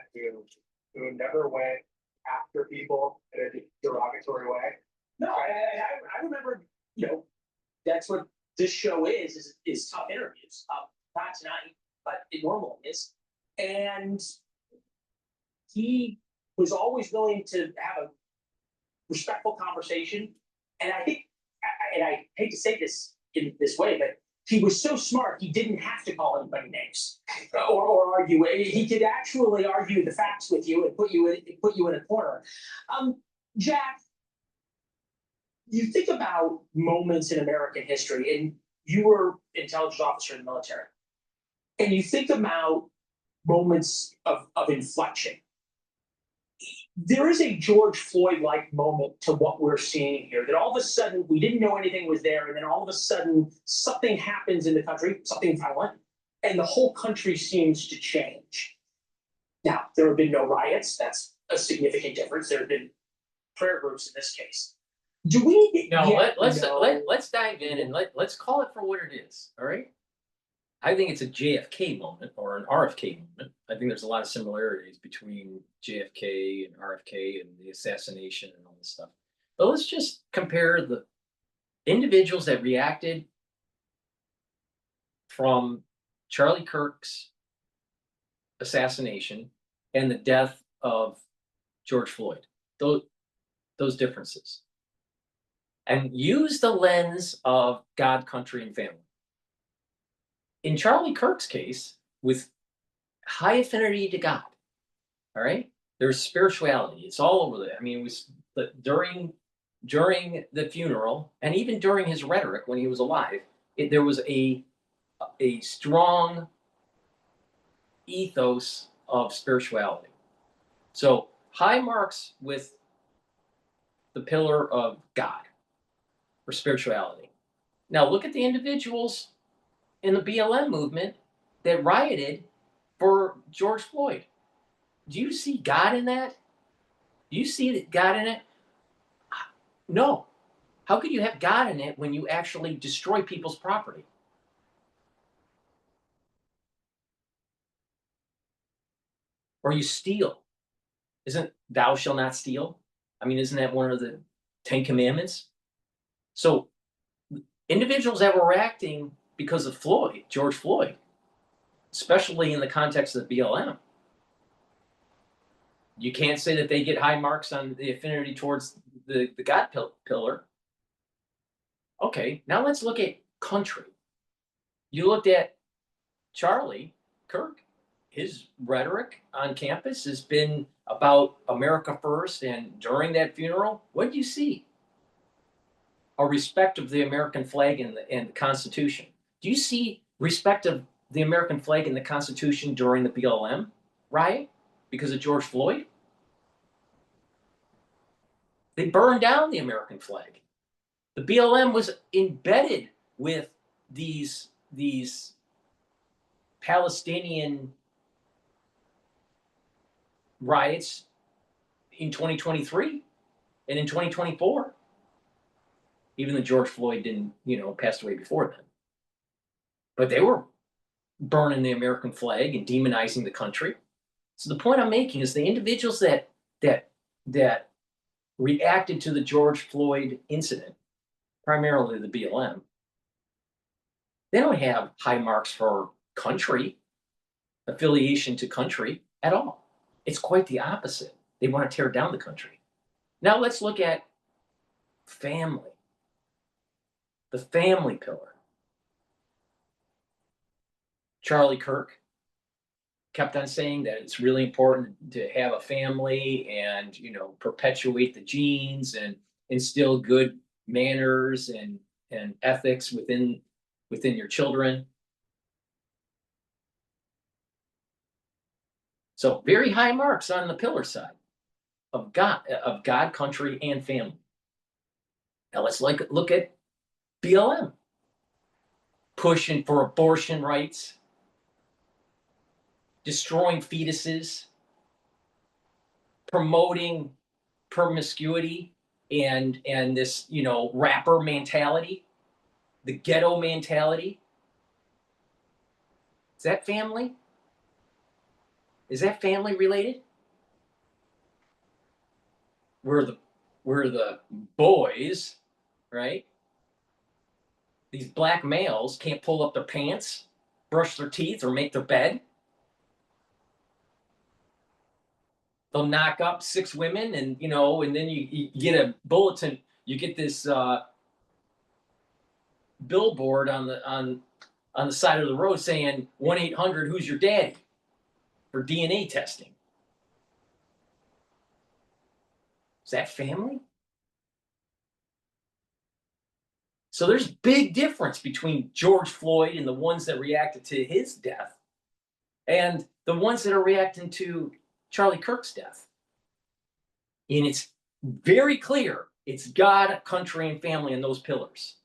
who never went after people in a derogatory way. No, I remember, you know, that's what this show is tough interviews. Not tonight, but it normally is. And he was always willing to have a respectful conversation. And I think, and I hate to say this in this way, but he was so smart, he didn't have to call anybody names or argue. He could actually argue the facts with you and put you in a corner. Jack, you think about moments in American history, and you were intelligence officer in the military, and you think about moments of inflection. There is a George Floyd-like moment to what we're seeing here, that all of a sudden we didn't know anything was there, and then all of a sudden something happens in the country, something violent, and the whole country seems to change. Now, there have been no riots. That's a significant difference. There have been prayer groups in this case. Do we? Let's dive in and let's call it for what it is. All right. I think it's a JFK moment or an RFK moment. I think there's a lot of similarities between JFK and RFK and the assassination and all this stuff. But let's just compare the individuals that reacted from Charlie Kirk's assassination and the death of George Floyd. Those differences. And use the lens of God, country, and family. In Charlie Kirk's case, with high affinity to God, all right, there's spirituality. It's all over there. I mean, it was during the funeral and even during his rhetoric when he was alive, there was a strong ethos of spirituality. So high marks with the pillar of God or spirituality. Now look at the individuals in the BLM movement that rioted for George Floyd. Do you see God in that? Do you see God in it? No. How could you have God in it when you actually destroy people's property? Or you steal? Isn't thou shalt not steal? I mean, isn't that one of the 10 Commandments? So individuals that were acting because of Floyd, George Floyd, especially in the context of the BLM, you can't say that they get high marks on the affinity towards the God pillar. Okay, now let's look at country. You looked at Charlie Kirk. His rhetoric on campus has been about America first, and during that funeral, what did you see? A respect of the American flag and the Constitution. Do you see respect of the American flag and the Constitution during the BLM riot because of George Floyd? They burned down the American flag. The BLM was embedded with these Palestinian riots in 2023 and in 2024. Even though George Floyd didn't, passed away before then. But they were burning the American flag and demonizing the country. So the point I'm making is the individuals that reacted to the George Floyd incident, primarily the BLM, they don't have high marks for country, affiliation to country at all. It's quite the opposite. They want to tear down the country. Now let's look at family, the family pillar. Charlie Kirk kept on saying that it's really important to have a family and, perpetuate the genes and instill good manners and ethics within your children. So very high marks on the pillar side of God, country, and family. Now let's look at BLM, pushing for abortion rights, destroying fetuses, promoting promiscuity and this, rapper mentality, the ghetto mentality. Is that family? Is that family related? We're the boys, right? These black males can't pull up their pants, brush their teeth, or make their bed. They'll knock up 6 women and, and then you get a bulletin, you get this billboard on the side of the road saying 1-800 who's your daddy for DNA testing. Is that family? So there's big difference between George Floyd and the ones that reacted to his death and the ones that are reacting to Charlie Kirk's death. And it's very clear it's God, country, and family in those pillars.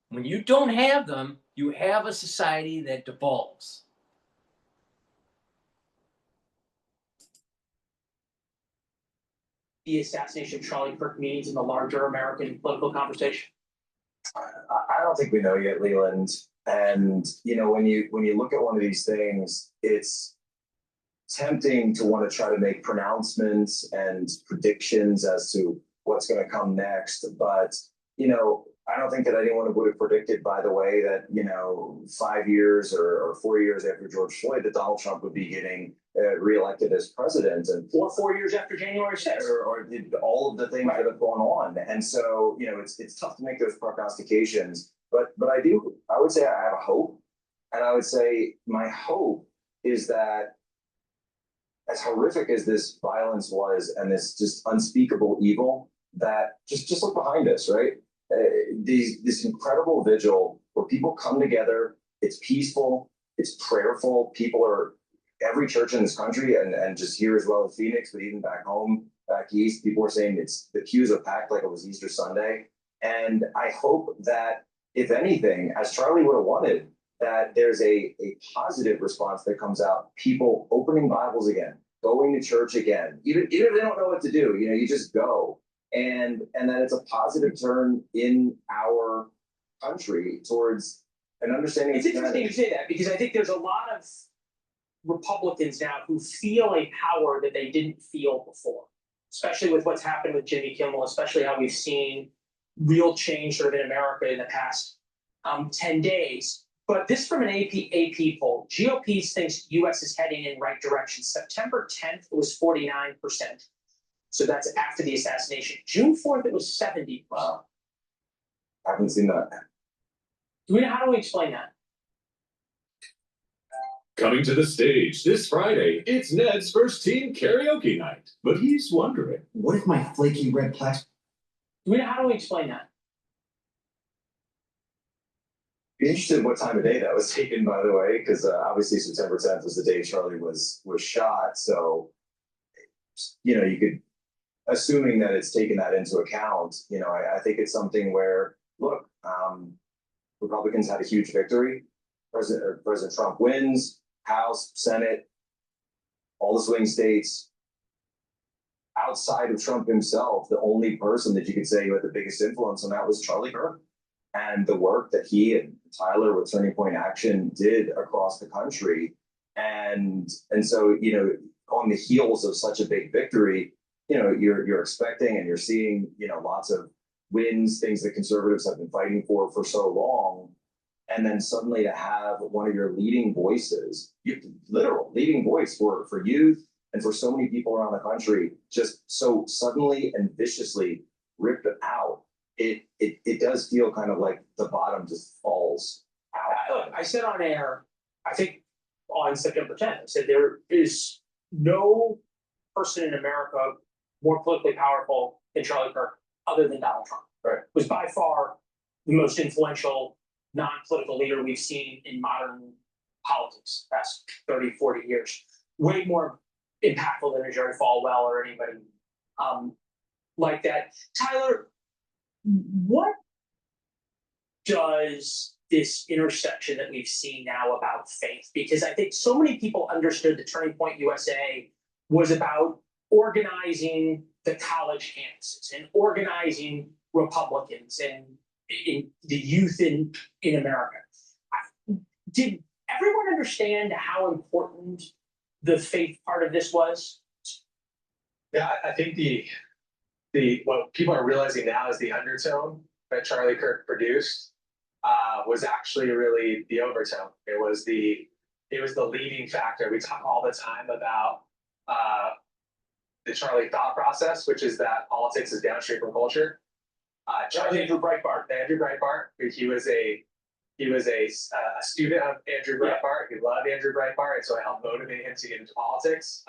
When you don't have them, you have a society that devolves. The assassination of Charlie Kirk means in the larger American political conversation? I don't think we know yet, Leland. And when you look at one of these things, it's tempting to want to try to make pronouncements and predictions as to what's going to come next. But I don't think that anyone would have predicted, by the way, that 5 years or 4 years after George Floyd, that Donald Trump would be getting reelected as president, and or 4 years after January 6th, or all of the things that have gone on. And so it's tough to make those prognostications. But I would say I have a hope, and I would say my hope is that as horrific as this violence was and this just unspeakable evil, that just look behind us, right? This incredible vigil where people come together, it's peaceful, it's prayerful. Every church in this country and just here as well as Phoenix, but even back home, back east, people are saying the pews are packed like it was Easter Sunday. And I hope that, if anything, as Charlie would have wanted, that there's a positive response that comes out. People opening Bibles again, going to church again, even if they don't know what to do, you just go. And that it's a positive turn in our country towards an understanding. It's interesting you say that, because I think there's a lot of Republicans now who feel a power that they didn't feel before, especially with what's happened with Jimmy Kimmel, especially how we've seen real change sort of in America in the past 10 days. But this from an AP poll, GOP thinks U.S. is heading in right direction. September 10th, it was 49%. So that's after the assassination. June 4th, it was 70%. Wow. I haven't seen that. How do we explain that? Coming to the stage this Friday, it's Ned's first team karaoke night. But he's wondering, what if my flaky red plaques? How do we explain that? Be interested in what time of day that was taken, by the way, because obviously September 10th was the day Charlie was shot. So, you could assuming that it's taken that into account, you know, I think it's something where, look, Republicans had a huge victory. President Trump wins, House, Senate, all the swing states. Outside of Trump himself, the only person that you could say who had the biggest influence on that was Charlie Kirk. And the work that he and Tyler with Turning Point Action did across the country. And so, you know, on the heels of such a big victory, you know, you're expecting and you're seeing, you know, lots of wins, things that conservatives have been fighting for so long. And then suddenly to have one of your leading voices, literal leading voice for youth and for so many people around the country, just so suddenly and viciously ripped out. It does feel kind of like the bottom just falls out. I said on air, I think on September 10th, I said there is no person in America more politically powerful than Charlie Kirk other than Donald Trump. Right. Was by far the most influential non-political leader we've seen in modern politics the past 30, 40 years. Way more impactful than a Jerry Falwell or anybody like that. Tyler, what does this intersection that we've seen now about faith? Because I think so many people understood the Turning Point USA was about organizing the college campuses and organizing Republicans and in the youth in America. Did everyone understand how important the faith part of this was? Yeah, I think the what people are realizing now is the undertone that Charlie Kirk produced was actually really the overtone. It was the leading factor. We talk all the time about the Charlie thought process, which is that politics is downstream from culture. Andrew Breitbart. Andrew Breitbart. He was a student of Andrew Breitbart. He loved Andrew Breitbart, and so I helped motivate him to get into politics.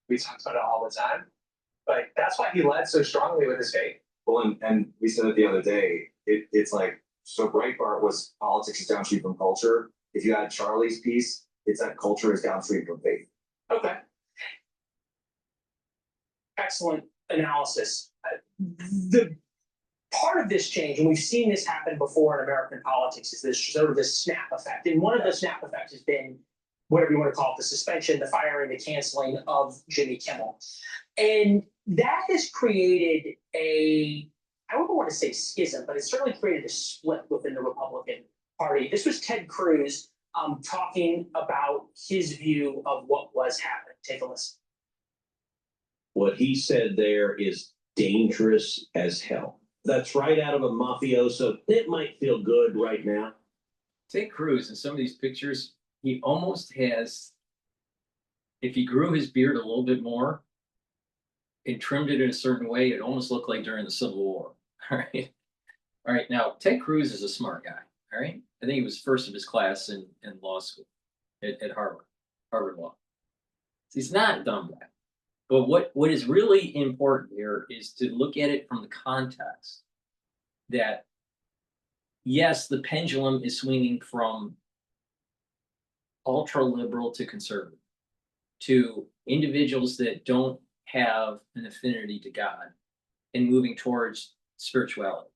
We talk about it all the time. But that's why he led so strongly with his faith. Well, and we said it the other day, it's like, so Breitbart was politics is downstream from culture. If you add Charlie's piece, it's that culture is downstream from faith. Okay. Excellent analysis. The part of this change, and we've seen this happen before in American politics, is this sort of this snap effect. And one of the snap effects has been whatever you want to call it, the suspension, the firing, the canceling of Jimmy Kimmel. And that has created I don't want to say schism, but it's certainly created a split within the Republican Party. This was Ted Cruz talking about his view of what was happening. Take a listen. What he said there is dangerous as hell. That's right out of a mafioso. It might feel good right now. Ted Cruz in some of these pictures, he almost has, if he grew his beard a little bit more and trimmed it in a certain way, it almost looked like during the Civil War. All right. All right. Now, Ted Cruz is a smart guy. All right. I think he was first of his class in law school at Harvard Law. So he's not a dumb guy. But what is really important here is to look at it from the context that, yes, the pendulum is swinging from ultra liberal to conservative, to individuals that don't have an affinity to God and moving towards spirituality.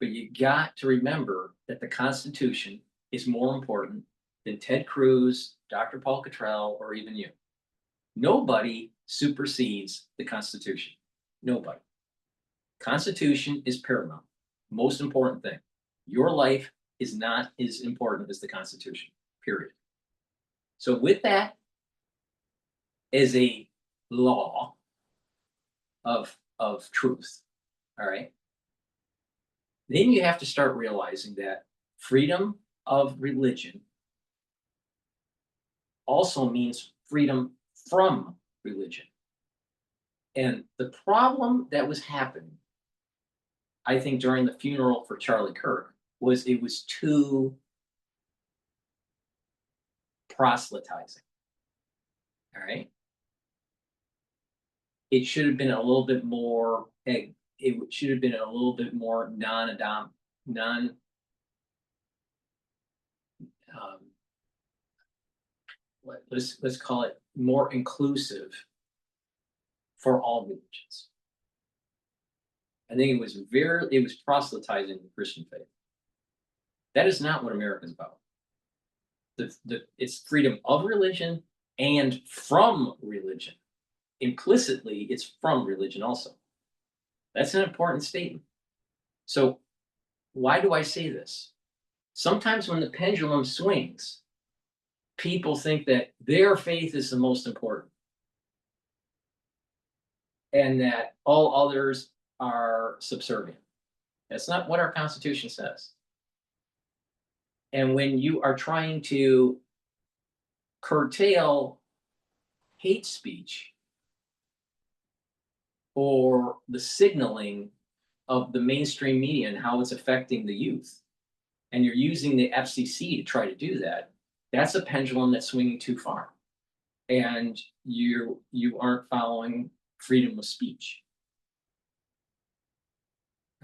But you got to remember that the Constitution is more important than Ted Cruz, DrPaulCottrell, or even you. Nobody supersedes the Constitution. Nobody. Constitution is paramount. Most important thing. Your life is not as important as the Constitution, period. So with that as a law of truth, all right, then you have to start realizing that freedom of religion also means freedom from religion. And the problem that was happening, I think, during the funeral for Charlie Kirk was it was too proselytizing. All right. It should have been a little bit more, it should have been a little bit more let's call it more inclusive for all religions. I think it was proselytizing the Christian faith. That is not what America's about. It's freedom of religion and from religion. Implicitly, it's from religion also. That's an important statement. So why do I say this? Sometimes when the pendulum swings, people think that their faith is the most important and that all others are subservient. That's not what our Constitution says. And when you are trying to curtail hate speech or the signaling of the mainstream media and how it's affecting the youth, and you're using the FCC to try to do that, that's a pendulum that's swinging too far. And you aren't following freedom of speech.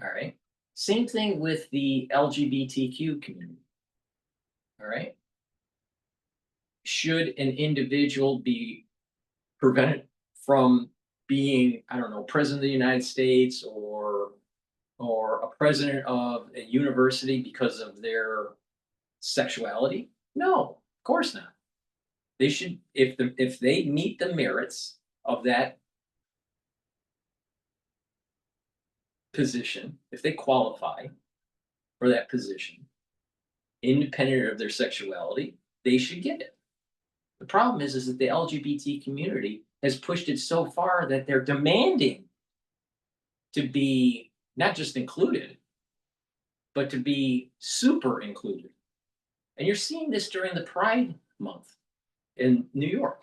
All right. Same thing with the LGBTQ community. All right. Should an individual be prevented from being, I don't know, president of the United States or a president of a university because of their sexuality? No, of course not. They should, if they meet the merits of that position, if they qualify for that position, independent of their sexuality, they should get it. The problem is that the LGBT community has pushed it so far that they're demanding to be not just included, but to be super included. And you're seeing this during the Pride Month in New York.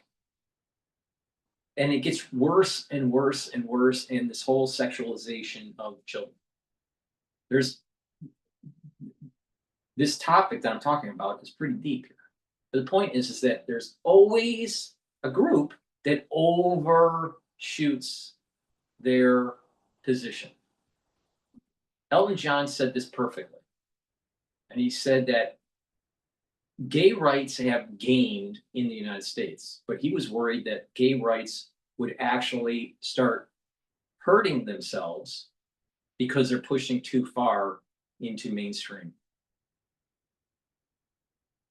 And it gets worse and worse and worse in this whole sexualization of children. There's this topic that I'm talking about is pretty deep here. But the point is that there's always a group that overshoots their position. Elton John said this perfectly. And he said that gay rights have gained in the United States, but he was worried that gay rights would actually start hurting themselves because they're pushing too far into mainstream.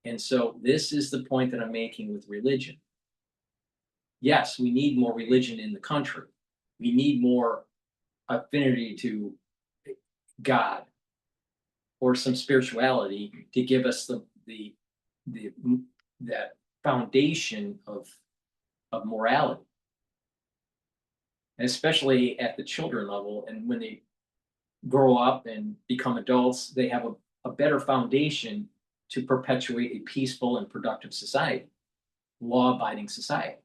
And so this is the point that I'm making with religion. Yes, we need more religion in the country. We need more affinity to God or some spirituality to give us that foundation of morality, and especially at the children level. And when they grow up and become adults, they have a better foundation to perpetuate a peaceful and productive society, law-abiding society.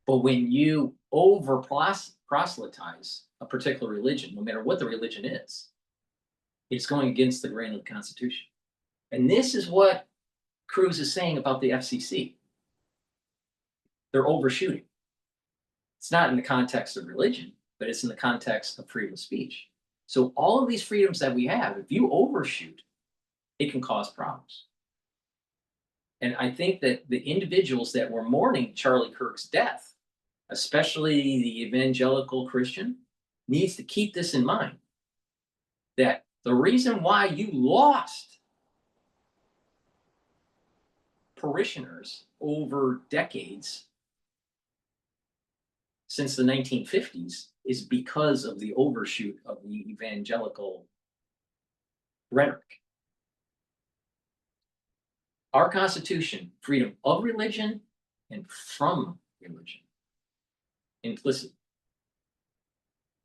But when you proselytize a particular religion, no matter what the religion is, it's going against the grain of the Constitution. And this is what Cruz is saying about the FCC. They're overshooting. It's not in the context of religion, but it's in the context of freedom of speech. So all of these freedoms that we have, if you overshoot, it can cause problems. And I think that the individuals that were mourning Charlie Kirk's death, especially the evangelical Christian, needs to keep this in mind, that the reason why you lost parishioners over decades since the 1950s is because of the overshoot of the evangelical rhetoric. Our Constitution, freedom of religion and from religion, implicit.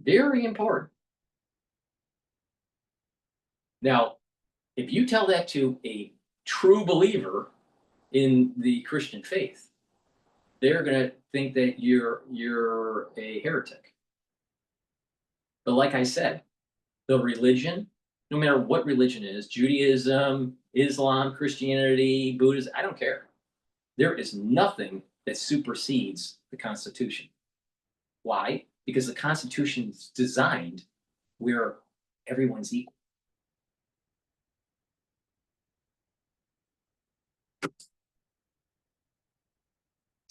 Very important. Now, if you tell that to a true believer in the Christian faith, they're going to think that you're a heretic. But like I said, the religion, no matter what religion it is, Judaism, Islam, Christianity, Buddhism, I don't care. There is nothing that supersedes the Constitution. Why? Because the Constitution is designed where everyone's equal.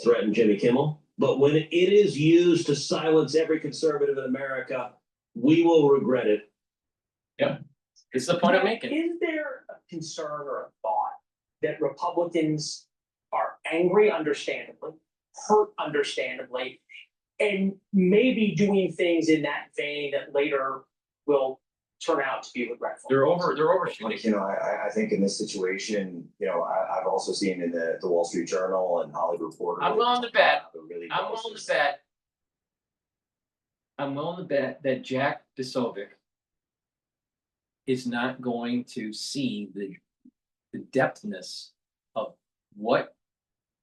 Threaten Jimmy Kimmel? But when it is used to silence every conservative in America, we will regret it. Yeah, it's the point I'm making. Is there a concern or a thought that Republicans are angry, understandably, hurt, understandably, and maybe doing things in that vein that later will turn out to be regretful? They're overshooting. Like, you know, I think in this situation, you know, I've also seen in the Wall Street Journal and Hollywood Reporter. I'm willing to bet. Really I'm willing to bet that Jack Posobiec is not going to see the depthness of what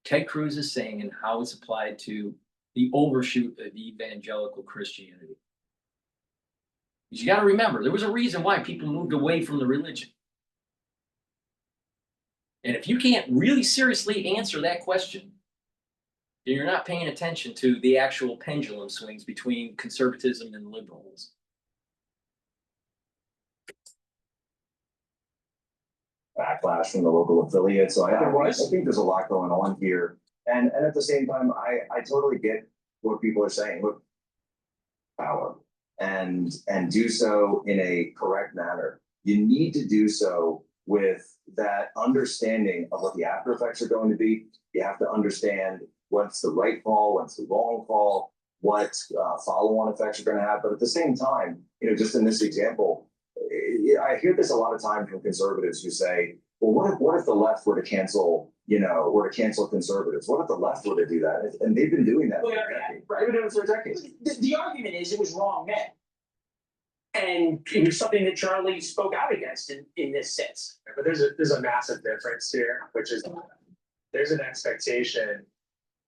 Ted Cruz is saying and how it's applied to the overshoot of evangelical Christianity. Because you got to remember, there was a reason why people moved away from the religion. And if you can't really seriously answer that question, then you're not paying attention to the actual pendulum swings between conservatism and liberalism. Backlash from the local affiliate. So I think there's a lot going on here. And at the same time, I totally get what people are saying. Look, power and do so in a correct manner. You need to do so with that understanding of what the after effects are going to be. You have to understand what's the right call, what's the wrong call, what follow-on effects are going to have. But at the same time, you know, just in this example, I hear this a lot of times from conservatives who say, well, what if the left were to cancel, you know, were to cancel conservatives? What if the left were to do that? And they've been doing that for decades. They've been doing it for decades. The argument is it was wrong then. And it was something that Charlie spoke out against in this sense. But there's a massive difference here, which is there's an expectation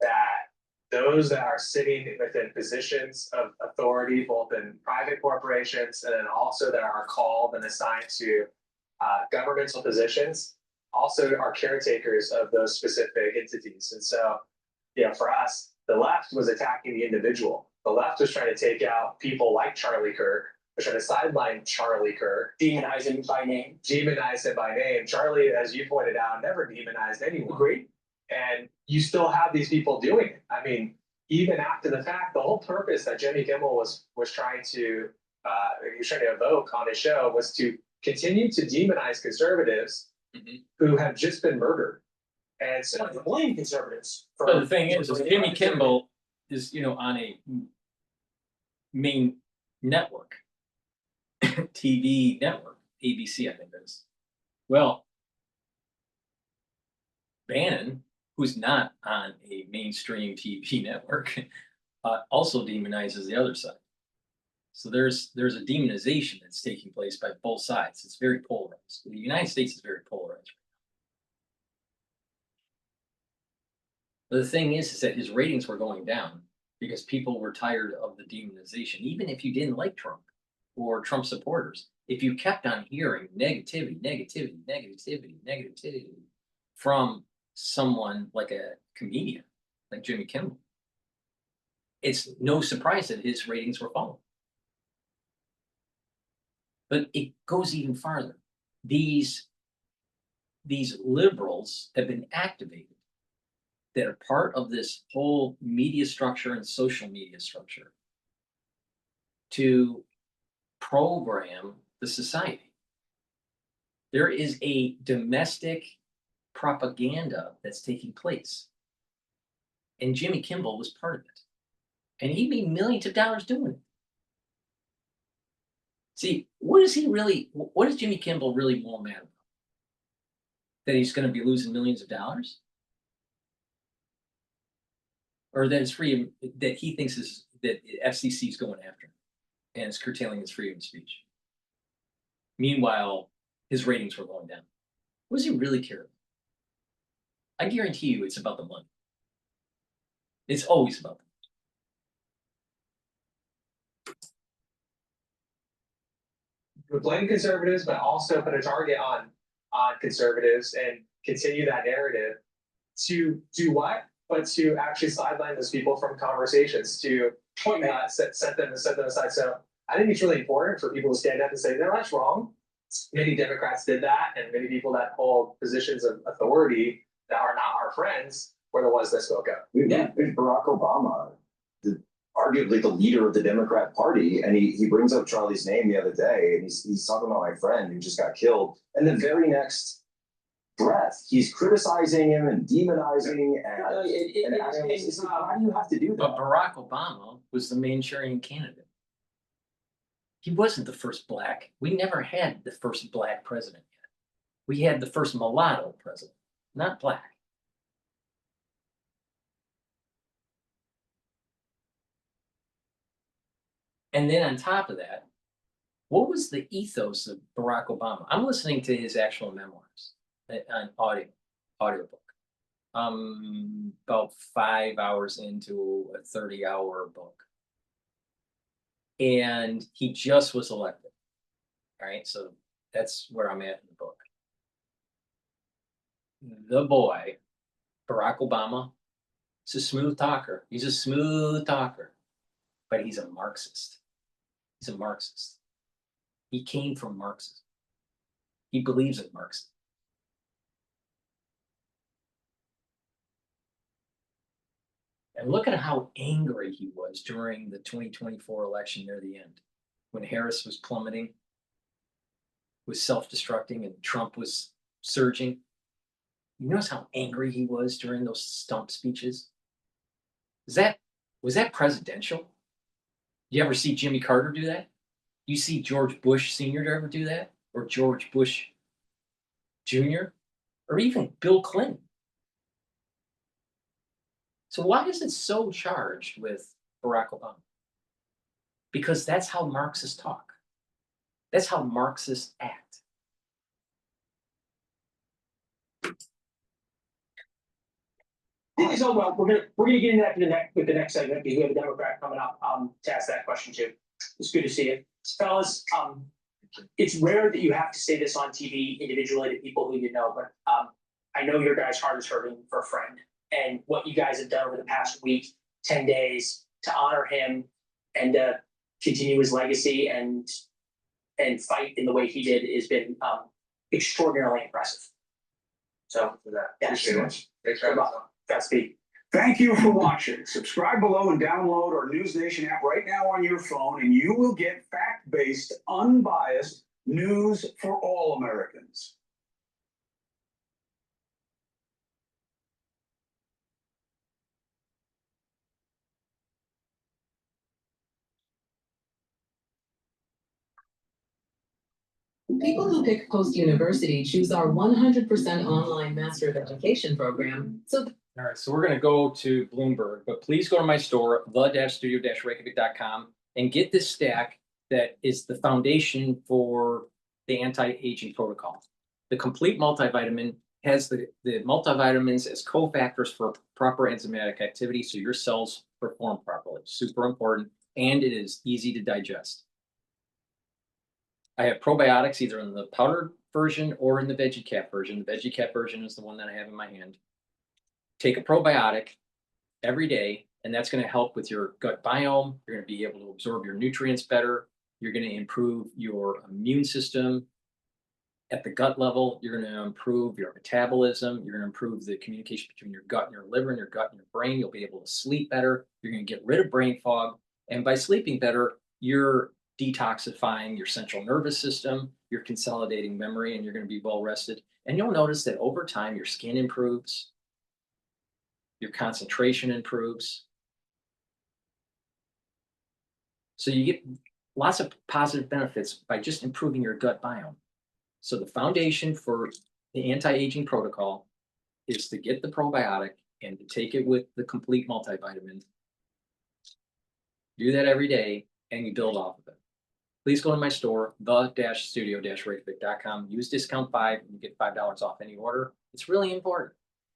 that those that are sitting within positions of authority, both in private corporations and then also that are called and assigned to governmental positions, also are caretakers of those specific entities. And so, you know, for us, the left was attacking the individual. The left was trying to take out people like Charlie Kirk, was trying to sideline Charlie Kirk. Demonize him by name. Demonize him by name. Charlie, as you pointed out, never demonized anyone. Agreed. And you still have these people doing it. I mean, even after the fact, the whole purpose that Jimmy Kimmel was trying to evoke on his show was to continue to demonize conservatives who have just been murdered. And so blame conservatives. But the thing is Jimmy Kimmel is, you know, on a main network, TV network, ABC, I think that is. Well, Bannon, who's not on a mainstream TV network, also demonizes the other side. So there's a demonization that's taking place by both sides. It's very polarized. The United States is very polarized. But the thing is that his ratings were going down because people were tired of the demonization. Even if you didn't like Trump or Trump supporters, if you kept on hearing negativity from someone like a comedian, like Jimmy Kimmel, it's no surprise that his ratings were falling. But it goes even farther. These liberals have been activated that are part of this whole media structure and social media structure to program the society. There is a domestic propaganda that's taking place. And Jimmy Kimmel was part of it. And he made millions of dollars doing it. See, what is Jimmy Kimmel really more mad about? That he's going to be losing millions of dollars? Or that it's freedom, that he thinks that FCC is going after him and it's curtailing his freedom of speech. Meanwhile, his ratings were going down. What does he really care about? I guarantee you it's about the money. It's always about the money. Blame conservatives, but also put a target on conservatives and continue that narrative to do what? But to actually sideline those people from conversations, to set them aside. So I think it's really important for people to stand up and say, no, that's wrong. Many Democrats did that, and many people that hold positions of authority that are not our friends were the ones that spoke up. Yeah, Barack Obama, arguably the leader of the Democrat Party, and he brings up Charlie's name the other day, and he's talking about my friend who just got killed. And the very next breath, he's criticizing him and demonizing, and it's like, why do you have to do that? But Barack Obama was the Manchurian candidate. He wasn't the first black. We never had the first black president yet. We had the first mulatto president, not black. And then on top of that, what was the ethos of Barack Obama? I'm listening to his actual memoirs on audiobook. About 5 hours into a 30-hour book. And he just was elected. All right, so that's where I'm at in the book. The boy, Barack Obama, is a smooth talker. He's a smooth talker, but he's a Marxist. He's a Marxist. He came from Marxism. He believes in Marxism. And look at how angry he was during the 2024 election near the end, when Harris was plummeting, was self-destructing, and Trump was surging. You notice how angry he was during those stump speeches? Was that presidential? You ever see Jimmy Carter do that? You see George Bush Sr. ever do that? Or George Bush Jr.? Or even Bill Clinton? So why is it so charged with Barack Obama? Because that's how Marxists talk. That's how Marxists act. So well, we're gonna get into that with the next segment because we have a Democrat coming up to ask that question too. It's good to see you, fellas. It's rare that you have to say this on TV individually to people who you know, but I know your guys' heart is hurting for a friend, and what you guys have done over the past week, 10 days to honor him and continue his legacy and fight in the way he did has been extraordinarily impressive. So for that, Thanks very much. Thanks for having us on. Godspeed. Thank you for watching. Subscribe below and download our News Nation app right now on your phone, and you will get fact-based, unbiased news for all Americans. People who pick post-university choose our 100% online Master of Education program. So all right, so we're going to go to Bloomberg, but please go to my store, the-studio-reykjavik.com, and get this stack that is the foundation for the anti-aging protocol. The complete multivitamin has the multivitamins as cofactors for proper enzymatic activity, so your cells perform properly. Super important, and it is easy to digest. I have probiotics either in the powdered version or in the veggie cap version. The veggie cap version is the one that I have in my hand. Take a probiotic every day, and that's going to help with your gut biome. You're going to be able to absorb your nutrients better. You're going to improve your immune system at the gut level. You're going to improve your metabolism. You're going to improve the communication between your gut and your liver and your gut and your brain. You'll be able to sleep better. You're going to get rid of brain fog. And by sleeping better, you're detoxifying your central nervous system. You're consolidating memory, and you're going to be well rested. And you'll notice that over time, your skin improves. Your concentration improves. So you get lots of positive benefits by just improving your gut biome. So the foundation for the anti-aging protocol is to get the probiotic and to take it with the complete multivitamin. Do that every day, and you build off of it. Please go to my store, the-studio-reykjavik.com. Use discount 5 and you get $5 off any order. It's really important.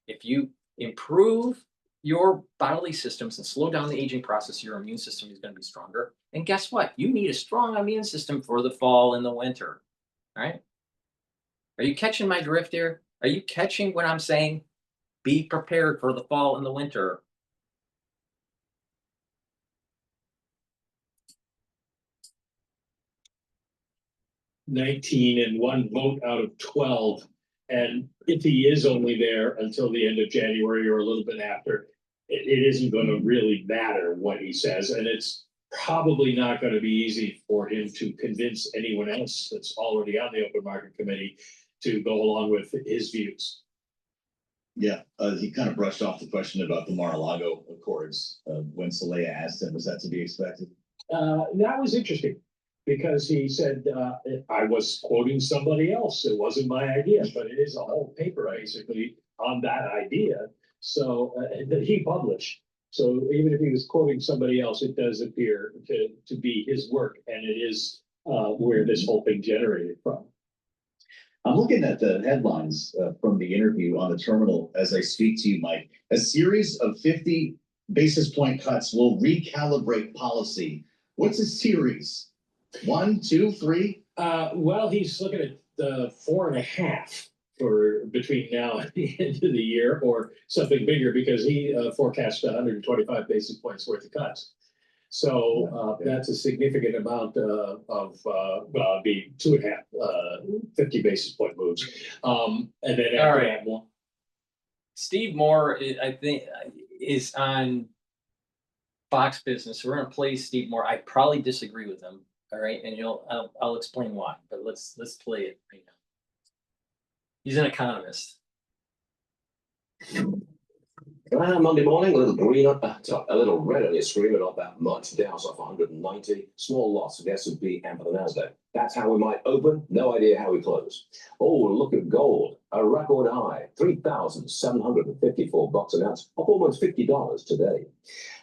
If you improve your bodily systems and slow down the aging process, your immune system is going to be stronger. And guess what? You need a strong immune system for the fall and the winter. All right? Are you catching my drift here? Are you catching what I'm saying? Be prepared for the fall and the winter. And 1 vote out of 12 And if he is only there until the end of January or a little bit after, it isn't going to really matter what he says. And it's probably not going to be easy for him to convince anyone else that's already on the Open Market Committee to go along with his views. Yeah, he kind of brushed off the question about the Mar-a-Lago Accords when Saleha asked him, was that to be expected? That was interesting because he said, I was quoting somebody else. It wasn't my idea, but it is a whole paper basically on that idea. So that he published. So even if he was quoting somebody else, it does appear to be his work, and it is where this whole thing generated from. I'm looking at the headlines from the interview on the terminal as I speak to you, Mike. A series of 50 basis point cuts will recalibrate policy. What's a series? 1, 2, 3? Well, he's looking at the 4.5 for between now and the end of the year, or something bigger, because he forecast 125 basis points worth of cuts. So that's a significant amount of well, it'd be 2.5 50 basis point moves. And then after that one. Steve Moore, I think, is on Fox Business. We're gonna play Steve Moore. I probably disagree with him. All right, and I'll explain why. But let's play it right now. He's an economist. Monday morning, a little green, a little red on your screen, but not that much. Dow's off 190. Small loss for the S&P and for the Nasdaq. That's how we might open. No idea how we close. Oh, look at gold. A record high, $3,754 an ounce, up almost $50 today.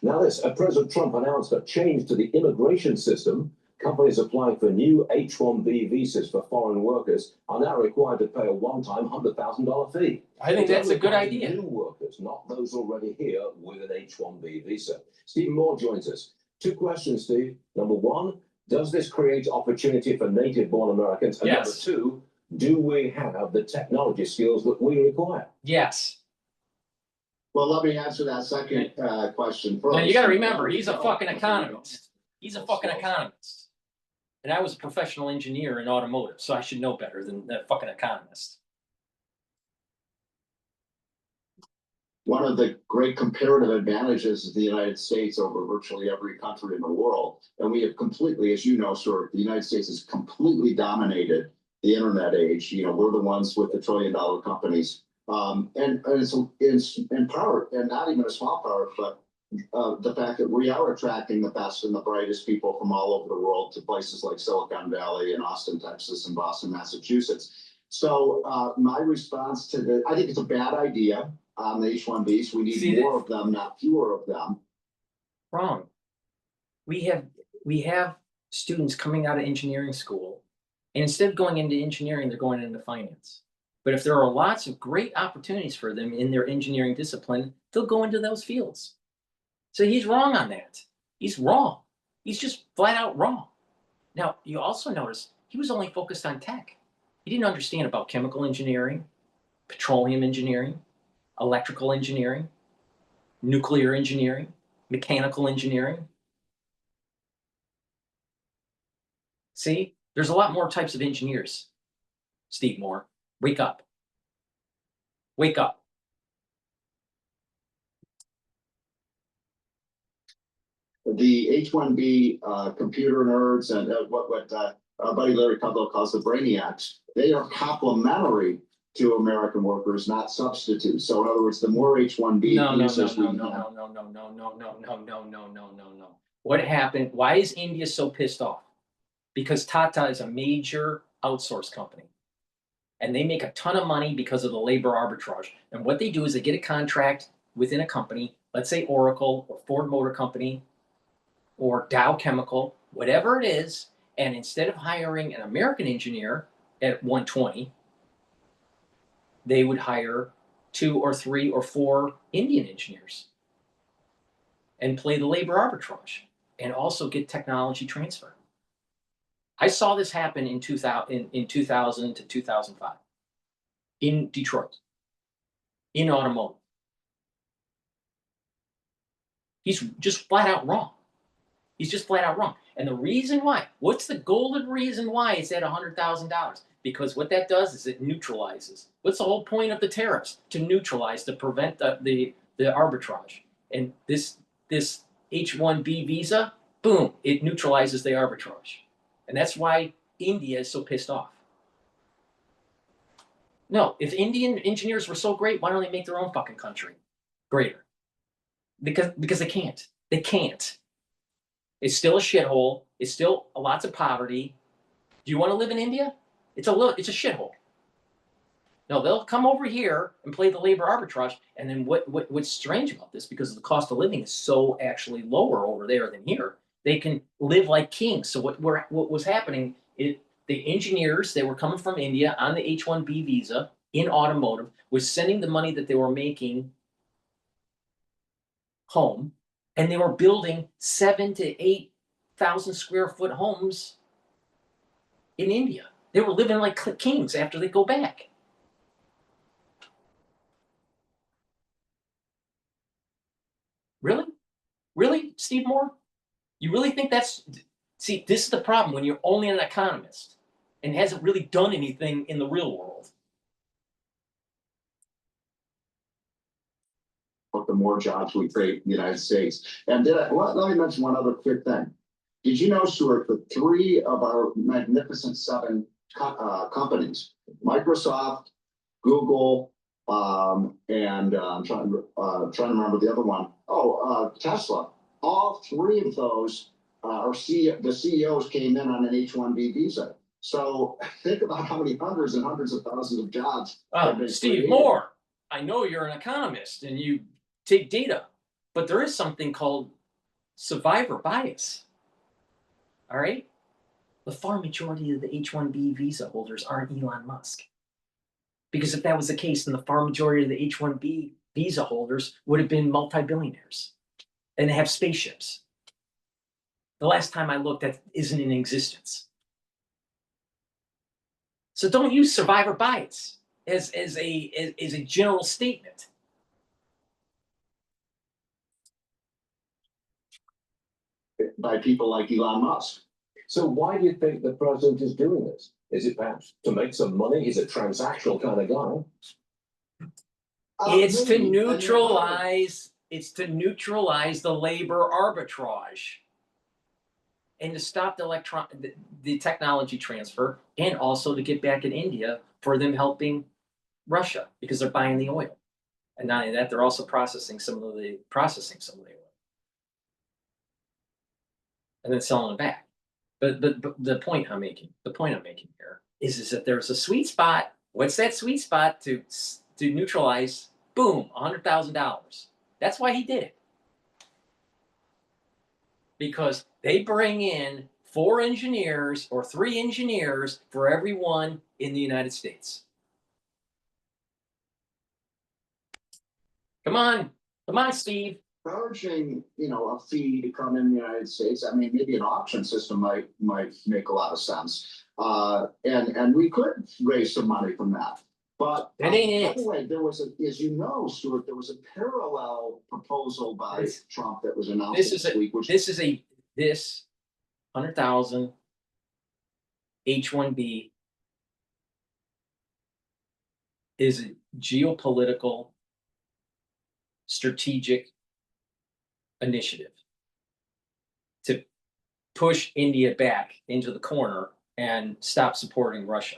Now this, President Trump announced a change to the immigration system. Companies applying for new H-1B visas for foreign workers are now required to pay a one-time $100,000 fee. I think that's a good idea. New workers, not those already here with an H-1B visa. Steve Moore joins us. 2 questions, Steve. Number 1, does this create opportunity for native-born Americans? And Yes. Number 2, do we have the technology skills that we require? Yes. Well, let me answer that second question first. Now you got to remember, he's a fucking economist. He's a fucking economist. And I was a professional engineer in automotive, so I should know better than that fucking economist. One of the great comparative advantages of the United States over virtually every country in the world, and we have completely, as you know, sir, the United States has completely dominated the internet age. You know, we're the ones with the $1 trillion companies, and it's in part, and not even a small part, but the fact that we are attracting the best and the brightest people from all over the world to places like Silicon Valley and Austin, Texas, and Boston, Massachusetts. So my response to I think it's a bad idea on the H-1Bs. We need more of them, not fewer of them. Wrong. We have students coming out of engineering school, and instead of going into engineering, they're going into finance. But if there are lots of great opportunities for them in their engineering discipline, they'll go into those fields. So he's wrong on that. He's wrong. He's just flat out wrong. Now, you also notice he was only focused on tech. He didn't understand about chemical engineering, petroleum engineering, electrical engineering, nuclear engineering, mechanical engineering. See, there's a lot more types of engineers. Steve Moore, wake up. Wake up. The H-1B computer nerds and what our buddy Larry Kudlow calls the brainiacs, they are complementary to American workers, not substitutes. So in other words, the more H-1B users we have. No. What happened? Why is India so pissed off? Because Tata is a major outsource company. And they make a ton of money because of the labor arbitrage. And what they do is they get a contract within a company, let's say Oracle or Ford Motor Company, or Dow Chemical, whatever it is, and instead of hiring an American engineer at 120, they would hire 2 or 3 or 4 Indian engineers and play the labor arbitrage and also get technology transfer. I saw this happen in 2000 to 2005 in Detroit, in automotive. He's just flat out wrong. He's just flat out wrong. And the reason why, what's the golden reason why it's at $100,000? Because what that does is it neutralizes. What's the whole point of the tariffs? To neutralize, to prevent the arbitrage. And this H-1B visa, boom, it neutralizes the arbitrage. And that's why India is so pissed off. No, if Indian engineers were so great, why don't they make their own fucking country greater? Because they can't. They can't. It's still a shithole. It's still lots of poverty. Do you want to live in India? It's a shithole. No, they'll come over here and play the labor arbitrage. And then what's strange about this, because the cost of living is so actually lower over there than here, they can live like kings. So what was happening is the engineers that were coming from India on the H-1B visa in automotive was sending the money that they were making home, and they were building 7,000 to 8,000 square foot homes in India. They were living like kings after they go back. Really? Really, Steve Moore? You really think that's... See, this is the problem when you're only an economist and hasn't really done anything in the real world. The more jobs we create in the United States. And let me mention one other quick thing. Did you know, Stuart, that 3 of our magnificent 7 companies, Microsoft, Google, and I'm trying to remember the other one. Tesla. All 3 of those the CEOs came in on an H-1B visa. So think about how many hundreds and hundreds of thousands of jobs. Steve Moore, I know you're an economist and you take data, but there is something called survivor bias. All right? The far majority of the H-1B visa holders aren't Elon Musk. Because if that was the case, then the far majority of the H-1B visa holders would have been multi-billionaires. And they have spaceships. The last time I looked, that isn't in existence. So don't use survivor bias as a general statement. By people like Elon Musk. So why do you think the president is doing this? Is it perhaps to make some money? He's a transactional kind of guy. It's to neutralize the labor arbitrage and to stop the technology transfer, and also to get back at India for them helping Russia because they're buying the oil. And not only that, they're also processing some of the oil. And then selling it back. But the point I'm making here is that there's a sweet spot. What's that sweet spot to neutralize? Boom, $100,000. That's why he did it. Because they bring in 4 engineers or 3 engineers for every one in the United States. Come on, Steve. Charging, a fee to come in the United States. I mean, maybe an auction system might make a lot of sense. And we could raise some money from that. But that ain't it. By the way, there was as you know, Stuart, there was a parallel proposal by Trump that was announced this week. This 100,000 H-1B is a geopolitical strategic initiative to push India back into the corner and stop supporting Russia.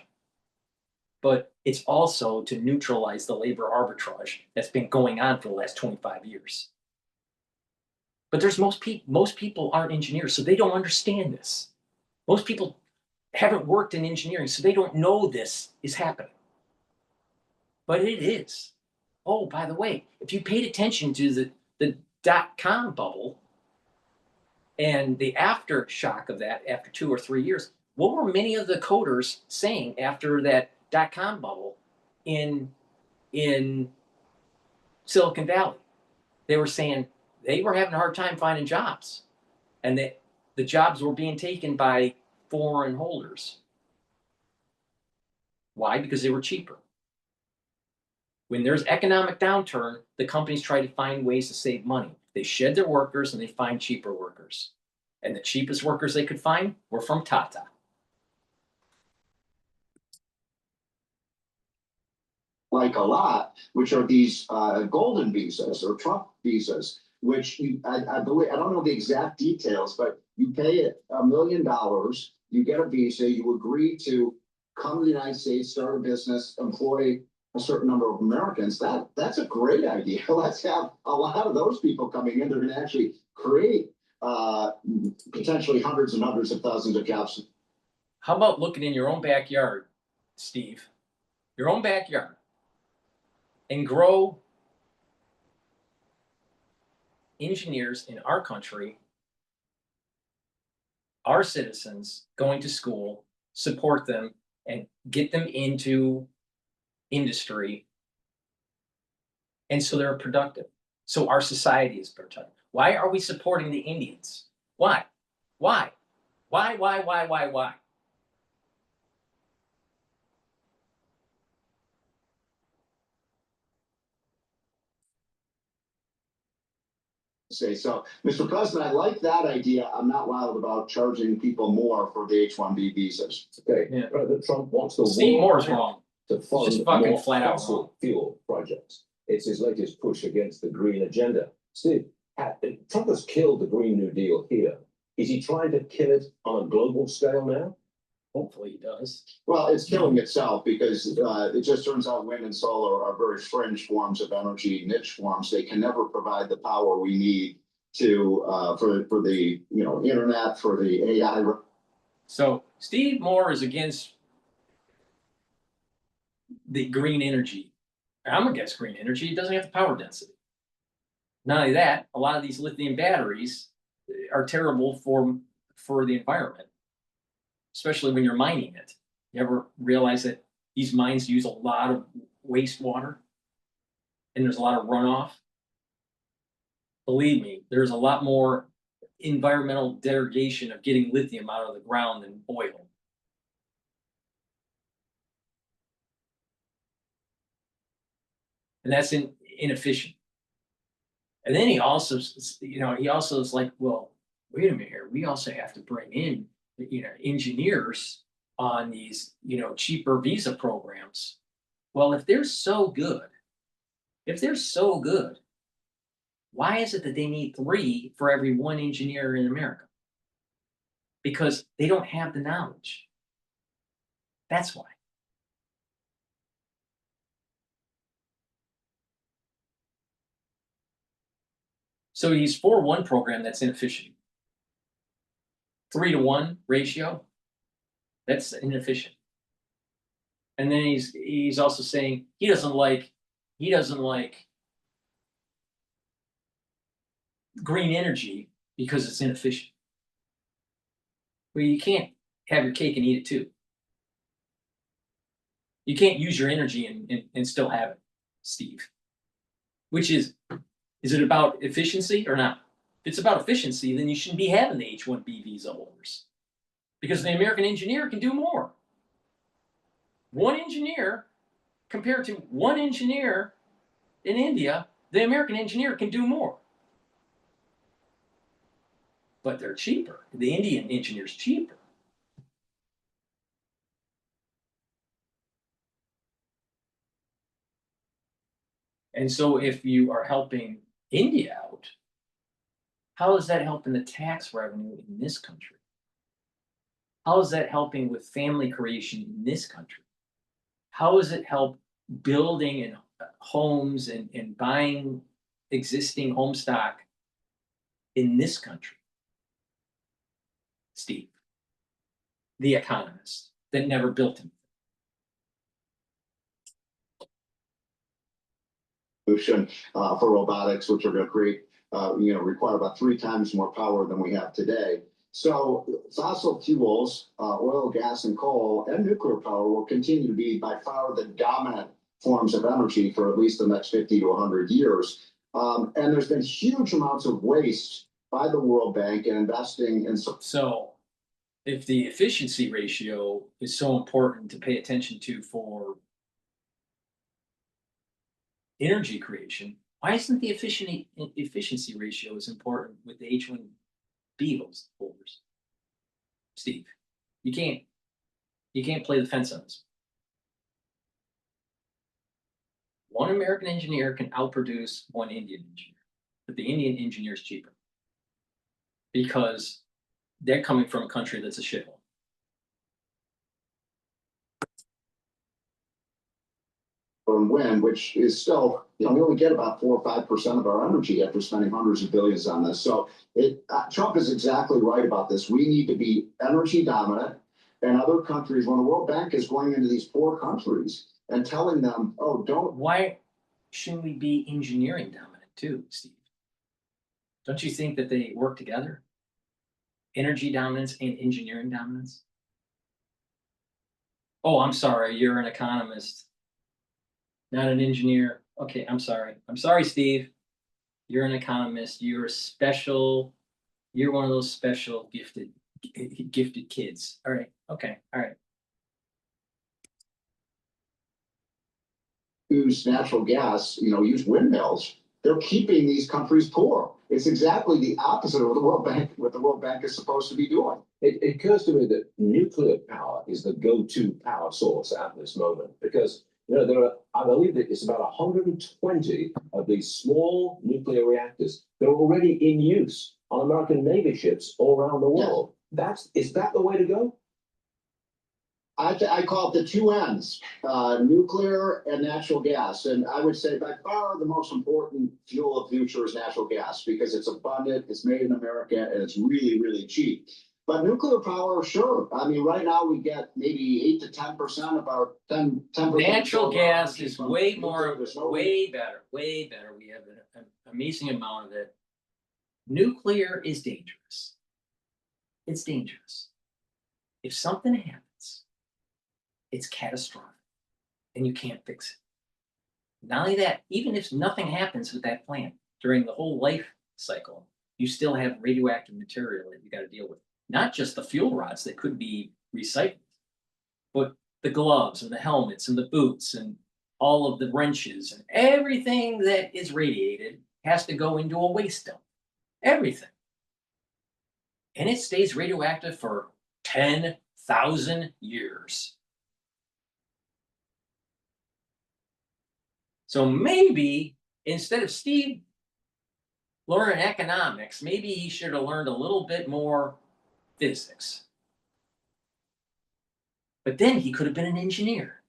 But it's also to neutralize the labor arbitrage that's been going on for the last 25 years. But there's most people aren't engineers, so they don't understand this. Most people haven't worked in engineering, so they don't know this is happening. But it is. Oh, by the way, if you paid attention to the dot-com bubble and the aftershock of that after 2 or 3 years, what were many of the coders saying after that dot-com bubble in Silicon Valley? They were saying they were having a hard time finding jobs, and that the jobs were being taken by foreign holders. Why? Because they were cheaper. When there's economic downturn, the companies try to find ways to save money. They shed their workers and they find cheaper workers. And the cheapest workers they could find were from Tata. Like a lot, which are these golden visas or Trump visas, which I believe, I don't know the exact details, but you pay it $1 million, you get a visa, you agree to come to the United States, start a business, employ a certain number of Americans. That's a great idea. Let's have a lot of those people coming in. They're going to actually create potentially hundreds and hundreds of thousands of jobs. How about looking in your own backyard, Steve? Your own backyard. And grow engineers in our country, our citizens going to school, support them, and get them into industry. And so they're productive. So our society is productive. Why are we supporting the Indians? Why? Why? Why? Say so, Mr. President, I like that idea. I'm not wild about charging people more for the H-1B visas. Okay, Yeah. President Trump wants the Steve world Moore's wrong. to fund Just fucking more flat out wrong. fossil fuel projects. It's his latest push against the green agenda. Steve, Trump has killed the Green New Deal here. Is he trying to kill it on a global scale now? Hopefully he does. Well, it's killing itself because it just turns out wind and solar are very fringe forms of energy, niche forms. They can never provide the power we need to for the internet, for the AI. So Steve Moore is against the green energy. I'm against green energy. It doesn't have the power density. Not only that, a lot of these lithium batteries are terrible for the environment, especially when you're mining it. You ever realize that these mines use a lot of wastewater and there's a lot of runoff? Believe me, there's a lot more environmental degradation of getting lithium out of the ground than oil. And that's inefficient. And then he also is like, well, wait a minute here. We also have to bring in, engineers on these, cheaper visa programs. Well, if they're so good, why is it that they need 3 for every 1 engineer in America? Because they don't have the knowledge. That's why. So he's for one program that's inefficient. 3-to-1 ratio, that's inefficient. And then he's also saying he doesn't like green energy because it's inefficient. Well, you can't have your cake and eat it too. You can't use your energy and still have it, Steve. Which is it about efficiency or not? If it's about efficiency, then you shouldn't be having the H-1B visa holders. Because the American engineer can do more. 1 engineer compared to 1 engineer in India, the American engineer can do more. But they're cheaper. The Indian engineer's cheaper. And so if you are helping India out, how is that helping the tax revenue in this country? How is that helping with family creation in this country? How does it help building and homes and buying existing home stock in this country? Steve, the economist that never built him. For robotics, which are going to create, require about 3 times more power than we have today. So fossil fuels, oil, gas, and coal, and nuclear power will continue to be by far the dominant forms of energy for at least the next 50 to 100 years. And there's been huge amounts of waste by the World Bank in investing in. So if the efficiency ratio is so important to pay attention to for energy creation, why isn't the efficiency ratio as important with the H-1B be those holders. Steve, you can't play the fence on this. One American engineer can outproduce one Indian engineer, but the Indian engineer is cheaper because they're coming from a country that's a shithole. And wind, which is still, we only get about 4 or 5% of our energy after spending hundreds of billions on this. So Trump is exactly right about this. We need to be energy dominant, and other countries, when the World Bank is going into these poor countries and telling them, oh, don't. Why shouldn't we be engineering dominant too, Steve? Don't you think that they work together? Energy dominance and engineering dominance? Oh, I'm sorry, you're an economist, not an engineer. Okay, I'm sorry. I'm sorry, Steve. You're an economist. You're a special, you're one of those special gifted kids. All right. Okay. All right. Use natural gas, use windmills. They're keeping these countries poor. It's exactly the opposite of what the World Bank is supposed to be doing. It occurs to me that nuclear power is the go-to power source at this moment because there are, I believe that it's about 120 of these small nuclear reactors that are already in use on American Navy ships all around the world. Is that the way to go? I call it the two ends, nuclear and natural gas. And I would say by far the most important fuel of the future is natural gas because it's abundant, it's made in America, and it's really, really cheap. But nuclear power, sure. I mean, right now we get maybe 8 to 10% of our 10%. Natural gas is way more, way better. We have an amazing amount of it. Nuclear is dangerous. It's dangerous. If something happens, it's catastrophic and you can't fix it. Not only that, even if nothing happens with that plant during the whole life cycle, you still have radioactive material that you got to deal with. Not just the fuel rods that could be recycled, but the gloves and the helmets and the boots and all of the wrenches and everything that is radiated has to go into a waste dump. Everything. And it stays radioactive for 10,000 years. So maybe instead of Steve learning economics, maybe he should have learned a little bit more physics. But then he could have been an engineer.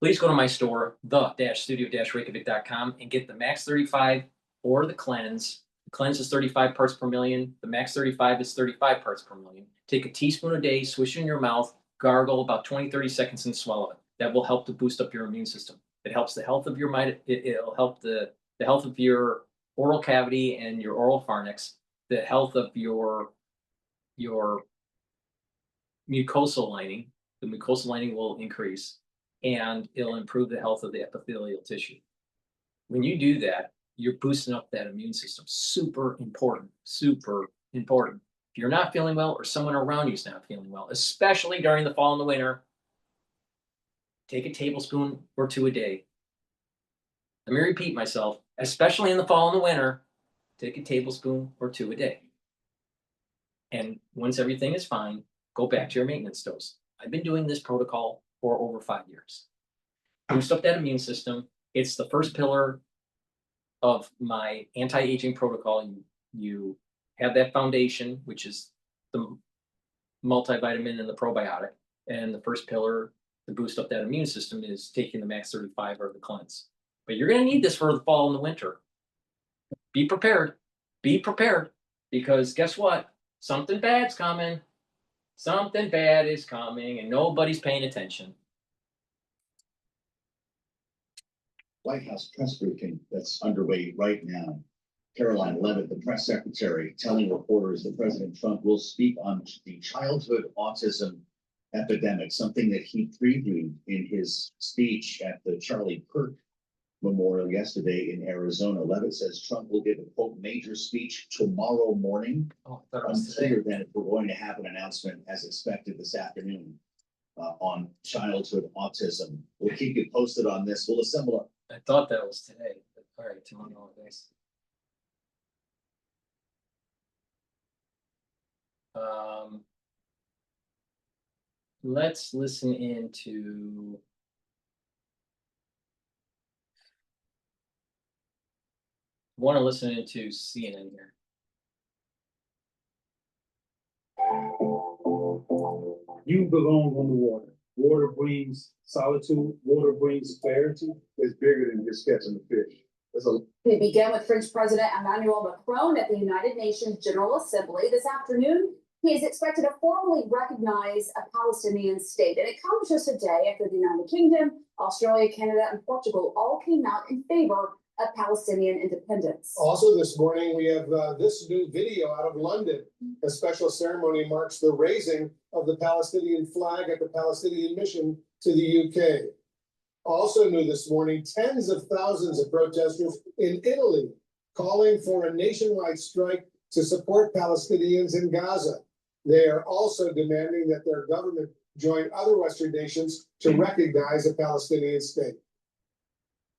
Please go to my store, the-studio-reykjavik.com, and get the Max 35 or the Cleanse. The Cleanse is 35 parts per million. The Max 35 is 35 parts per million. Take a teaspoon a day, swish it in your mouth, gargle about 20-30 seconds, and swallow it. That will help to boost up your immune system. It helps the health of your mind. It'll help the health of your oral cavity and your oral pharynx, the health of your mucosal lining. The mucosal lining will increase, and it'll improve the health of the epithelial tissue. When you do that, you're boosting up that immune system. Super important, super important. If you're not feeling well or someone around you is not feeling well, especially during the fall and the winter, take a tablespoon or 2 a day. Let me repeat myself, especially in the fall and the winter, take a tablespoon or 2 a day. And once everything is fine, go back to your maintenance dose. I've been doing this protocol for over 5 years. Boost up that immune system. It's the first pillar of my anti-aging protocol. You have that foundation, which is the multivitamin and the probiotic. And the first pillar to boost up that immune system is taking the Max 35 or the Cleanse. But you're going to need this for the fall and the winter. Be prepared. Be prepared. Because guess what? Something bad's coming. Something bad is coming and nobody's paying attention. White House press briefing that's underway right now. Caroline Leavitt, the press secretary, telling reporters that President Trump will speak on the childhood autism epidemic, something that he previewed in his speech at the Charlie Kirk Memorial yesterday in Arizona. Leavitt says Trump will give a quote major speech tomorrow morning. Unclear then if we're going to have an announcement as expected this afternoon on childhood autism. We'll keep you posted on this. We'll assemble I thought that was today. All right, tomorrow, guys. Let's listen into. Want to listen into CNN here. You belong on the water. Water brings solitude. Water brings clarity. It's bigger than just catching the fish. We begin with French President Emmanuel Macron at the United Nations General Assembly this afternoon. He is expected to formally recognize a Palestinian state, and it comes just a day after the United Kingdom, Australia, Canada, and Portugal all came out in favor of Palestinian independence. Also this morning, we have this new video out of London. A special ceremony marks the raising of the Palestinian flag at the Palestinian mission to the UK. Also new this morning, tens of thousands of protesters in Italy calling for a nationwide strike to support Palestinians in Gaza. They are also demanding that their government join other Western nations to recognize a Palestinian state.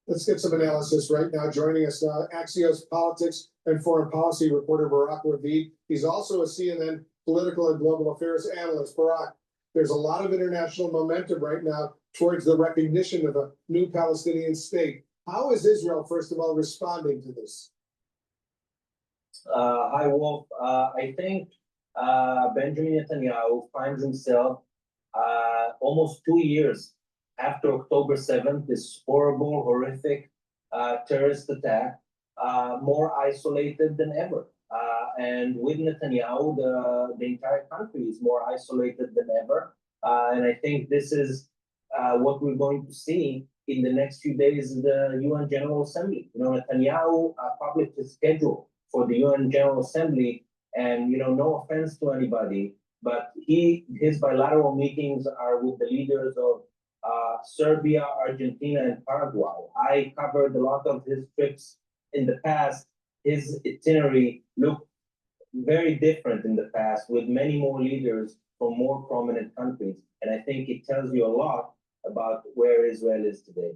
Let's get some analysis right now. Joining us now, Axios politics and foreign policy reporter Barak Ravid. He's also a CNN political and global affairs analyst. Barak, there's a lot of international momentum right now towards the recognition of a new Palestinian state. How is Israel, first of all, responding to this? Hi, Wolf. I think Benjamin Netanyahu finds himself almost 2 years after October 7th, this horrible, horrific terrorist attack, more isolated than ever. And with Netanyahu, the entire country is more isolated than ever. And I think this is what we're going to see in the next few days in the UN General Assembly. You know, Netanyahu published his schedule for the UN General Assembly, and no offense to anybody, but his bilateral meetings are with the leaders of Serbia, Argentina, and Paraguay. I covered a lot of his trips in the past. His itinerary looked very different in the past, with many more leaders from more prominent countries. And I think it tells you a lot about where Israel is today.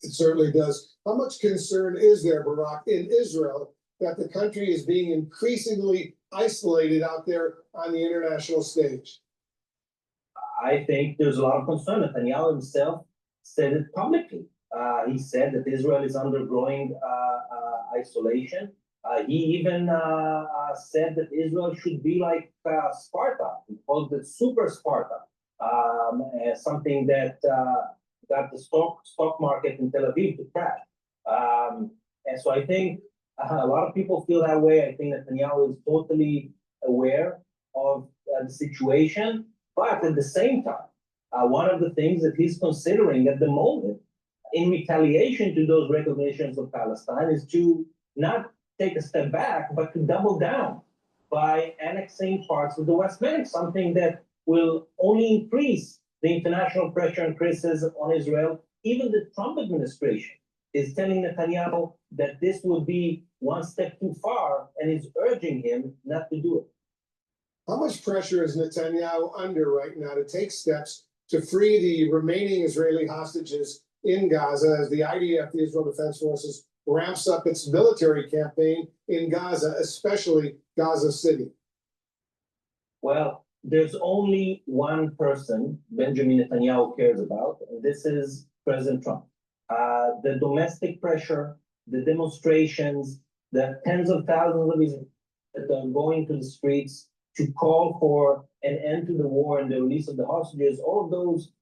It certainly does. How much concern is there, Barak, in Israel that the country is being increasingly isolated out there on the international stage? I think there's a lot of concern. Netanyahu himself said it publicly. He said that Israel is undergoing isolation. He even said that Israel should be like Sparta. He called it super Sparta, something that got the stock market in Tel Aviv to crash. And so I think a lot of people feel that way. I think Netanyahu is totally aware of the situation. But at the same time, one of the things that he's considering at the moment, in retaliation to those recognitions of Palestine, is to not take a step back, but to double down by annexing parts of the West Bank, something that will only increase the international pressure and criticism on Israel. Even the Trump administration is telling Netanyahu that this would be one step too far and is urging him not to do it. How much pressure is Netanyahu under right now to take steps to free the remaining Israeli hostages in Gaza as the IDF, the Israel Defense Forces, ramps up its military campaign in Gaza, especially Gaza City? Well, there's only one person Benjamin Netanyahu cares about, and this is President Trump. The domestic pressure, the demonstrations, the tens of thousands of Israelis that are going to the streets to call for an end to the war and the release of the hostages, all of those,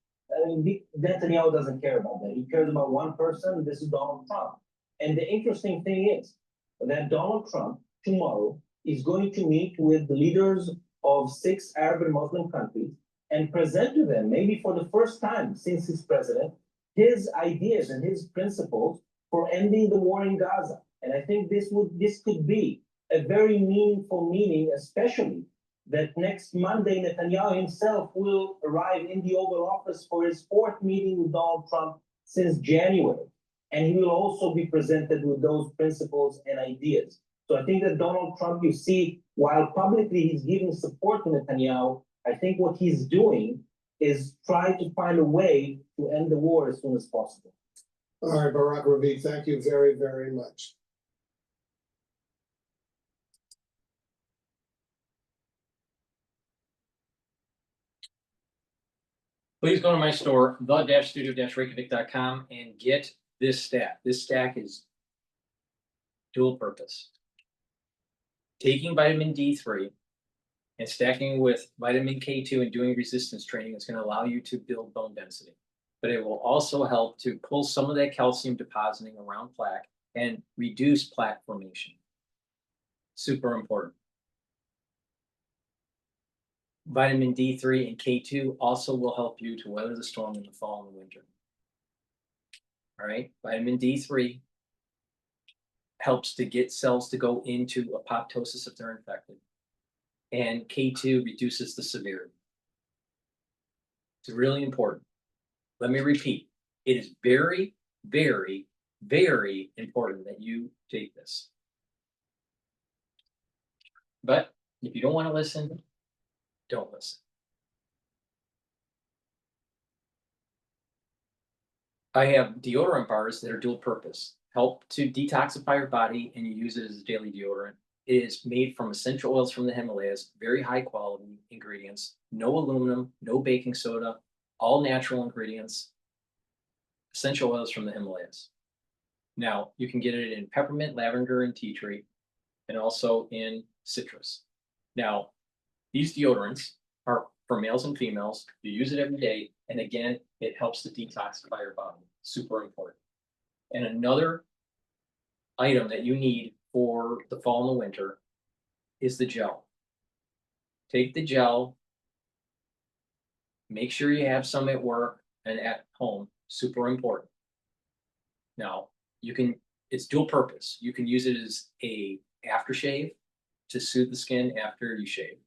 Netanyahu doesn't care about that. He cares about one person, this is Donald Trump. And the interesting thing is that Donald Trump tomorrow is going to meet with the leaders of 6 Arab and Muslim countries and present to them, maybe for the first time since he's president, his ideas and his principles for ending the war in Gaza. And I think this could be a very meaningful meeting, especially that next Monday, Netanyahu himself will arrive in the Oval Office for his 4th meeting with Donald Trump since January. And he will also be presented with those principles and ideas. So I think that Donald Trump, you see, while publicly he's giving support to Netanyahu, I think what he's doing is try to find a way to end the war as soon as possible. All right, Barack Ravid, thank you very, very much. Please go to my store, the-studio-reykjavik.com, and get this stack. This stack is dual purpose. Taking vitamin D3 and stacking with vitamin K2 and doing resistance training is going to allow you to build bone density. But it will also help to pull some of that calcium depositing around plaque and reduce plaque formation. Super important. Vitamin D3 and K2 also will help you to weather the storm in the fall and the winter. All right, vitamin D3 helps to get cells to go into apoptosis if they're infected. And K2 reduces the severity. It's really important. Let me repeat. It is very, very, very important that you take this. But if you don't want to listen, don't listen. I have deodorant bars that are dual purpose. Help to detoxify your body, and you use it as a daily deodorant. It is made from essential oils from the Himalayas, very high quality ingredients, no aluminum, no baking soda, all natural ingredients, essential oils from the Himalayas. Now, you can get it in peppermint, lavender, and tea tree, and also in citrus. Now, these deodorants are for males and females. You use it every day, and again, it helps to detoxify your body. Super important. And another item that you need for the fall and the winter is the gel. Take the gel, make sure you have some at work and at home, super important. Now, it's dual purpose. You can use it as a aftershave to soothe the skin after you shave.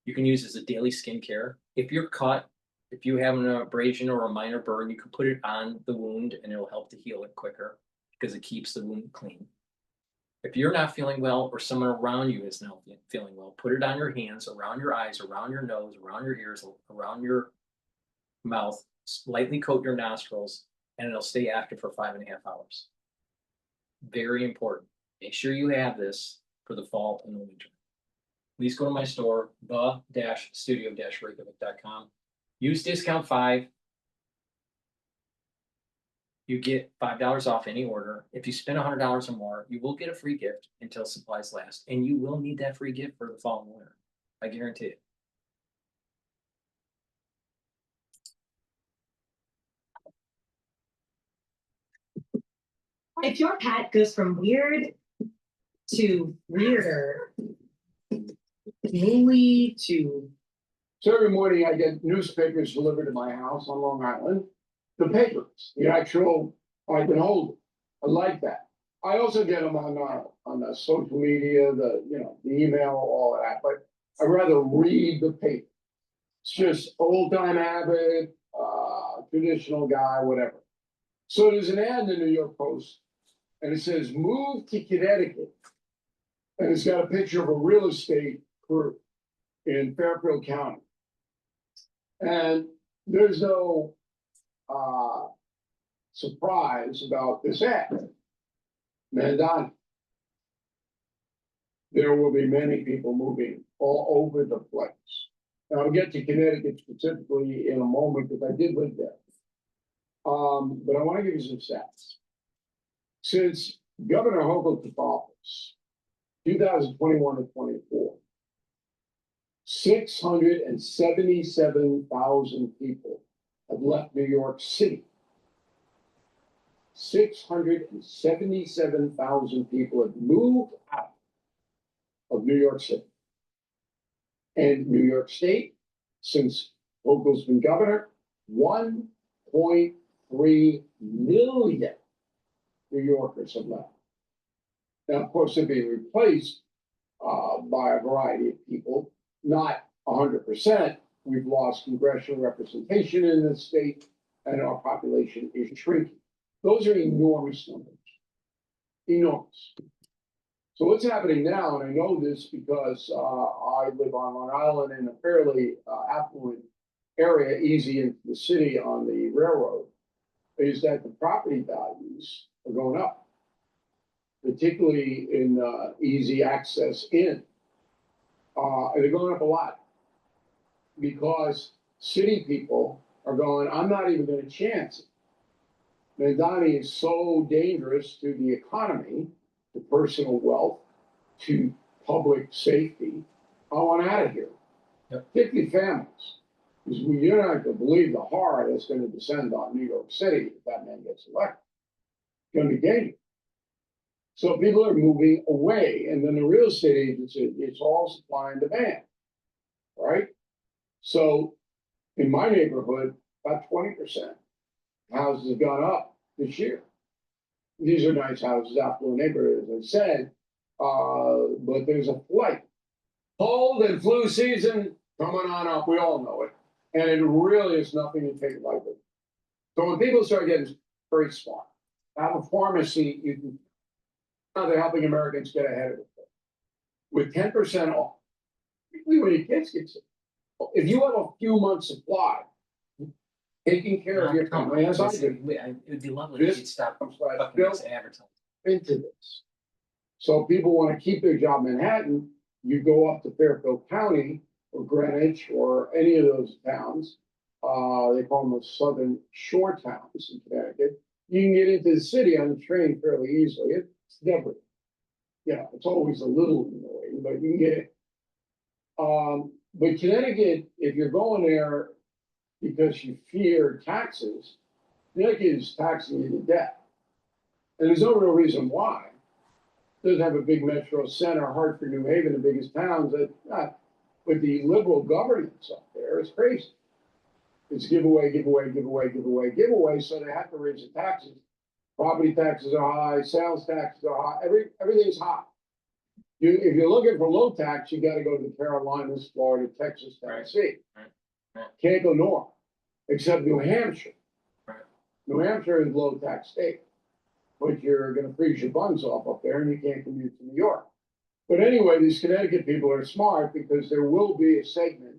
You can use it as a daily skincare. If you're cut, if you have an abrasion or a minor burn, you can put it on the wound and it'll help to heal it quicker because it keeps the wound clean. If you're not feeling well or someone around you is not feeling well, put it on your hands, around your eyes, around your nose, around your ears, around your mouth, lightly coat your nostrils, and it'll stay active for 5.5 hours. Very important. Make sure you have this for the fall and the winter. Please go to my store, the-studio-reykjavik.com. Use discount 5. You get $5 off any order. If you spend $100 or more, you will get a free gift until supplies last. And you will need that free gift for the fall and winter. I guarantee it. If your pet goes from weird to weirder, mooey to... So every morning I get newspapers delivered to my house on Long Island. The papers, the actual, I can hold it. I like that. I also get them on the social media, the email, all of that, but I'd rather read the paper. It's just old time habit, traditional guy, whatever. So there's an ad in the New York Post, and it says, move to Connecticut. And it's got a picture of a real estate group in Fairfield County. And there's no surprise about this ad. Mandani. There will be many people moving all over the place. And I'll get to Connecticut specifically in a moment because I did live there. But I want to give you some stats. Since Governor Hochul took office, 2021 to 24, 677,000 people have left New York City. 677,000 people have moved out of New York City. And New York State, since Hochul's been governor, 1.3 million New Yorkers have left. Now, of course, they're being replaced by a variety of people, not 100%. We've lost congressional representation in the state, and our population is shrinking. Those are enormous numbers. Enormous. So what's happening now, and I know this because I live on Long Island in a fairly affluent area, easy into the city on the railroad. is that the property values are going up, particularly in easy access in. And they're going up a lot because city people are going, I'm not even going to chance it. Madani is so dangerous to the economy, to personal wealth, to public safety. I want out of here. Particularly families. Because you're not going to believe the horror that's going to descend on New York City if that man gets elected. It's going to be dangerous. So people are moving away, and then the real estate agents, it's all supply and demand, right? So in my neighborhood, about 20% houses have gone up this year. These are nice houses, affluent neighborhoods, as I said, but there's a flight. Cold and flu season coming on up, we all know it. And it really is nothing to take lightly. So when people start getting very smart, have a pharmacy, you can, now they're helping Americans get ahead of it. With 10% off, particularly when your kids get sick. If you have a few months supply, taking care of your family, as I do. It would be lovely if you'd stop fucking this advertising. Into this. So people want to keep their job in Manhattan, you go up to Fairfield County or Greenwich or any of those towns. They call them the Southern Shore towns in Connecticut. You can get into the city on the train fairly easily. It's never, it's always a little annoying, but you can get it. But Connecticut, if you're going there because you fear taxes, Connecticut is taxing you to death. And there's no real reason why. It doesn't have a big metro center, Hartford, New Haven, the biggest towns. With the liberal governance up there, it's crazy. It's giveaway, giveaway, giveaway, giveaway, giveaway. So they have to raise the taxes. Property taxes are high, sales taxes are high, everything's high. If you're looking for low tax, you got to go to the Carolinas, Florida, Texas, Tennessee. Can't go north, except New Hampshire. New Hampshire is low tax state, but you're going to freeze your buns off up there, and you can't commute to New York. But anyway, these Connecticut people are smart because there will be a segment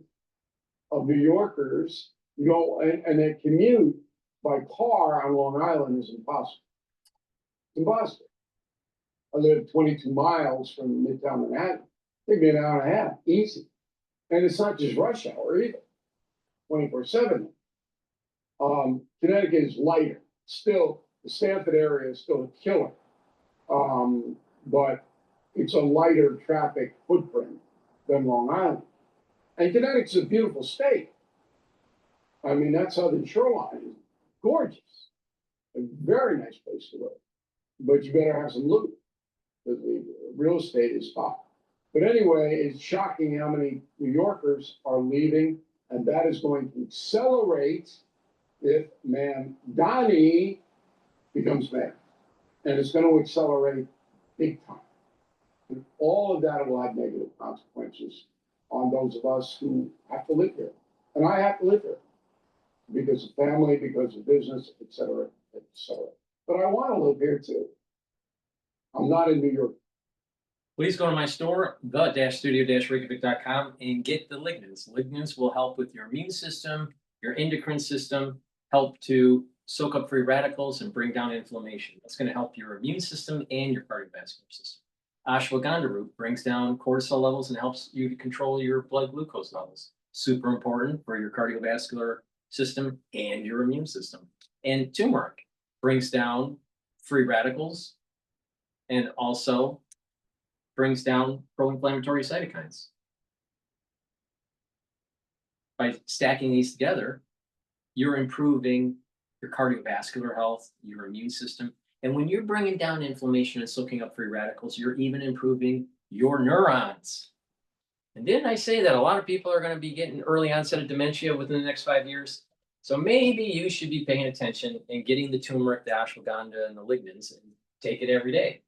of New Yorkers, and their commute by car on Long Island is impossible. It's impossible. I live 22 miles from Midtown Manhattan. It'd be an hour and a half, easy. And it's not just rush hour either, 24/7. Connecticut is lighter. Still, the Stamford area is still a killer. But it's a lighter traffic footprint than Long Island. And Connecticut's a beautiful state. I mean, that southern shoreline is gorgeous. A very nice place to live. But you better have some loot. The real estate is hot. But anyway, it's shocking how many New Yorkers are leaving, and that is going to accelerate if Donnie becomes mayor. And it's going to accelerate big time. And all of that will have negative consequences on those of us who have to live here. And I have to live here because of family, because of business, et cetera, et cetera. But I want to live here too. I'm not in New York. Please go to my store, the-studio-reykjavik.com, and get the lignans. Lignans will help with your immune system, your endocrine system, help to soak up free radicals and bring down inflammation. That's going to help your immune system and your cardiovascular system. Ashwagandha root brings down cortisol levels and helps you to control your blood glucose levels. Super important for your cardiovascular system and your immune system. And turmeric brings down free radicals and also brings down pro-inflammatory cytokines. By stacking these together, you're improving your cardiovascular health, your immune system. And when you're bringing down inflammation and soaking up free radicals, you're even improving your neurons. And didn't I say that a lot of people are going to be getting early onset of dementia within the next 5 years? So maybe you should be paying attention and getting the turmeric, the ashwagandha, and the lignans, and take it every day.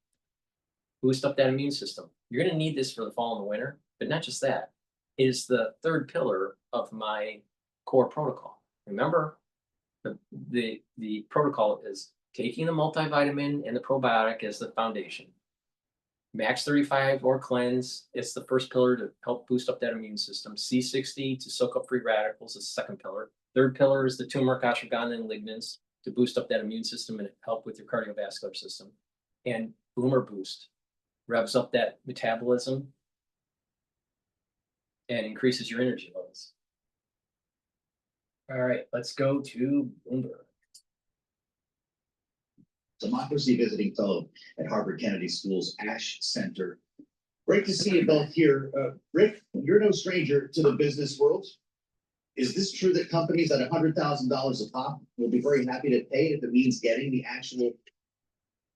Boost up that immune system. You're going to need this for the fall and the winter, but not just that. It is the third pillar of my core protocol. Remember, the protocol is taking the multivitamin and the probiotic as the foundation. Max 35 or cleanse, it's the first pillar to help boost up that immune system. C60 to soak up free radicals is the second pillar. Third pillar is the turmeric, ashwagandha, and lignans to boost up that immune system and help with your cardiovascular system. And Boomer Boost revs up that metabolism and increases your energy levels. All right, let's go to Bloomberg. Democracy Visiting Fellow at Harvard Kennedy School's Ash Center. Great to see you both here. Rick, you're no stranger to the business world. Is this true that companies at $100,000 a pop will be very happy to pay if it means getting the actual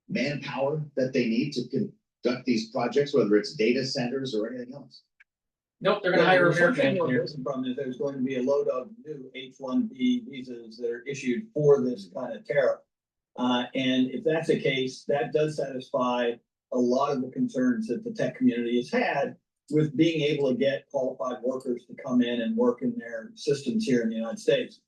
manpower that they need to conduct these projects, whether it's data centers or anything else? Nope, they're going to hire American American engineers. from is there's going to be a load of new H-1B visas that are issued for this kind of tariff. And if that's the case, that does satisfy a lot of the concerns that the tech community has had with being able to get qualified workers to come in and work in their systems here in the United States.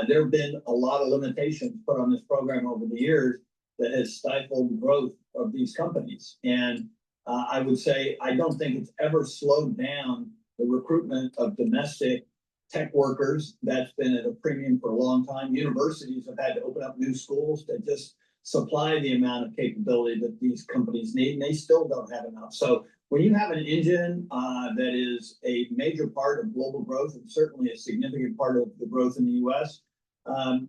There have been a lot of limitations put on this program over the years that has stifled the growth of these companies. And I would say, I don't think it's ever slowed down the recruitment of domestic tech workers. That's been at a premium for a long time. Universities have had to open up new schools to just supply the amount of capability that these companies need, and they still don't have enough. So when you have an engine that is a major part of global growth and certainly a significant part of the growth in the US,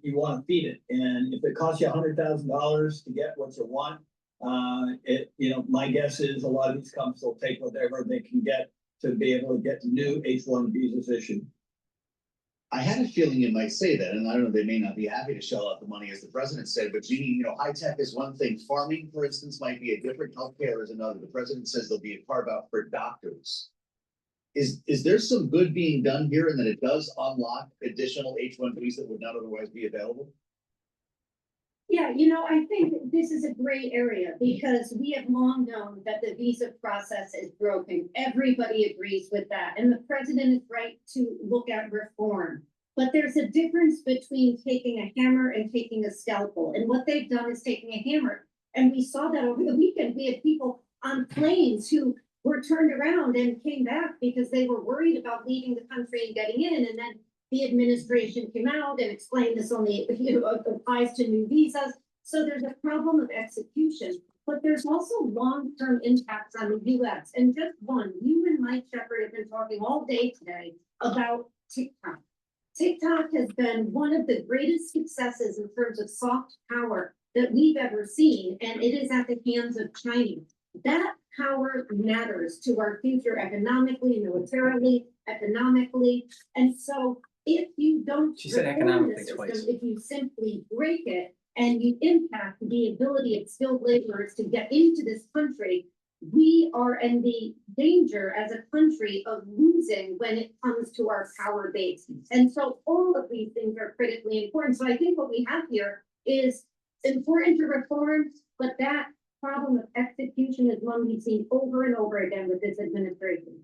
you want to feed it. And if it costs you $100,000 to get what you want, my guess is a lot of these companies will take whatever they can get to be able to get new H-1 visas issued. I had a feeling you might say that, and I don't know, they may not be happy to shell out the money, as the president said, but Jeannie, high tech is one thing. Farming, for instance, might be a different. Healthcare is another. The president says there'll be a carve out for doctors. Is there some good being done here, and that it does unlock additional H-1Bs that would not otherwise be available? Yeah, I think this is a gray area because we have long known that the visa process is broken. Everybody agrees with that. And the president is right to look at reform. But there's a difference between taking a hammer and taking a scalpel. And what they've done is taking a hammer. And we saw that over the weekend. We had people on planes who were turned around and came back because they were worried about leaving the country and getting in. And then the administration came out and explained this only applies to new visas. So there's a problem of execution, but there's also long-term impacts on the US. And just one, you and Mike Shepard have been talking all day today about TikTok. TikTok has been one of the greatest successes in terms of soft power that we've ever seen, and it is at the hands of China. That power matters to our future economically, militarily, economically, and so if you don't She said reform economically the system, twice. if you simply break it and you impact the ability of skilled laborers to get into this country, we are in the danger as a country of losing when it comes to our power base. And so all of these things are critically important. So I think what we have here is important to reform, but that problem of execution is one we've seen over and over again with this administration.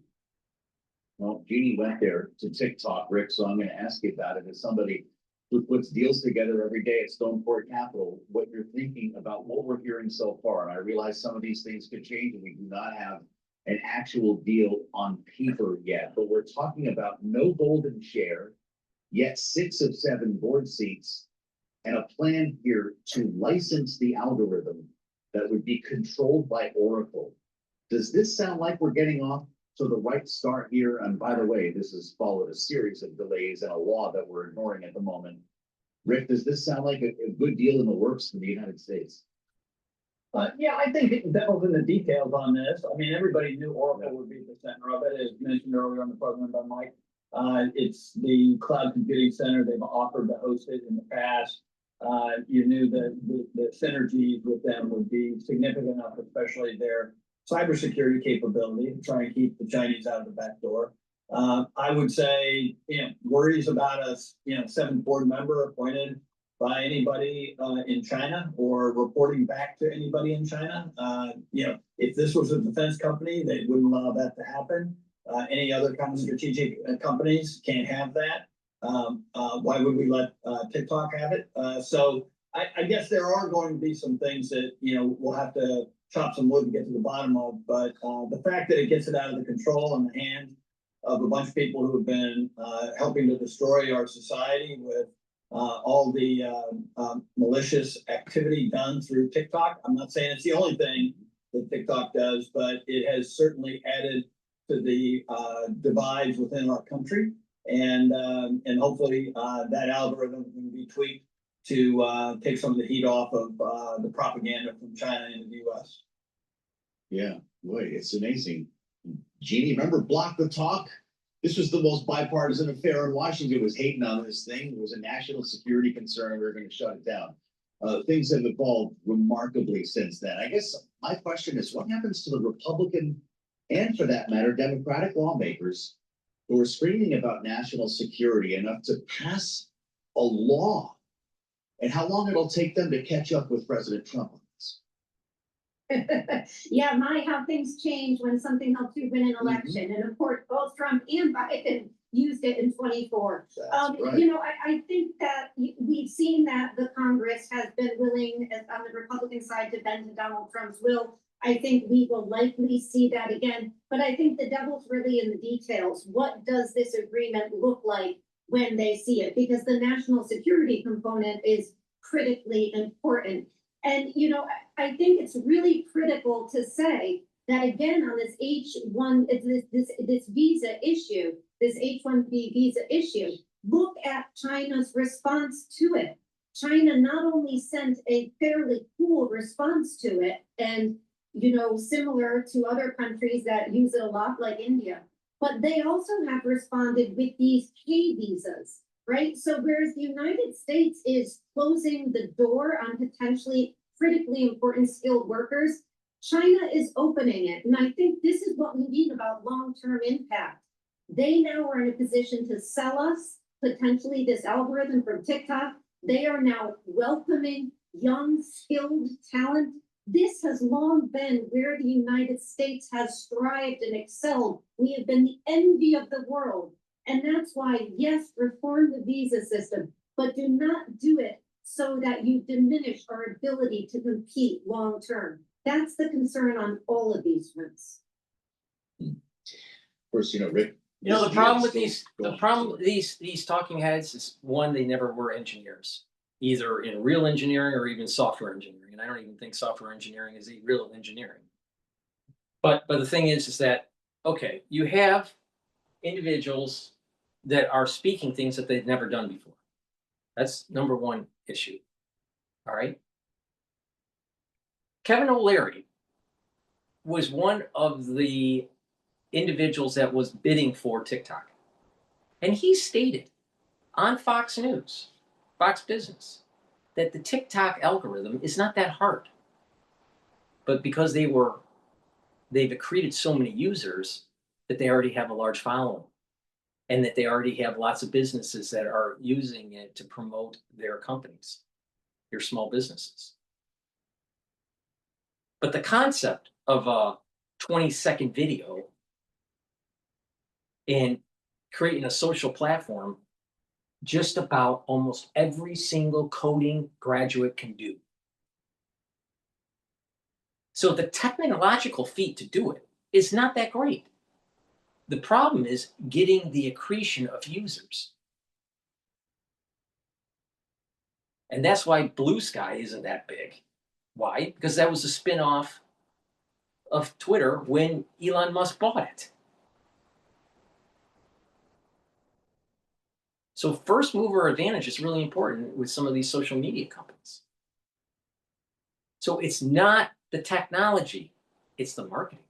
Well, Jeannie went there to TikTok, Rick, so I'm going to ask you about it as somebody who puts deals together every day at Stoneport Capital, what you're thinking about what we're hearing so far. And I realize some of these things could change and we do not have an actual deal on paper yet, but we're talking about no golden share, yet 6 of 7 board seats, and a plan here to license the algorithm that would be controlled by Oracle. Does this sound like we're getting off to the right start here? And by the way, this has followed a series of delays and a law that we're ignoring at the moment. Rick, does this sound like a good deal in the works for the United States? Yeah, I think it delves in the details on this. I mean, everybody knew Oracle would be the center of it, as mentioned earlier on the program by Mike. It's the cloud computing center. They've offered to host it in the past. You knew that the synergies with them would be significant enough, especially their cybersecurity capability to try and keep the Chinese out of the back door. I would say, worries about a 7th board member appointed by anybody in China or reporting back to anybody in China. If this was a defense company, they wouldn't allow that to happen. Any other kind of strategic companies can't have that. Why would we let TikTok have it? So I guess there are going to be some things that, we'll have to chop some wood to get to the bottom of, but the fact that it gets it out of the control and the hands of a bunch of people who have been helping to destroy our society with all the malicious activity done through TikTok. I'm not saying it's the only thing that TikTok does, but it has certainly added to the divides within our country. And hopefully that algorithm can be tweaked to take some of the heat off of the propaganda from China into the US. Yeah, boy, it's amazing. Jeannie, remember Block the Talk? This was the most bipartisan affair in Washington. It was hating on this thing. It was a national security concern. We were going to shut it down. Things have evolved remarkably since then. I guess my question is, what happens to the Republican and, for that matter, Democratic lawmakers who are screaming about national security enough to pass a law, and how long it'll take them to catch up with President Trump on this? Yeah, how things change when something helps you win an election. And of course, both Trump and Biden used it in 24. Right. You know, I think that we've seen that the Congress has been willing on the Republican side to bend to Donald Trump's will. I think we will likely see that again, but I think the devil's really in the details. What does this agreement look like when they see it? Because the national security component is critically important. And, you know, I think it's really critical to say that again, on this H1, this visa issue, this H-1B visa issue, look at China's response to it. China not only sent a fairly cool response to it, and, you know, similar to other countries that use it a lot, like India, but they also have responded with these K visas, right? So whereas the United States is closing the door on potentially critically important skilled workers, China is opening it. And I think this is what we mean about long-term impact. They now are in a position to sell us potentially this algorithm from TikTok. They are now welcoming young, skilled talent. This has long been where the United States has thrived and excelled. We have been the envy of the world. And that's why, yes, reform the visa system, but do not do it so that you diminish our ability to compete long term. That's the concern on all of these fronts. Of course, you know, Rick. You know, the problem with these talking heads is, one, they never were engineers, either in real engineering or even software engineering. And I don't even think software engineering is real engineering. But the thing is that, okay, you have individuals that are speaking things that they've never done before. That's number one issue. All right. Kevin O'Leary was one of the individuals that was bidding for TikTok. And he stated on Fox News, Fox Business, that the TikTok algorithm is not that hard. But because they've accreted so many users that they already have a large following, and that they already have lots of businesses that are using it to promote their companies, your small businesses. But the concept of a 20-second video and creating a social platform, just about almost every single coding graduate can do. So the technological feat to do it is not that great. The problem is getting the accretion of users. And that's why Blue Sky isn't that big. Why? Because that was a spin-off of Twitter when Elon Musk bought it. So first mover advantage is really important with some of these social media companies. So it's not the technology, it's the marketing.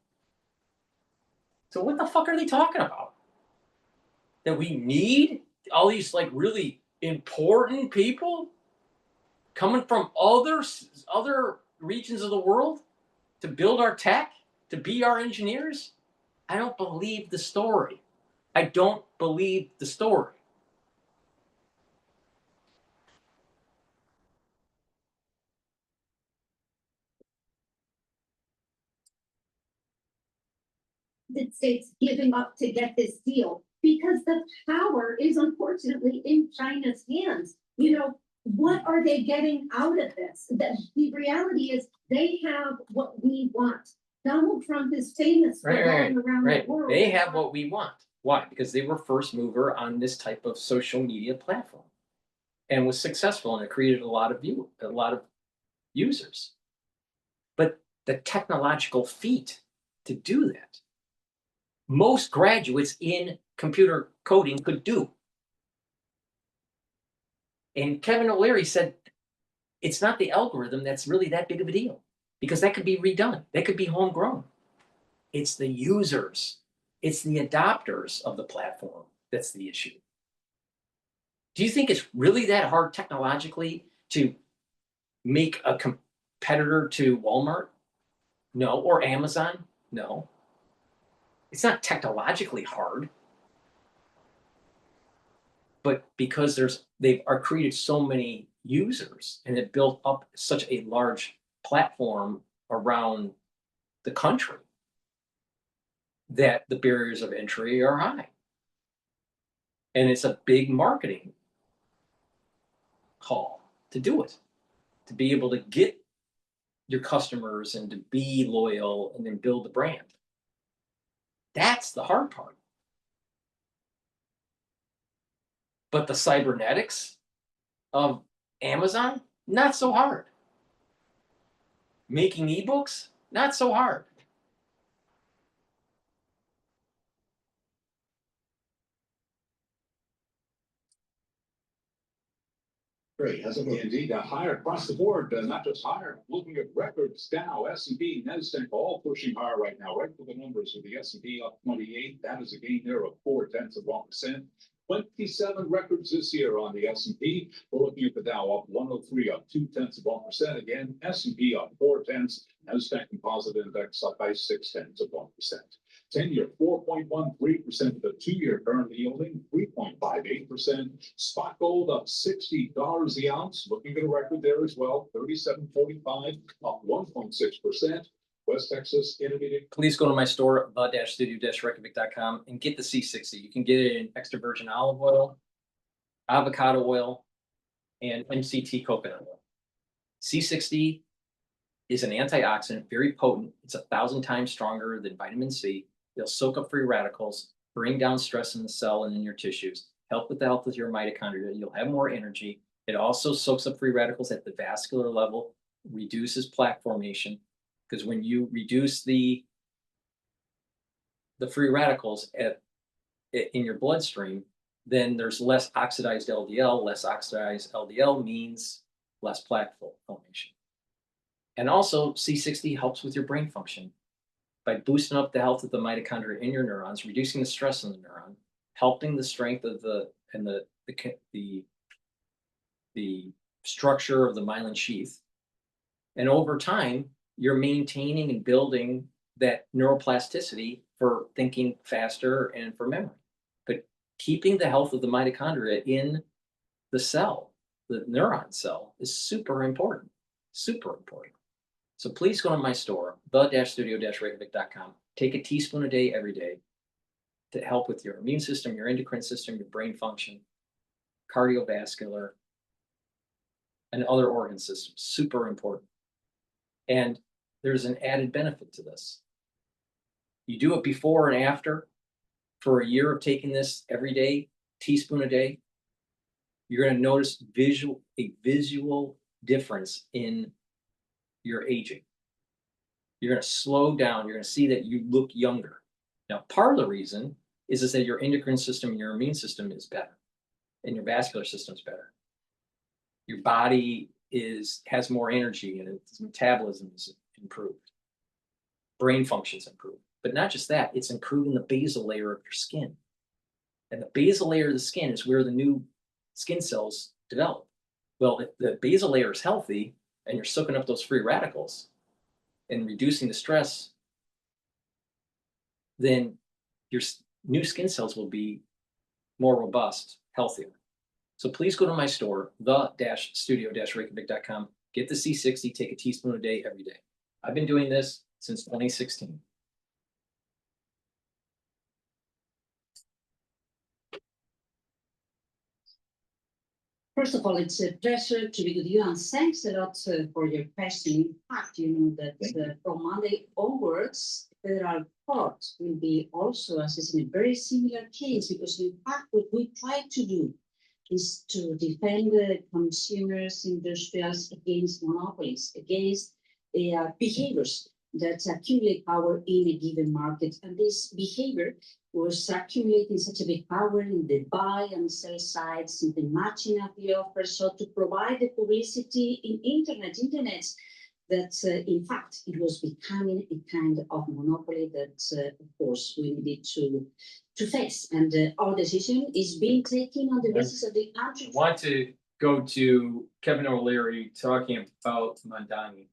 So what the fuck are they talking about? That we need all these like really important people coming from other regions of the world to build our tech, to be our engineers? I don't believe the story. I don't believe the story. States giving up to get this deal because the power is unfortunately in China's hands. You know, what are they getting out of this? The reality is they have what we want. Donald Trump is famous for going around the world. They have what we want. Why? Because they were first mover on this type of social media platform. and was successful, and it created a lot of users. But the technological feat to do that, most graduates in computer coding could do. And Kevin O'Leary said, it's not the algorithm that's really that big of a deal, because that could be redone. That could be homegrown. It's the users. It's the adopters of the platform that's the issue. Do you think it's really that hard technologically to make a competitor to Walmart? No. Or Amazon? No. It's not technologically hard. But because they are created so many users and it built up such a large platform around the country that the barriers of entry are high. And it's a big marketing call to do it, to be able to get your customers and to be loyal and then build the brand. That's the hard part. But the cybernetics of Amazon, not so hard. Making ebooks, not so hard. Great, has it indeed higher across the board, not just higher, looking at records, Dow, S&P, NASDAQ, all pushing higher right now, right for the numbers with the S&P up 28, that is a gain there of 0.4%. 27 records this year on the S&P. We're looking at the Dow up 103, up 0.2%. Again, S&P up 0.4, NASDAQ Composite Index up by 0.6%. 10-year 4.13%, the 2-year currently yielding 3.58%. Spot gold up $60 the ounce. Looking at a record there as well, 37.45, up 1.6%. West Texas Intermediate. Please go to my store, the-studio-reykjavik.com, and get the C60. You can get it in extra virgin olive oil, avocado oil, and MCT coconut oil. C60 is an antioxidant, very potent. It's 1,000 times stronger than vitamin C. It'll soak up free radicals, bring down stress in the cell and in your tissues, help with the health of your mitochondria. You'll have more energy. It also soaks up free radicals at the vascular level, reduces plaque formation. Because when you reduce the free radicals in your bloodstream, then there's less oxidized LDL. Less oxidized LDL means less plaque formation. And also, C60 helps with your brain function by boosting up the health of the mitochondria in your neurons, reducing the stress on the neuron, helping the strength of the structure of the myelin sheath. And over time, you're maintaining and building that neuroplasticity for thinking faster and for memory. But keeping the health of the mitochondria in the cell, the neuron cell, is super important. Super important. So please go to my store, the-studio-reykjavik.com. Take a teaspoon a day every day to help with your immune system, your endocrine system, your brain function, cardiovascular, and other organ systems. Super important. And there's an added benefit to this. You do it before and after for a year of taking this every day, teaspoon a day, you're going to notice a visual difference in your aging. You're going to slow down. You're going to see that you look younger. Now, part of the reason is that your endocrine system and your immune system is better, and your vascular system is better. Your body has more energy, and its metabolism is improved. Brain function's improved. But not just that, it's improving the basal layer of your skin. And the basal layer of the skin is where the new skin cells develop. Well, if the basal layer is healthy and you're soaking up those free radicals and reducing the stress, then your new skin cells will be more robust, healthier. So please go to my store, the-studio-reykjavik.com. Get the C60, take a teaspoon a day every day. I've been doing this since 2016. First of all, it's a pleasure to be with you, and thanks a lot for your question. In fact, you know that from Monday onwards, federal court will be also assessing a very similar case, because in fact, what we try to do is to defend the consumers, industrials against monopolies, against behaviors that accumulate power in a given market. And this behavior was accumulating such a big power in the buy and sell sides, in the matching of the offer. So to provide the publicity in internet, that in fact, it was becoming a kind of monopoly that, of course, we needed to face. And our decision is being taken on the basis of the I want to go to Kevin O'Leary talking about Mandani.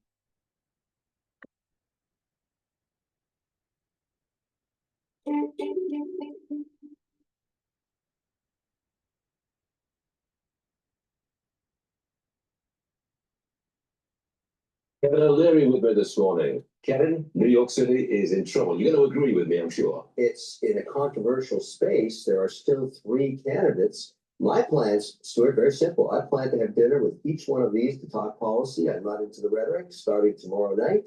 Kevin O'Leary with me this morning. Kevin, New York City is in trouble. You're going to agree with me, I'm sure. It's in a controversial space. There are still 3 candidates. My plans, Stuart, very simple. I plan to have dinner with each one of these to talk policy. I'm not into the rhetoric, starting tomorrow night.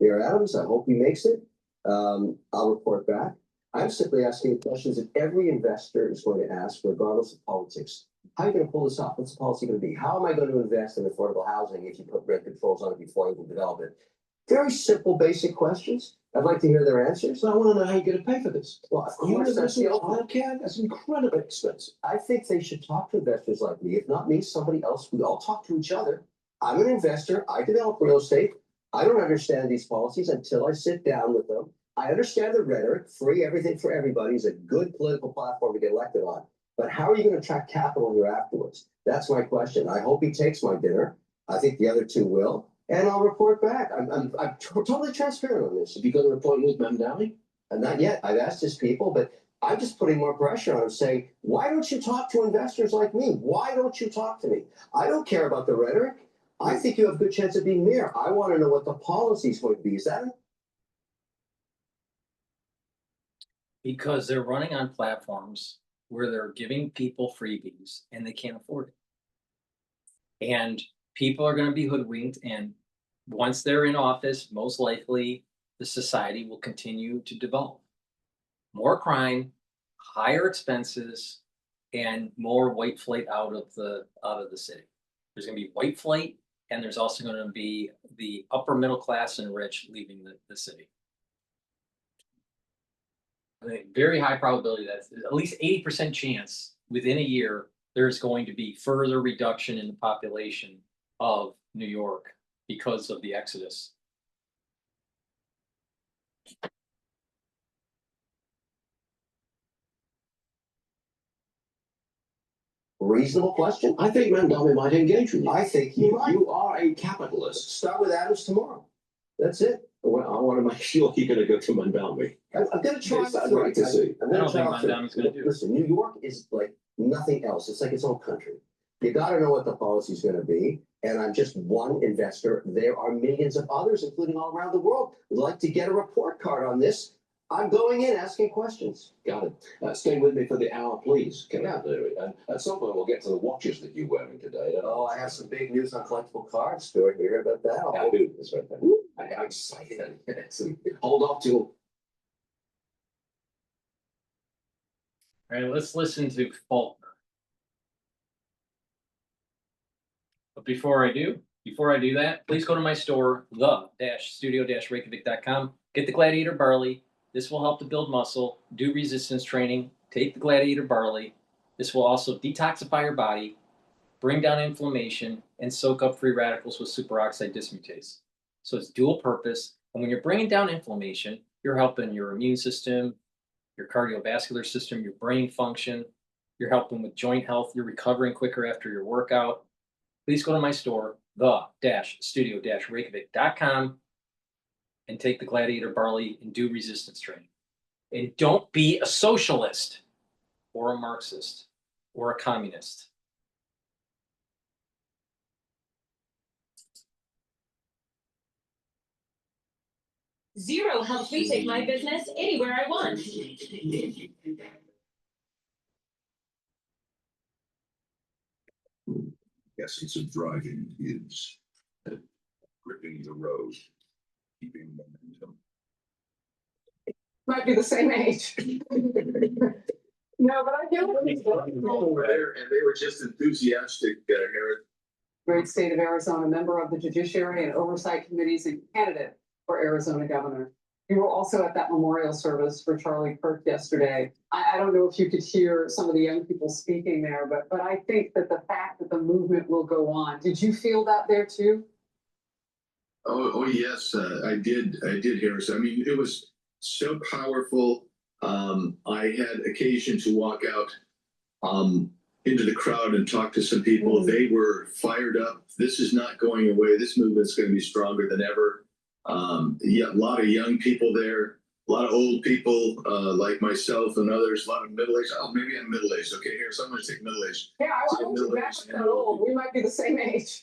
Mayor Adams, I hope he makes it. I'll report back. I'm simply asking questions that every investor is going to ask, regardless of politics. How are you going to pull this off? What's the policy going to be? How am I going to invest in affordable housing if you put rent controls on it before you can develop it? Very simple, basic questions. I'd like to hear their answers. I want to know how you're going to pay for this. Well, of course, that's the ultimate. That's incredibly expensive. I think they should talk to investors like me. If not me, somebody else. We all talk to each other. I'm an investor. I develop real estate. I don't understand these policies until I sit down with them. I understand the rhetoric. Free everything for everybody is a good political platform to get elected on. But how are you going to attract capital here afterwards? That's my question. I hope he takes my dinner. I think the other 2 will. And I'll report back. I'm totally transparent on this. Have you got an appointment with Mandani? Not yet. I've asked his people, but I'm just putting more pressure on him, saying, why don't you talk to investors like me? Why don't you talk to me? I don't care about the rhetoric. I think you have a good chance of being mayor. I want to know what the policy is going to be. Is that it? Because they're running on platforms where they're giving people freebies and they can't afford it. And people are going to be hoodwinked. And once they're in office, most likely the society will continue to develop. More crime, higher expenses, and more white flight out of the city. There's going to be white flight, and there's also going to be the upper middle class and rich leaving the city. I think very high probability that at least 80% chance within a year there's going to be further reduction in the population of New York because of the exodus. Reasonable question. I think Mandani might engage with you. I think he might. You are a capitalist. Start with Adams tomorrow. That's it. Well, I want to make sure you're going to go to Mandani. I'm going to try. That's great to see. I don't think Mandani's going to do it. Listen, New York is like nothing else. It's like its own country. You got to know what the policy is going to be. And I'm just one investor. There are millions of others, including all around the world, who'd like to get a report card on this. I'm going in asking questions. Got it. Stay with me for the hour, please. And at some point, we'll get to the watches that you're wearing today. Oh, I have some big news on collectible cards. Stuart, you heard about that? I do. That's right. I'm excited. Hold off till. All right, let's listen to Faulkner. But before I do that, please go to my store, the-studio-reykjavik.com. Get the Gladiator Barley. This will help to build muscle, do resistance training. Take the Gladiator Barley. This will also detoxify your body, bring down inflammation, and soak up free radicals with superoxide dismutase. So it's dual purpose. And when you're bringing down inflammation, you're helping your immune system, your cardiovascular system, your brain function. You're helping with joint health. You're recovering quicker after your workout. Please go to my store, the-studio-reykjavik.com, and take the Gladiator Barley and do resistance training. And don't be a socialist or a Marxist or a communist. Zero helps me take my business anywhere I want. Essence of driving is gripping the road, keeping momentum. Might be the same age. No, but I get what you're saying. People were there and they were just enthusiastic, Harris. Great state of Arizona, member of the Judiciary and Oversight Committees and candidate for Arizona governor. You were also at that memorial service for Charlie Kirk yesterday. I don't know if you could hear some of the young people speaking there, but I think that the fact that the movement will go on, did you feel that there too? Oh yes, I did, Harris. I mean, it was so powerful. I had occasion to walk out into the crowd and talk to some people. They were fired up. This is not going away. This movement's going to be stronger than ever. Yeah, a lot of young people there, a lot of old people like myself and others, a lot of middle-aged. Oh, maybe I'm middle-aged. Okay, Harris, I'm going to take middle-aged. Yeah, I wasn't that old. We might be the same age.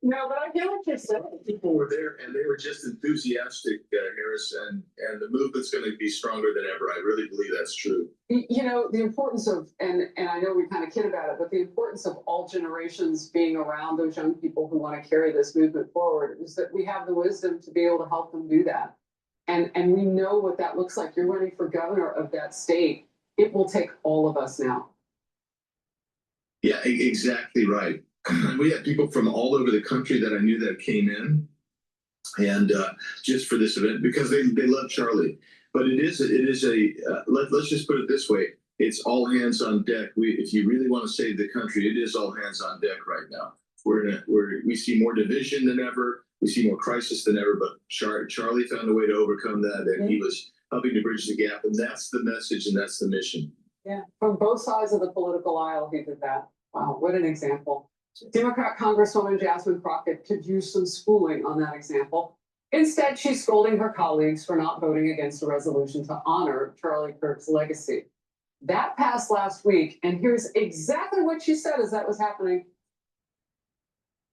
No, but I get what you're saying. People were there and they were just enthusiastic, Harris, and the movement's going to be stronger than ever. I really believe that's true. You know, the importance of, and I know we kind of kid about it, but the importance of all generations being around those young people who want to carry this movement forward is that we have the wisdom to be able to help them do that. And we know what that looks like. You're running for governor of that state. It will take all of us now. Yeah, exactly right. We had people from all over the country that I knew that came in, and just for this event because they love Charlie. But let's just put it this way: it's all hands on deck. If you really want to save the country, it is all hands on deck right now. We see more division than ever. We see more crisis than ever. But Charlie found a way to overcome that, and he was helping to bridge the gap. And that's the message, and that's the mission. Yeah, from both sides of the political aisle, he did that. Wow, what an example. Democrat Congresswoman Jasmine Crockett could use some schooling on that example. Instead, she's scolding her colleagues for not voting against a resolution to honor Charlie Kirk's legacy. That passed last week, and here's exactly what she said as that was happening.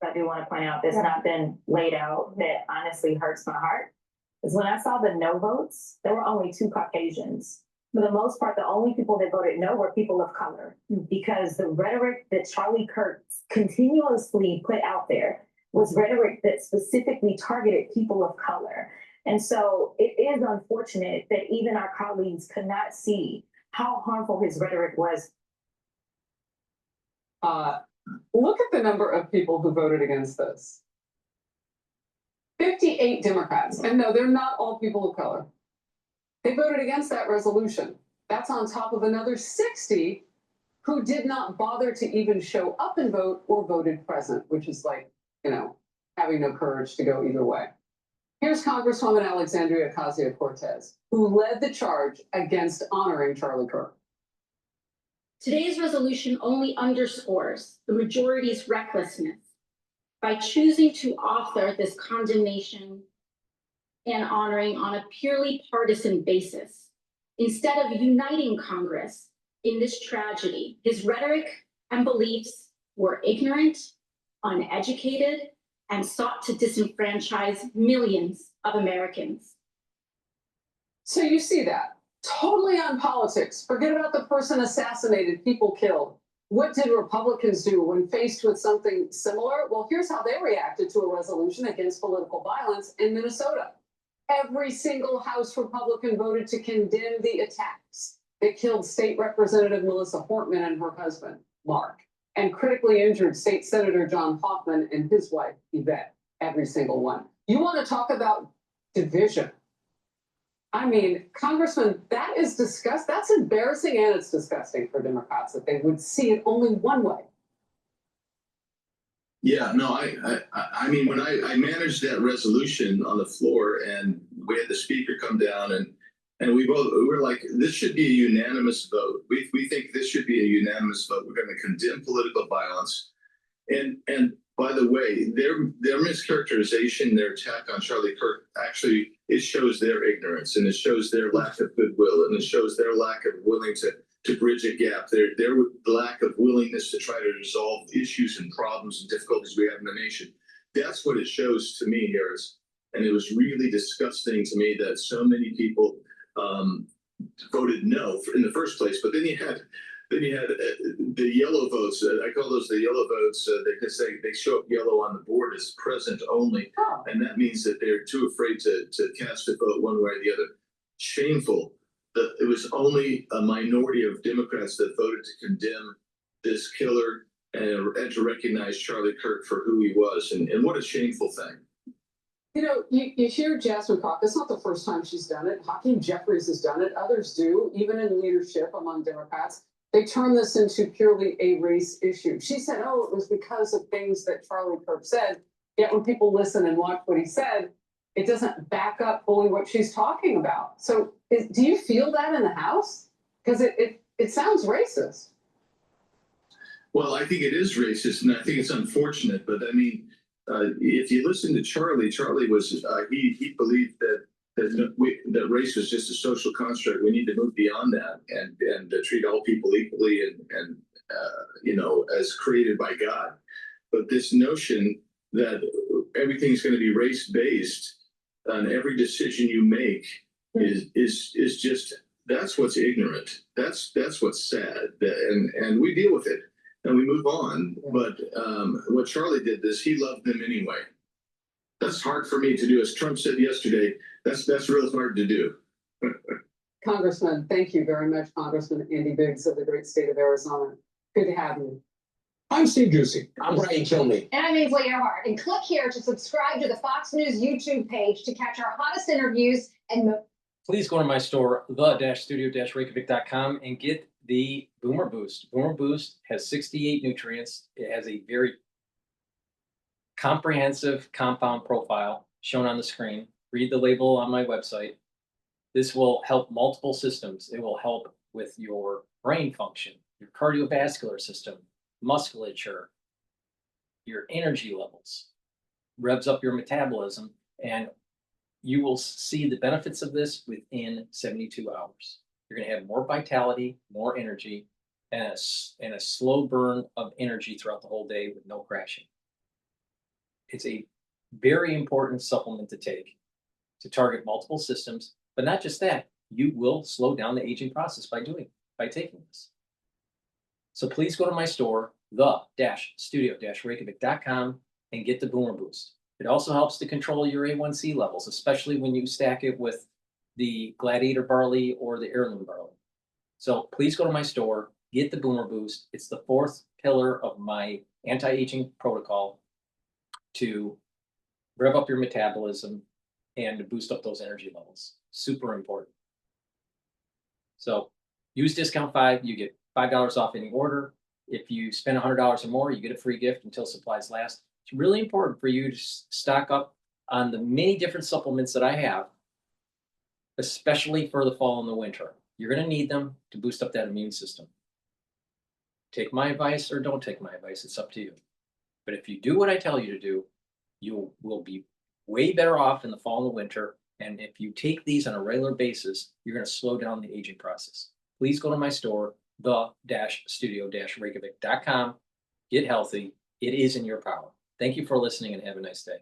I do want to point out that's not been laid out that honestly hurts my heart. Because when I saw the no votes, there were only 2 Caucasians. For the most part, the only people that voted no were people of color, because the rhetoric that Charlie Kirk continuously put out there was rhetoric that specifically targeted people of color. And so it is unfortunate that even our colleagues could not see how harmful his rhetoric was. Look at the number of people who voted against this. 58 Democrats, and no, they're not all people of color. They voted against that resolution. That's on top of another 60 who did not bother to even show up and vote or voted present, which is like, you know, having no courage to go either way. Here's Congresswoman Alexandria Ocasio-Cortez, who led the charge against honoring Charlie Kirk. Today's resolution only underscores the majority's recklessness by choosing to author this condemnation and honoring on a purely partisan basis, instead of uniting Congress in this tragedy. His rhetoric and beliefs were ignorant, uneducated, and sought to disenfranchise millions of Americans. So you see that, totally on politics. Forget about the person assassinated, people killed. What did Republicans do when faced with something similar? Well, here's how they reacted to a resolution against political violence in Minnesota. Every single House Republican voted to condemn the attacks that killed State Representative Melissa Portman and her husband, Mark, and critically injured State Senator John Hoffman and his wife, Yvette, every single one. You want to talk about division? I mean, Congressman, that is disgusting. That's embarrassing, and it's disgusting for Democrats that they would see it only one way. Yeah, no, I mean, when I managed that resolution on the floor and we had the speaker come down and we were like, this should be a unanimous vote. We think this should be a unanimous vote. We're going to condemn political violence. And by the way, their mischaracterization, their attack on Charlie Kirk, actually, it shows their ignorance and it shows their lack of goodwill and it shows their lack of willing to bridge a gap, their lack of willingness to try to resolve issues and problems and difficulties we have in the nation. That's what it shows to me, Harris. And it was really disgusting to me that so many people voted no in the first place. But then you had the yellow votes. I call those the yellow votes because they show up yellow on the board as present only. And that means that they're too afraid to cast a vote one way or the other. Shameful. it was only a minority of Democrats that voted to condemn this killer and to recognize Charlie Kirk for who he was. And what a shameful thing. You know, you hear Jasmine Crockett, it's not the first time she's done it. Hakeem Jeffries has done it. Others do, even in leadership among Democrats. They turn this into purely a race issue. She said, oh, it was because of things that Charlie Kirk said. Yet when people listen and watch what he said, it doesn't back up fully what she's talking about. So do you feel that in the House? Because it sounds racist. Well, I think it is racist, and I think it's unfortunate. But I mean, if you listen to Charlie, Charlie was he believed that race was just a social construct. We need to move beyond that and treat all people equally and you know, as created by God. But this notion that everything's going to be race based on every decision you make is just, that's what's ignorant. That's what's sad. And we deal with it and we move on. But what Charlie did this, he loved them anyway. That's hard for me to do. As Trump said yesterday, that's real hard to do. Congressman, thank you very much, Congressman Andy Biggs of the great state of Arizona. Good to have you. I'm Steve Juicy. I'm Brighteon Channel. And I'm Ainsley Earhart. And click here to subscribe to the Fox News YouTube page to catch our hottest interviews and Please go to my store, the-studio-reykjavik.com, and get the Boomer Boost. Boomer Boost has 68 nutrients. It has a very comprehensive compound profile shown on the screen. Read the label on my website. This will help multiple systems. It will help with your brain function, your cardiovascular system, musculature, your energy levels, revs up your metabolism, and you will see the benefits of this within 72 hours. You're going to have more vitality, more energy, and a slow burn of energy throughout the whole day with no crashing. It's a very important supplement to take to target multiple systems, but not just that, you will slow down the aging process by taking this. So please go to my store, the-studio-reykjavik.com, and get the Boomer Boost. It also helps to control your A1C levels, especially when you stack it with the Gladiator barley or the heirloom barley. So please go to my store, get the Boomer Boost. It's the fourth pillar of my anti-aging protocol to rev up your metabolism and to boost up those energy levels. Super important. So use discount 5, you get $5 off any order. If you spend $100 or more, you get a free gift until supplies last. It's really important for you to stock up on the many different supplements that I have, especially for the fall and the winter. You're going to need them to boost up that immune system. Take my advice or don't take my advice. It's up to you. But if you do what I tell you to do, you will be way better off in the fall and the winter. And if you take these on a regular basis, you're going to slow down the aging process. Please go to my store, the-studio-reykjavik.com. Get healthy. It is in your power. Thank you for listening and have a nice day.